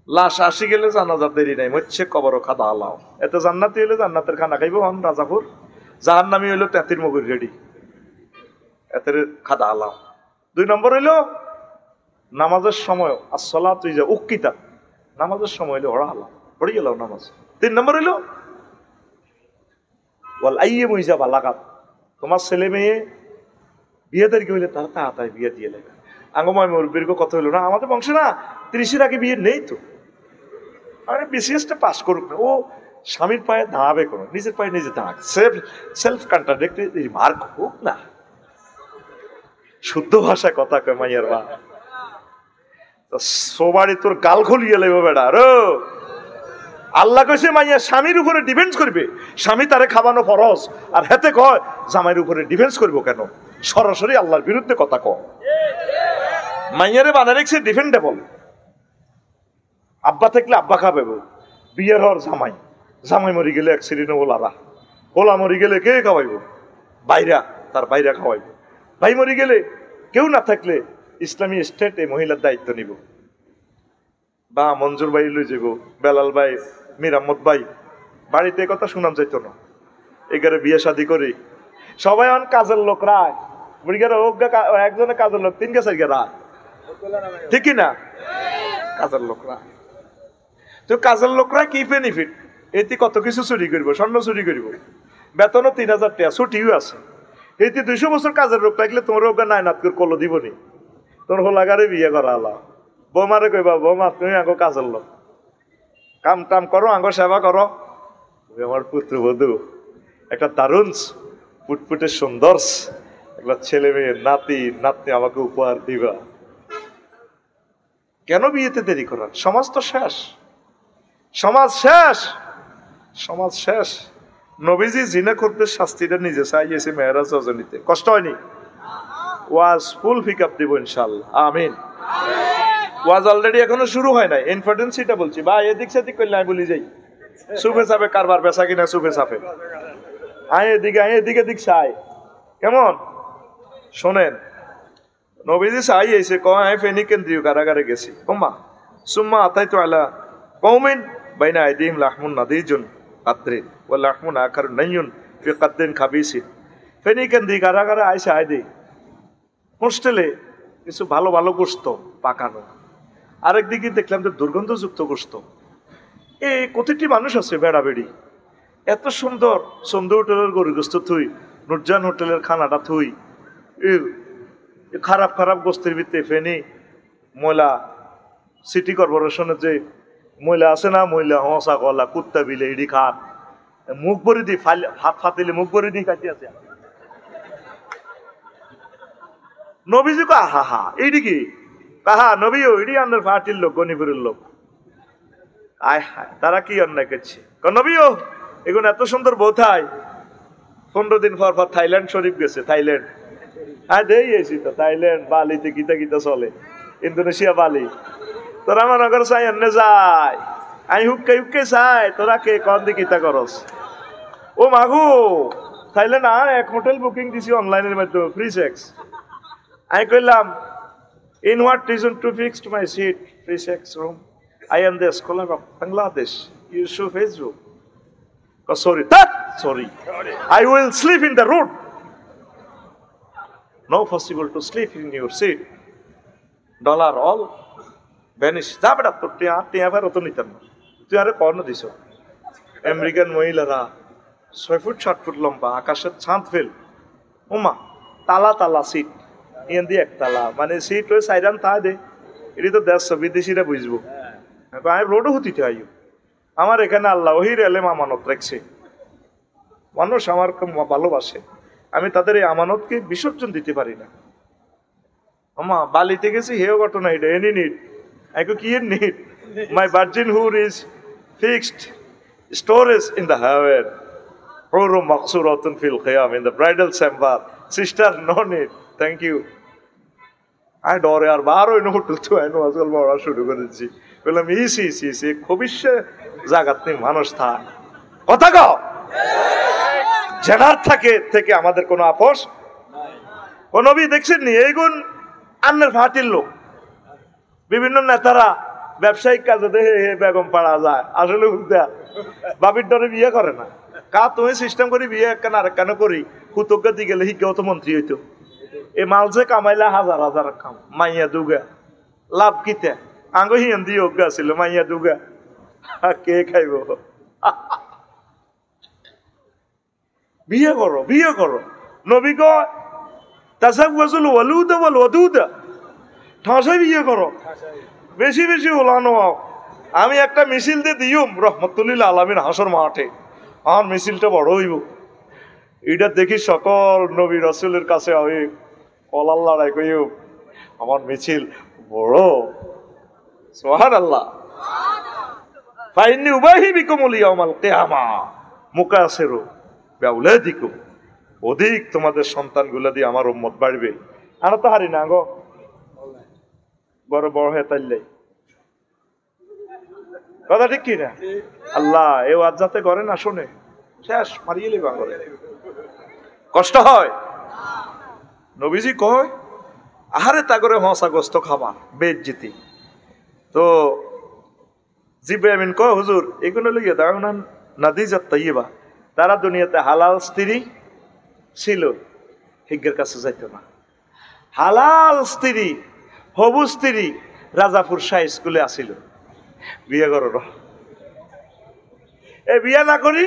লাশ আসি গেলে জানাজার দেরি নাই মচ্ছে কবরও খাদা আলাও এত জান্নাতি হইলে জান্নাতের খানা খাইব হন রাজাপুর জাহান্নামী হইলো তেঁতির মগুর রেডি এতের খাদা আলাও 2 নম্বর হইলো নামাজের সময় আসলা তুই যা উক্কিতা নামাজের সময় হইলে ওরা আলাও পড়ে গেল নামাজ 3 নম্বর হইলো বল আইয়ে মইজা বালাকাত তোমার ছেলে মেয়ে বিয়ে তারিখ হইলে তারা তাড়াতাড়ি বিয়ে দিয়ে দেবে আঙ্গময় মুরব্বীর কথা হইলো না আমাদের বংশে না 30-এর আগে বিয়ে নেই তো আরে বিসিএসটা পাস করুক না ও স্বামীর পায়ে দাঁড়াবে কোনো নিজের পায়ে নিজে দাঁড়াক সেলফ কন্ট্রাডিক্টরি মার্ক হোক না শুদ্ধ ভাষায় কথা কয় মাইয়ার বা সবারই তোর গাল খুলিয়ে লেবে বেড়া রো আল্লাহ কইছে মাইয়া স্বামীর উপরে ডিফেন্স করবে স্বামী তারে খাওয়ানো ফরজ আর হেতে কয় জামাইয়ের উপরে ডিফেন্স করবো কেন সরাসরি আল্লাহর বিরুদ্ধে কথা কয় মাইয়ারে বানা রেখছে ডিফেন্ডেবল আব্বা থাকলে আব্বা খাবে বিয়ের হর জামাই জামাই মরি গেলে অ্যাক্সিডেন্ট ওলা মরি গেলে কে খাওয়াইব বাইরা তার বাইরা খাওয়াইব ভাই মরি গেলে কেউ না থাকলে ইসলামী স্টেট এই মহিলার দায়িত্ব নিব বা মঞ্জুর ভাই লই যাব বেলাল ভাই মীর আহমদ ভাই বাড়িতে কথা শুনাম যাইত না এগারে বিয়ে শাদী করি সবাই অন কাজের লোক রায় বুড়িগার একজনে কাজের লোক 3 গেছে রায় ঠিক না কাজের লোকরা তো কাজের লোকরা কি বেনিফিট এতে কত কিছু চুরি করবো স্বর্ণ চুরি করবো বেতনও 3000 টাকা ছুটিও আছে এতে 200 বছর কাজের লোক থাকলে তোমার ওকে নাইনাত করে কলো দিবনি তোর হোলাগারে বিয়ে করা আলা বৌমারে কইবা বৌমা তুমি আগে কাজের লোক কাম টাম করো আগে সেবা করো তুমি আমার পুত্রবধূ একটা দারুণ ফুটফুটে সুন্দর একটা ছেলে মেয়ে নাতি নাতনি আমাকে উপহার দিবা কেন বিয়েতে দেরি করার সমাজ তো শেষ সমাজ শেষ সমাজ শেষ নবীজি জিনা করতে শাস্তিটা নিজে চাইয়েছে মেয়েরাজ রজনীতে কষ্ট হয়নি ওয়াজ ফুল পিক আপ দিব ইনশাআল্লাহ আমিন ওয়াজ অলরেডি এখনো শুরু হয় নাই ইনফরমেশনটা বলছি বা এদিক সেদিক করলে আমি বলি যাই সুফে সাফে কারবার বেচা কিনা সুফে সাফে আয় এদিকে দিক চাই কেমন শোনেন নবীজি চাই এসে কয় ফেনী কেন্দ্রীয় কারাগারে গেছি কম্মা সুম্মা আতাই তো আলা কৌমিন বাইনা আইদিহিম লাহমুন নাদিজুন কাদরিন ওয়া লাহমুন আখার নাইয়ুন ফি কাদরিন খাবিসিন। ফেনি কেন্দি কারাগারে আইসা আইদি হোস্টেলে কিছু ভালো ভালো গোস্ত পাকানো, আরেকদিকে দেখলাম যে দুর্গন্ধযুক্ত গোস্ত। এই কতটি মানুষ আছে বেড়া বেড়ি, এত সুন্দর সন্ধ্যা হোটেলের গরু গোস্ত থুই, নুরজান হোটেলের খানাটা থুই, খারাপ খারাপ গোস্তের ভিতরে ফেনি ময়লা। সিটি কর্পোরেশনের যে ময়লা আছে না, ময়লা হসা গলা কুত্তা বিলে ইডি খাট মুখ ভরি দি হাত ফাতিলে মুখ ভরি দি কাটি আছে। নবীজি কো হা হা এইডি কি কাহা নবী ও ইডি আন্নার ফাটির লোক গনিপুরের লোক। আয় হায় তারা কি অন্যায় করছে। নবী ও এগুলো এত সুন্দর বোথায় 15 দিন পর থাইল্যান্ড শরীফ গেছে। থাইল্যান্ড হ্যাঁ দেখি তো থাইল্যান্ড বালিতে গীতা গীতা চলে, ইন্দোনেশিয়া বালি। তোরা আমার নগর চাই এনে যায়, আমি হুক্কে হুক্কে চাই, তোরা কে কন দি গীতা করস। ও মাগু থাইল্যান্ড আর এক হোটেল বুকিং দিছি অনলাইনের মাধ্যমে ফ্রি সেক্স। আমি কইলাম in what reason to fix my seat free sex room? I am the scholar of Bangladesh. You show Facebook. Oh, sorry, sorry. I will sleep in the road. No possible to sleep in your seat. Dollar all vanish. যা বেটা তোর টিয়া ফেরত নিতেন না, তুই আরে কর্ণ দিছ। আমেরিকান মহিলারা 6 ফুট 7 ফুট লম্বা, আকাশের ছাঁদ ফেল, ওমা তালা তালা সিট, ইয়ান দিয়ে একতালা, মানে সিট ওই সাইরান তা দে। এটি তো দেশ বিদেশিরা বুঝবো। আমি রোডও হতিতে আইও, আমার এখানে আল্লাহ ওহির এলেম আমানত রাখছে। মানুষ আমার ভালোবাসে, আমি তাদের এই আমানতকে বিসর্জন দিতে পারি না। আমা বালিতে গেছি হেও ঘটনা, এটা এনি নিড আইকো কি এর নিড মাই ভার্জিন হুর is fixed storage in the heaven হুরুম মাকসুরাতুন ফিল কিয়াম in the bridal chamber. Sister no need, thank you. I ডরে আর বারো এনে হোটেল তো আইনো আজকাল পড়া শুরু করেছি। বললাম ইসি খবিসে জাগাত নেই মানুষ থাক কথা গাও জেনার থেকে আমাদের কোনো আপোষ কোন নবী দেখছেন নি। এইগুন আন্নের ফাটির লোক, বিভিন্ন নেতারা ব্যবসায়িক কাজে দেখে বেগম পাড়া যায়, আসলে বাবির ডরে বিয়ে করে না। কা তুমি সিস্টেম করি বিয়ে একখান আরেক কেন করি হুতজ্ঞ দি গেলে হিকেও তো মন্ত্রী হইতো। এই মাল যে কামাইলা হাজার হাজার কাম মাইয়া দুগা লাভ কিতে আঙ্গ হিয়ান দিয়ে অজ্ঞা ছিল মাইয়া দুগা কে খাইব। বিয়ে করো বিয়ে করো। নবী কয় তাসাওয়াজুল ওয়ালুদা ওয়াল ওয়াদুদা, ঠাসাই বিয়ে করো, বেশি বেশি ওলানো। আমি একটা মিছিল দিয়ে দিউম রহমতুল্লিল আলামিন হাসর মাঠে, আমার মিছিলটা বড় হইব। এটা দেখি সকল নবী রাসূলের কাছে আমি কলার লড়াই কইও আমার মিছিল বড়। সুবহানাল্লাহ। ফাইন্নী উবাহি বিকুমুল ইয়াউমাল কিয়ামা মুকাসিরু বিআউলাদিকুম, অধিক তোমাদের সন্তানগুলো দিয়ে আমার উম্মত বাড়বে। আর তো হারি না গো বড় বড় হয়ে তাইলে কথা ঠিক কি না? আল্লাহ এ ওয়াজ যাতে করে না শোনে শেষ মারিয়ে লিবা করে কষ্ট হয়। নবীজি কয় আহারে তা করে হসা গোস্ত খাবা বেজ্জিতি। তো জিব্রাইল কয় হুজুর এগুলো লইয়া দাও না নাদিজাত তাইয়্যিবা, তারা দুনিয়াতে হালাল স্ত্রী ছিল, হিজ্ঞের কাছে যাইতো না। হালাল স্ত্রী হবু স্ত্রী রাজাপুর শাহ স্কুলে আসিল, বিয়ে করো না। এই বিয়ে না করি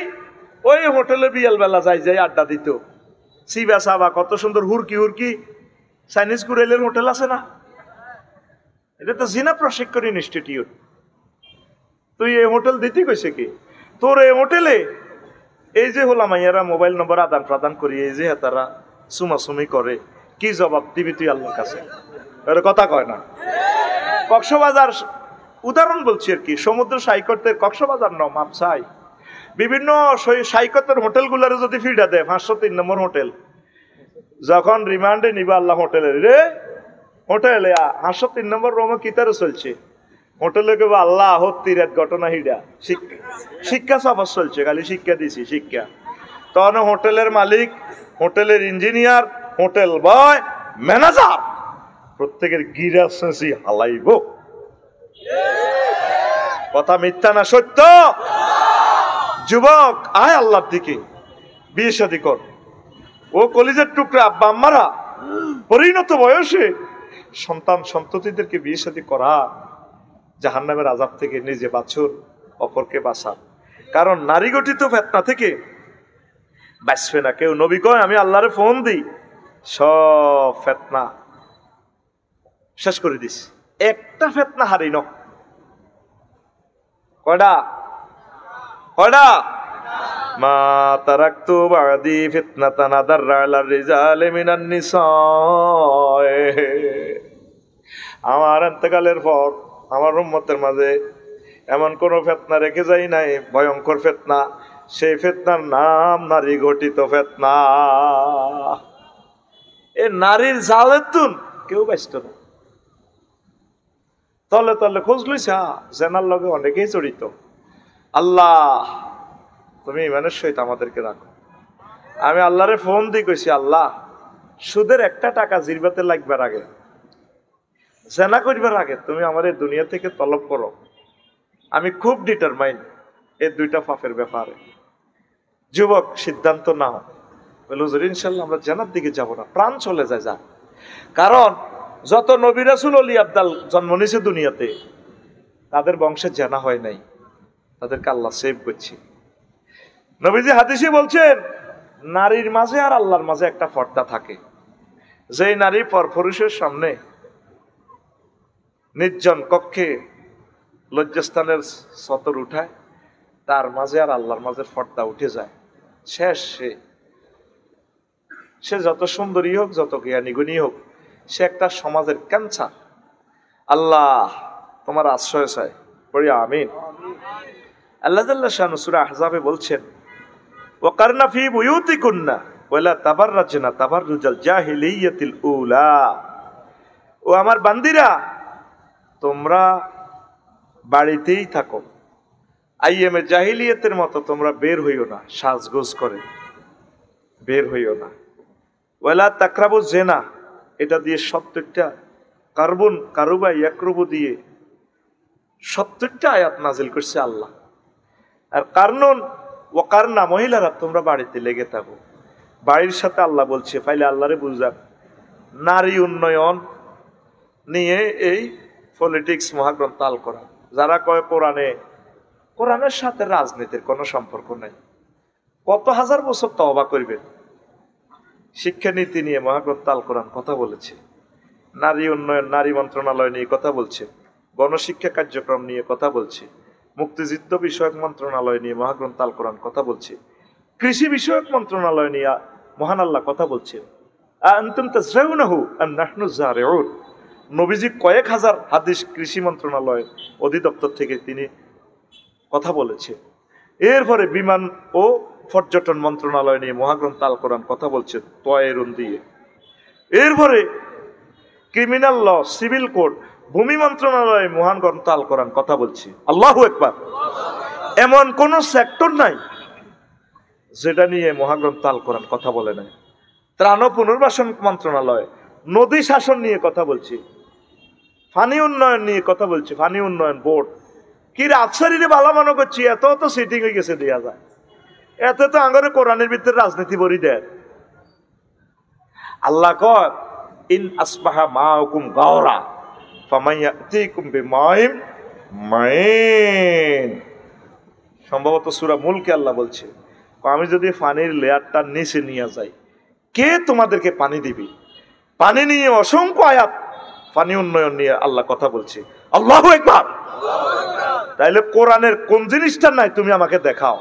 ওই হোটেলে বিয়াল বেলা যাই আড্ডা দিত। সিবা সাবা কত সুন্দর হুরকি হুরকি চাইনিজ কুরাইলের হোটেল আছে না, এটা তো জিনা প্রশিক্ষণ ইনস্টিটিউট। তুই এই হোটেল দিতে কইছে কি? তোর এই হোটেলে এই যে হলাম মাইয়ারা মোবাইল নম্বর আদান প্রদান করি, এই যে তারা সুমাসুমি করে, কি জবাব দিবি তুই আল্লাহর কাছে? কথা কয় না। কক্সবাজার উদাহরণ বলছি আর কি, সমুদ্র সৈকতের কক্সবাজার ন মাপসাই বিভিন্ন সৈকতের হোটেলগুলোর যদি ফিডা দেয় 503 নম্বর হোটেল, যখন রিমান্ডে নিবা আল্লাহ হোটেলের রে হোটেলে 503 নম্বর রোমে কিতারে চলছে হোটেলে কেবল আল্লাহ হত্তির এক ঘটনা হিডা শিক্ষা সফর চলছে, খালি শিক্ষা দিছি শিক্ষা। তখন হোটেলের মালিক, হোটেলের ইঞ্জিনিয়ার, হোটেল বয়, ম্যানেজার প্রত্যেকের গিরা শেষি হালাইব। কথা মিথ্যা না সত্য? যুবক আয় আল্লাহর দিকে, বিয়ে শাদী কর। ও কলিজার টুকরা আব্বা আম্মারা, পরিণত বয়সে সন্তান সন্ততিদেরকে বিয়ে শাদী করা, জাহান্নামের আযাব থেকে নিজে বাঁচুন, অপরকে বাঁচান। কারণ নারী গঠিত ফিতনা থেকে বাঁচবে না কেউ। নবী কয় আমি আল্লাহরে ফোন দিই, সব ফিতনা শেষ করে দিস, একটা ফিতনা হারিন। কয়টা? কয়টা? মা তারাকতু বাদি ফিতনাতান আদাররা আলার রিজালি মিনান নিসা। আমার ইন্তেকালের পর আমার উম্মতের মাঝে এমন কোন ফিতনা রেখে যাই নাই, ভয়ঙ্কর ফিতনা। সেই ফিতনার নাম নারী গঠিত ফিতনা। এ নারীর জালেতুন কেউ বাঁচত না। তলে তলে খোঁজ লইছা, জেনার লগে অনেকেই জড়িত। আল্লাহ তুমি ইমানের সহিত আমাদেরকে রাখো। আমি আল্লাহরে ফোন দিয়ে কইছি, আল্লাহ সুদের একটা টাকা জিরবাতে লাগবার আগে, জেনা করবার আগে তুমি আমার এই দুনিয়া থেকে তলব করো। আমি খুব ডিটারমাইন্ড এই দুইটা পাপের ব্যাপারে। যুবক সিদ্ধান্ত নাও, বলে হুজুর ইনশাল্লাহ আমরা জানার দিকে যাব না, প্রাণ চলে যায় যা। কারণ যত নবী রাসূল ওলি আব্দাল জন্ম নিয়েছে দুনিয়াতে, তাদের বংশে জানা হয় নাই, তাদেরকে আল্লাহ সেভ করছে। নবীজি হাদিসে বলছেন নারীর মাঝে আর আল্লাহর মাঝে একটা পর্দা থাকে। যেই নারী পরপুরুষের সামনে নির্জন কক্ষে লজ্জাস্থানের সতর উঠায়, তার মাঝে আর আল্লাহর মাঝে পর্দা উঠে যায়। শেষ সে যত সুন্দরী হোক, যত জ্ঞানী গুণী হোক, সে একটা সমাজের ক্যান্সার। আল্লাহ তোমার আশ্রয় চাই, পড়ি আমিন। আল্লাহ জাল্লা শানু সূরা আহজাবে বলছেন ওয়াকারনা ফি বুয়ুতিকুন্না ওয়ালা তাবাররাজনা তাবাররুজাল জাহিলিয়াতিল উলা। ও আমার বান্দিরা, তোমরা বাড়িতেই থাকো, আইএমএ জাহিলিয়াতের মতো তোমরা বের হইও না, সাজগোজ করে বের হইও না। ওয়ালা তাকরাবু জিনা, এটা দিয়ে 70টা কার্বন কারুবা ইয়াকরুবু দিয়ে 70টা আয়াত নাজিল করছে আল্লাহ। আর কারণ ও কারনা, মহিলারা তোমরা বাড়িতে লেগে থাকো। বাড়ির সাথে আল্লাহ বলছে, ফাইলে আল্লাহরে বুঝাক। নারী উন্নয়ন নিয়ে এই পলিটিক্স মহাগ্রন্থ আল করা, যারা কয় কোরআনের সাথে রাজনীতির কোনো সম্পর্ক নাই, কত হাজার বছর তওবা করবেন। শিক্ষানীতি নিয়ে মহাগ্রন্থ আল কোরআন কথা বলেছে, নারী উন্নয়ন, নারী মন্ত্রণালয় নিয়ে কথা বলছে, গণশিক্ষা কার্যক্রম নিয়ে কথা বলছে, মুক্তিযুদ্ধ বিষয়ক মন্ত্রণালয় নিয়ে মহাগ্রন্থ আল কোরআন কথা বলছে, কৃষি বিষয়ক মন্ত্রণালয় নিয়ে মহান আল্লাহ কথা বলছে। আনতুম তাজরাউনাহু আম নাহনু জারিউন। নবীজি কয়েক হাজার হাদিস কৃষি মন্ত্রণালয় অধিদপ্তর থেকে তিনি কথা বলেছে। এরপরে বিমান ও পর্যটন মন্ত্রণালয় নিয়ে মহাগ্রন্থ আল কোরআন কথা বলছে তয়েরুন দিয়ে। এরপরে ক্রিমিনাল ল, সিভিল কোড, ভূমি মন্ত্রণালয়ে মহান গ্রন্থ আল কোরআন কথা বলছে। আল্লাহু আকবার। এমন কোন সেক্টর নাই যেটা নিয়ে মহাগ্রন্থ আল কোরআন কথা বলে নাই। ত্রাণ ও পুনর্বাসন মন্ত্রণালয় নদী শাসন নিয়ে কথা বলছে, পানি উন্নয়ন নিয়ে কথা বলছে, পানি উন্নয়ন বোর্ড। কি রাজশাহীরে বালা মনে করছি, এত তো সিটিং হয়ে গেছে দেয়া যায়, এত তো আঙ্গরে কোরআনের ভিতরে রাজনীতি বরি দেয়। আল্লাহ কয় ইন আসবাহা মাউকুম গাওরা ফামাইয়াতিকুম বিমাইম মাইন। সম্ভবত সূরা মুলকে আল্লাহ বলছে, আমি যদি পানির লেয়ারটা নিচে নিয়ে যাই, কে তোমাদেরকে পানি দিবি? পানি নিয়ে অসংখ্য আয়াত, পানি উন্নয়ন নিয়ে আল্লাহ কথা বলছে। আল্লাহু আকবার। তাইলে কোরআনের কোন জিনিসটা নাই তুমি আমাকে দেখাও।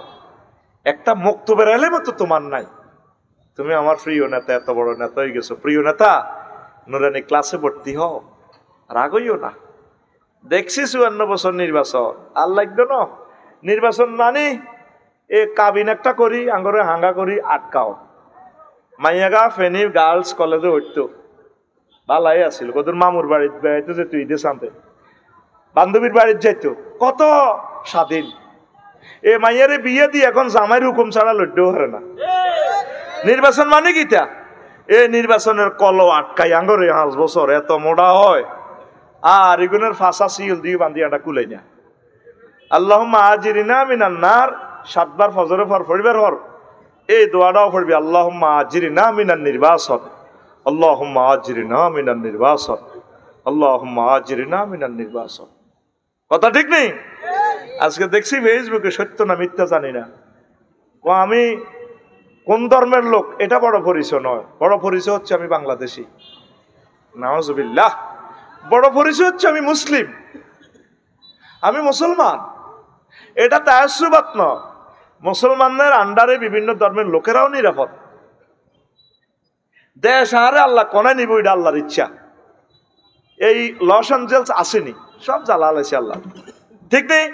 একটা মক্তবের এলেমও তো তোমার নাই। তুমি আমার প্রিয় নেতা, এত বড় নেতা হয়ে গেছো, প্রিয় নেতা নুরানি ক্লাসে ভর্তি হও, রাগইও না। দেখছি 54 বছর নির্বাচন, আর লাগবে না নির্বাচন মানে এ কাবিন একটা করি, আঙ্গরে হাঙ্গা করি আটকাও। মাইয়াগা ফেনী গার্লস কলেজে উঠতো, ভালাই আছিল। কদুর মামুর বাড়িতে বেড়াইতো যে তুই ঈদের সামনে, বান্ধবীর বাড়িতে যাইতো, কত স্বাধীন। এ মাইয়ারে বিয়ে দিয়ে এখন জামাইয়ের হুকুম ছাড়া লড়তেও পারে না। নির্বাচন মানে কিটা? এ নির্বাচনের কল আটকাই আঙ্গরে 5 বছর এত মোটা হয়, আর এগুলোর ফাঁসা সিল দিয়ে বান্ধিয়াটা কুলাই না। আল্লাহুম্মা আজিরিনা মিনান নার 7 বার ফজরের পর পড়িবার হর এই দোয়াটাও পড়বি আল্লাহুম্মা আজিরিনা মিনান নির্বাসন, আল্লাহুম্মা আজিরিনা মিনান নির্বাসন, আল্লাহুম্মা আজিরিনা মিনান নির্বাসন। কথা ঠিক নেই? আজকে দেখছি ফেসবুকে, সত্য না মিথ্যা জানি না, ও আমি কোন ধর্মের লোক এটা বড় পরিচয় নয়, বড় পরিচয় হচ্ছে আমি বাংলাদেশি। নাউজুবিল্লাহ। বড় পরিচয় হচ্ছে আমি মুসলিম, আমি মুসলমান। এটা তায়াসসুবাত নয়, মুসলমানদের আন্ডারে বিভিন্ন ধর্মের লোকেরাও নিরাপদ। দেশ আরে আল্লাহ কোনে নিব, এটা আল্লাহর ইচ্ছা। এই লস অ্যাঞ্জেলস আসেনি, সব জ্বালাল আছে আল্লাহ, ঠিক নেই?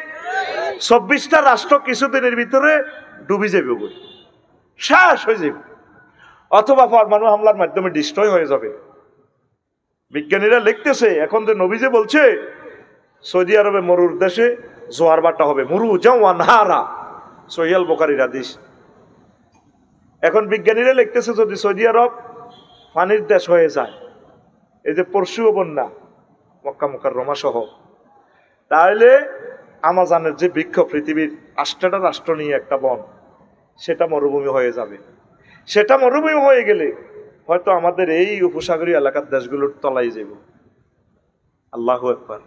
24টা রাষ্ট্র কিছুদিনের ভিতরে ডুবি যাবে, শেষ হয়ে যাবে, অথবা পরমাণু হামলার মাধ্যমে ডিস্ট্রয় হয়ে যাবে। বিজ্ঞানীরা লিখতেছে এখন যে নবী যে বলছে সৌদি আরবে মরুর দেশে জোয়ার বাটা হবে, মুরু জাওয়ানহারা, সহিহ বুখারীর হাদিস। এখন বিজ্ঞানীরা লিখতেছে যদি সৌদি আরব পানির দেশ হয়ে যায়, এই যে পরশু বন্যা মক্কা মুকাররমা সহ, তাহলে আমাজনের যে বৃক্ষ, পৃথিবীর 8টা রাষ্ট্র নিয়ে একটা বন, সেটা মরুভূমি হয়ে যাবে। সেটা মরুভূমি হয়ে গেলে হয়তো আমাদের এই উপসাগরীয় এলাকার দেশগুলোর তলায় যাব। আল্লাহু আকবার।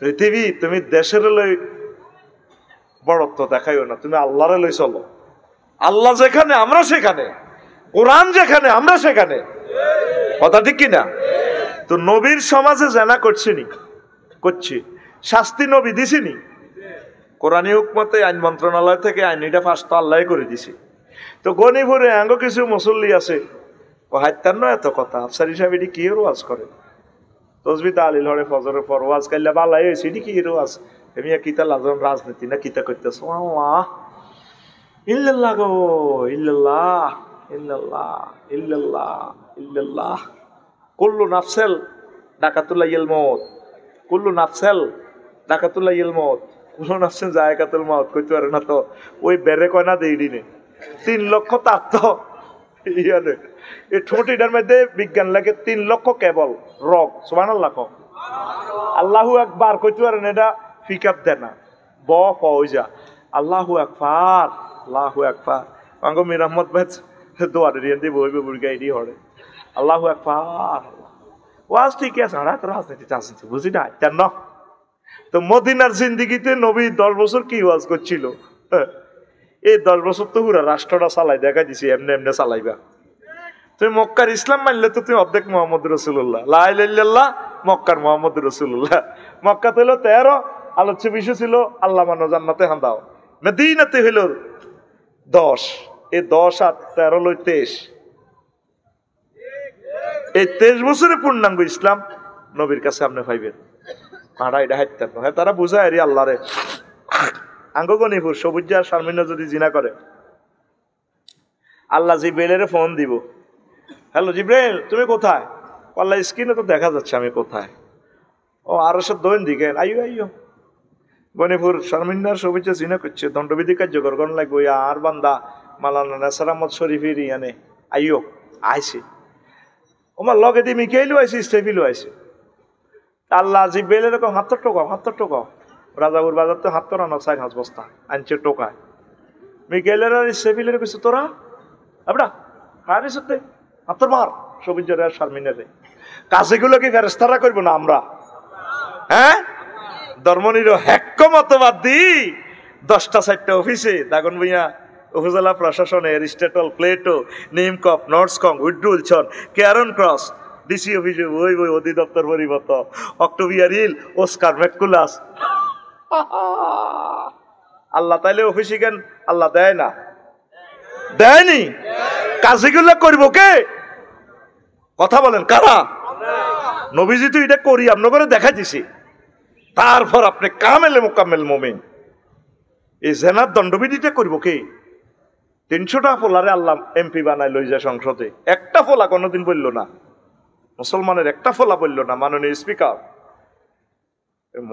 পৃথিবী তুমি দেশের লই বড়ত্ব দেখাইও না, তুমি আল্লাহরে লই চলো। আল্লাহ যেখানে আমরা সেখানে, কোরআন যেখানে আমরা সেখানে। কথা ঠিক কিনা? তো নবীর সমাজে জানা করছিনি, করছি, শাস্তি নবী দিছিনি, কোরআনী হুকমতে আইন মন্ত্রণালয় থেকে আইনটা পাস তো আল্লাহ করে দিছি। তো গনিপুরে আঙ্গ কিছু মুসল্লি আছে, ও হাইতার নয় এত কথা, আফসারি সাহেব এটি কি ওয়াজ করে, তসবি তালিল হরে ফজরের পর ওয়াজ কাইলা বালাই হয়েছে, এটি কি ওয়াজ, আমি কিতা লাজন রাজনীতি না কিতা করতেছ। আল্লাহ ইল্লাল্লাহ গো, ইল্লাল্লাহ ইল্লাল্লাহ ইল্লাল্লাহ ইল্লাল্লাহ। কুল্লু নাফসেল ডাকাতুল্লাহিল মউত, কুল্লু নাফসেল ডাকাতুল্লাহিল মউত, কুল্লু নাফসেল জায়গাতুল মউত কইতে পারে না তো ওই বেরে কয় না দেই দিনে 3 লক্ষ তার তো ইয়ালে এই ঠোঁটিটার মধ্যে বিজ্ঞান লাগে 3 লক্ষ কেবল রক। সুবহানাল্লাহ, আল্লাহু আকবার কইতে পারেন, এটা পিকআপ দেয় না, ব ফওজা আল্লাহু আকবার, আল্লাহু আকবার। আঙ্গ মির আহমদ ভাই দোয়ারে রিয়ান্দি বইবে বুড়গাই দি হরে আল্লাহু আকবার। ওয়াজ ঠিক আছে, আর রাজনীতি রাজনীতি বুঝি না কেন? তো মদিনার জিন্দিগিতে নবী 10 বছর কি ওয়াজ করছিল? এই 10 বছর তো পুরা রাষ্ট্রটা চালাই দেখা দিছি, এমনি এমনি চালাইবা। তুমি মক্কার ইসলাম মানলে তো তুমি অর্ধেক মোহাম্মদ রসুল্লাহ, লা ইলাহা ইল্লাল্লাহ মক্কার মোহাম্মদ রসুল্লাহ। মক্কা তো হইল 13, আলোচ্য বিষয় ছিল আল্লাহ মানো জান্নাতে হান্দাও। মদিনাতে হইল 10, এই 10 আর 13 লই 23। এই 23 বছরে পূর্ণাঙ্গ ইসলাম নবীর কাছে আপনি পাইবেন। আর এটা হাইতেন হ্যাঁ, তারা বুঝায় রে আল্লাহ রে। আঙ্গগনিপুর সবুজ আর শারমিন যদি জিনা করে, আল্লাহ জিব্রাইলের ফোন দিব, হ্যালো জিব্রাইল তুমি কোথায়? আল্লাহ স্ক্রিনে তো দেখা যাচ্ছে আমি কোথায়। ও আর সব দৈন দিকে আইও আইও। গনিপুর শারমিনার সবুজ জিনা করছে, দণ্ডবিধি কার্যকর করেন লাগবে। আর বান্দা মালানা নাসার আহমদ শরীফের ইয়ানে আইও আইসি, ওমার লগে দিয়ে মিকাইলও আইসি, স্টেফিলও আইসি। আল্লাহ জিব্রাইল এরকম ৭০ টোকাও রাজাপুর বাজার তো ৭০ আনা ৪-৫ বস্তা আনছে টোকায়। মিকাইলের আর স্টেফিলের কিছু তোরা আপনা হারি সত্যি ৭০ মার সবুজের আর শারমিনের কাজেগুলো কি ফেরেস্তারা করবো না আমরা? হ্যাঁ, ধর্মনির হ্যাক্কমতবাদ দি 10টা 4টা অফিসে দাগন ভুইয়া উপজেলা প্রশাসনে এরিস্টটল, প্লেটো, নিমকপ, নর্সকং, উইড্রুলছন, কেয়ারন ক্রস, ডিসি অফিসে ওই ওই অধিদপ্তর পরিবর্তন, অক্টোবিয়ার হিল, ওস্কার ম্যাকুলাস। আল্লাহ তাইলে অফিসে কেন আল্লাহ দেয় না? দেয়নি। কাজগুলো করবো কে? কথা বলেন কারা? নবীজি তো এটা করি আপনাকে দেখা দিছি। তারপর আপনি কামেলে মোকাম্মেল মোমেন, এই জেনার দণ্ডবিধিটা করবো কে? 300টা ফোলারে আল্লাহ এমপি বানায় লই যায় সংসদে, একটা ফোলা কোনোদিন বললো না, মুসলমানের একটা ফোলা বললো না। মাননীয় স্পিকার,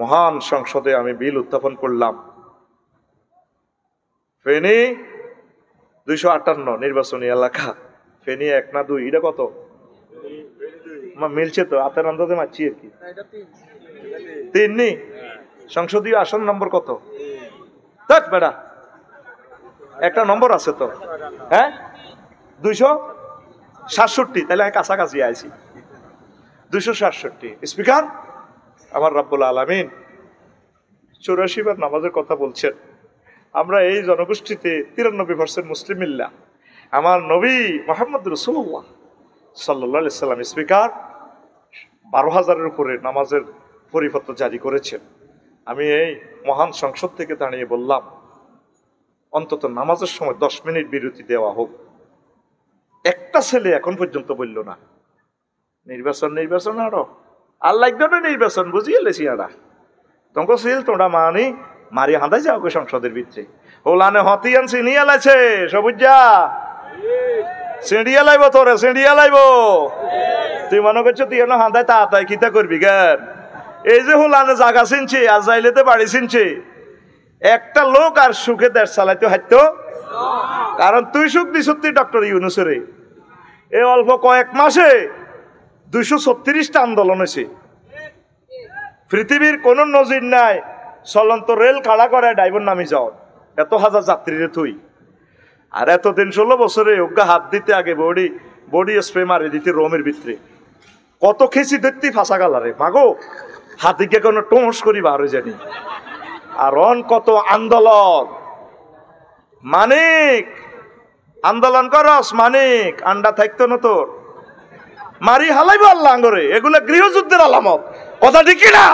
মহান সংসদে আমি বিল উত্থাপন করলাম, ফেনী 258 নির্বাচনী এলাকা, ফেনী 1 না 2, এটা কত মিলছে তো হাতের আন্দাজে মারছি আর কি, 3 নি সংসদীয় আসন নম্বর কত? দেখ বেটা, একটা নম্বর আছে তো, হ্যাঁ 267, তাহলে আমি কাছাকাছি আইছি। 267 স্পিকার আমার রব্বুল আলামিন 84 বার নামাজের কথা বলছেন। আমরা এই জনগোষ্ঠীতে 93% মুসলিম মিল্লা। আমার নবী মুহাম্মদ রাসূলুল্লাহ সাল্লাল্লাহু আলাইহি সাল্লাম স্পিকার 12,000-এর উপরে নামাজের পরিপত্র জারি করেছেন। আমি এই মহান সংসদ থেকে দাঁড়িয়ে বললাম, অন্তত নামাজের সময় 10 মিনিট বিরতি দেওয়া হোক। একটা ছেলে এখন পর্যন্ত বলল না নির্বাচন আরো আল্লাহ নির্বাচন বুঝিয়ে লেছি আরা তোমাকে সিল তোমরা মানি মারি হাঁদাই যাও সংসদের ভিতরে ওলানে হতিয়ান সিনিয়া লাইছে সবুজা সিঁড়িয়া লাইব তোরে সিঁড়িয়া লাইব। তুই মনে করছো তুই এনে হাঁদাই তাড়াতাড়ি কিতা করবি কেন? এই যে হোলানে জায়গা চিনছে আর যাইলেতে বাড়ি চিনছে, একটা লোক আর সুখে দেশ চালাইতে হাইতো। কারণ তুই সুখ দি সত্যি ডক্টর ইউনুসের এই অল্প কয়েক মাসে 236টা আন্দোলন হয়েছে। পৃথিবীর কোন নজির নাই চলন্ত রেল খাড়া করে ড্রাইভার নামি যাও, এত হাজার যাত্রীরে তুই। আর এতদিন 16 বছরে ওগা হাত দিতে আগে বডি স্প্রে মারে দিতে রোমের ভিতরে কত খেসি ধরতে ফাঁসা গালারে মাগো হাতিকে কোনো টোঁস করি বার হয়ে জানি। আর অন কত আন্দোলন, মানিক আন্দোলন করস মানিক আন্ডা থাকতো না তোর মারি হালাইব আল্লাহ আঙ্গরে। এগুলো গৃহযুদ্ধের আলামত, কথা ঠিক না?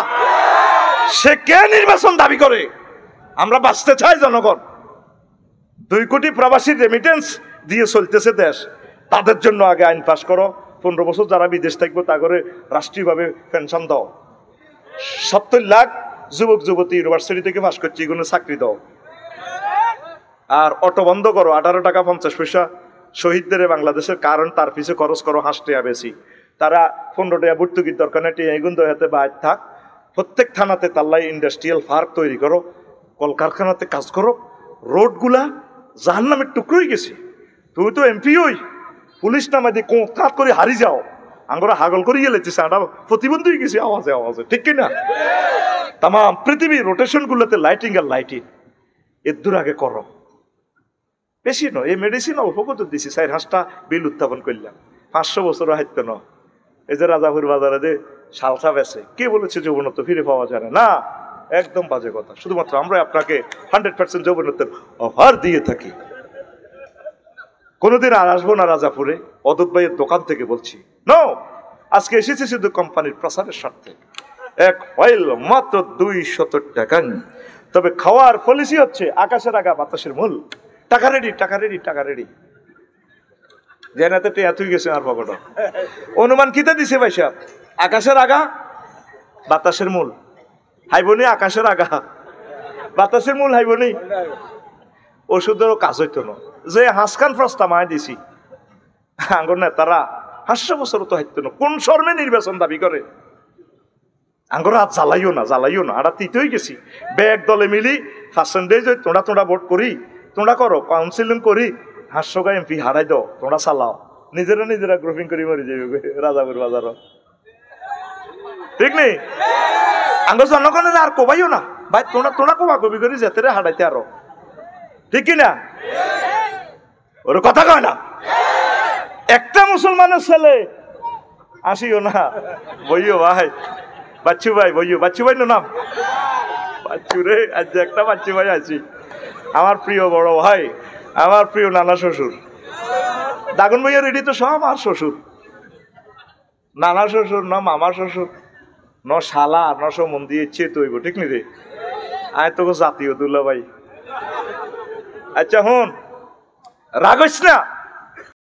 সে কে নির্বাচন দাবি করে? আমরা বাঁচতে চাই জনগণ। 2 কোটি প্রবাসী রেমিটেন্স দিয়ে চলতেছে দেশ, তাদের জন্য আগে আইন পাস করো। 15 বছর যারা বিদেশ থাকবো তা করে রাষ্ট্রীয়ভাবে পেনশন দাও। 70 লাখ যুবক যুবতী ইউনিভার্সিটি থেকে পাস করছে, এগুলো চাকরি দাও। আর অটো বন্ধ করো, 18 টাকা 50 পয়সা শহীদদের বাংলাদেশের কারণ তার পিছে খরচ করো 5 টাকা বেশি। তারা 15 টাকা ভর্তুকির দরকার নেই, এগুন হাতে বাইর থাক। প্রত্যেক থানাতে তাল্লাই ইন্ডাস্ট্রিয়াল পার্ক তৈরি করো, কলকারখানাতে কাজ করো। রোডগুলা জাহান্নামের টুকরোই গেছে। তুই তো এমপি হই, পুলিশ নামা দিয়ে কোঁত করে হারি যাও, আমরা হাগল করে গেলেছি, প্রতিবন্ধী হয়ে গেছি আওয়াজে আওয়াজে, ঠিক কিনা? তাম পৃথিবীর রোটেশন গুলোতে লাইটিং আর লাইটিং এর দূর আগে করো। বেশি নয়, এই মেডিসিন অল্প কত দিছি, 4-5টা বিল উত্থাপন করলাম, 500 বছর হাইতো ন। এই যে রাজাপুর বাজারে যে শালসা বেছে, কে বলেছে যৌবনত্ব ফিরে পাওয়া যায় না? একদম বাজে কথা। শুধুমাত্র আমরা আপনাকে 100% যৌবনত্বের অফার দিয়ে থাকি। কোনোদিন আর আসবো না রাজাপুরে, অদূত ভাইয়ের দোকান থেকে বলছি। নো, আজকে এসেছি শুধু কোম্পানির প্রচারের স্বার্থে। এক ফাইল মাত্র 200 টাকা। তবে খাওয়ার পলিসি হচ্ছে আকাশের আগা বাতাসের মূল। টাকা রেডি, টাকা রেডি, টাকা রেডি। জেনাতে তুই গেছে আর পকেট অনুমান কিতা দিছে ভাই সাহেব? আকাশের আগা বাতাসের মূল হাইবনি, আকাশের আগা বাতাসের মূল হাইবনি। ওষুধেরও কাজ হইতো না। যে হাসখান প্রস্তা মায় দিছি আঙ্গর নেতারা 500 বছর তো হাইতো না। কোন শর্মে নির্বাচন দাবি করে? আঙ্গর হাত জ্বালাইও না, জ্বালাইও না। আড়া তিতেই গেছি ব্যাগ দলে মিলি পার্সেন্টেজ তোমরা ভোট করি, তোমরা করো কাউন্সিলিং করি, 500 এমপি হারাই দাও, তোমরা চালাও। নিজেরা গ্রুপিং করে মরি যাবে রাজাপুর বাজার, ঠিক নেই? আঙ্গ জনগণের আর কবাইও না ভাই, তোমরা কবা কবি করি যেতে হারাইতে আরো, ঠিক কিনা? ওর কথা কয় না। একটা মুসলমানের ছেলে আসিও না, বইও ভাই, বাচ্চু ভাই বইও, বাচ্চু ভাই নাম বাচ্চু রে। আজ একটা বাচ্চু ভাই আছি, আমার প্রিয় বড় ভাই, আমার প্রিয় নানা শ্বশুর। দাগন ভাইয়া রেডি তো সব আমার শ্বশুর, নানা শ্বশুর ন মামার শ্বশুর ন শালা ন সব মন দিয়ে ইচ্ছে তৈব, ঠিক নি রে? আয় তোকে জাতীয় দুল্লা ভাই। আচ্ছা হন, রাগস না।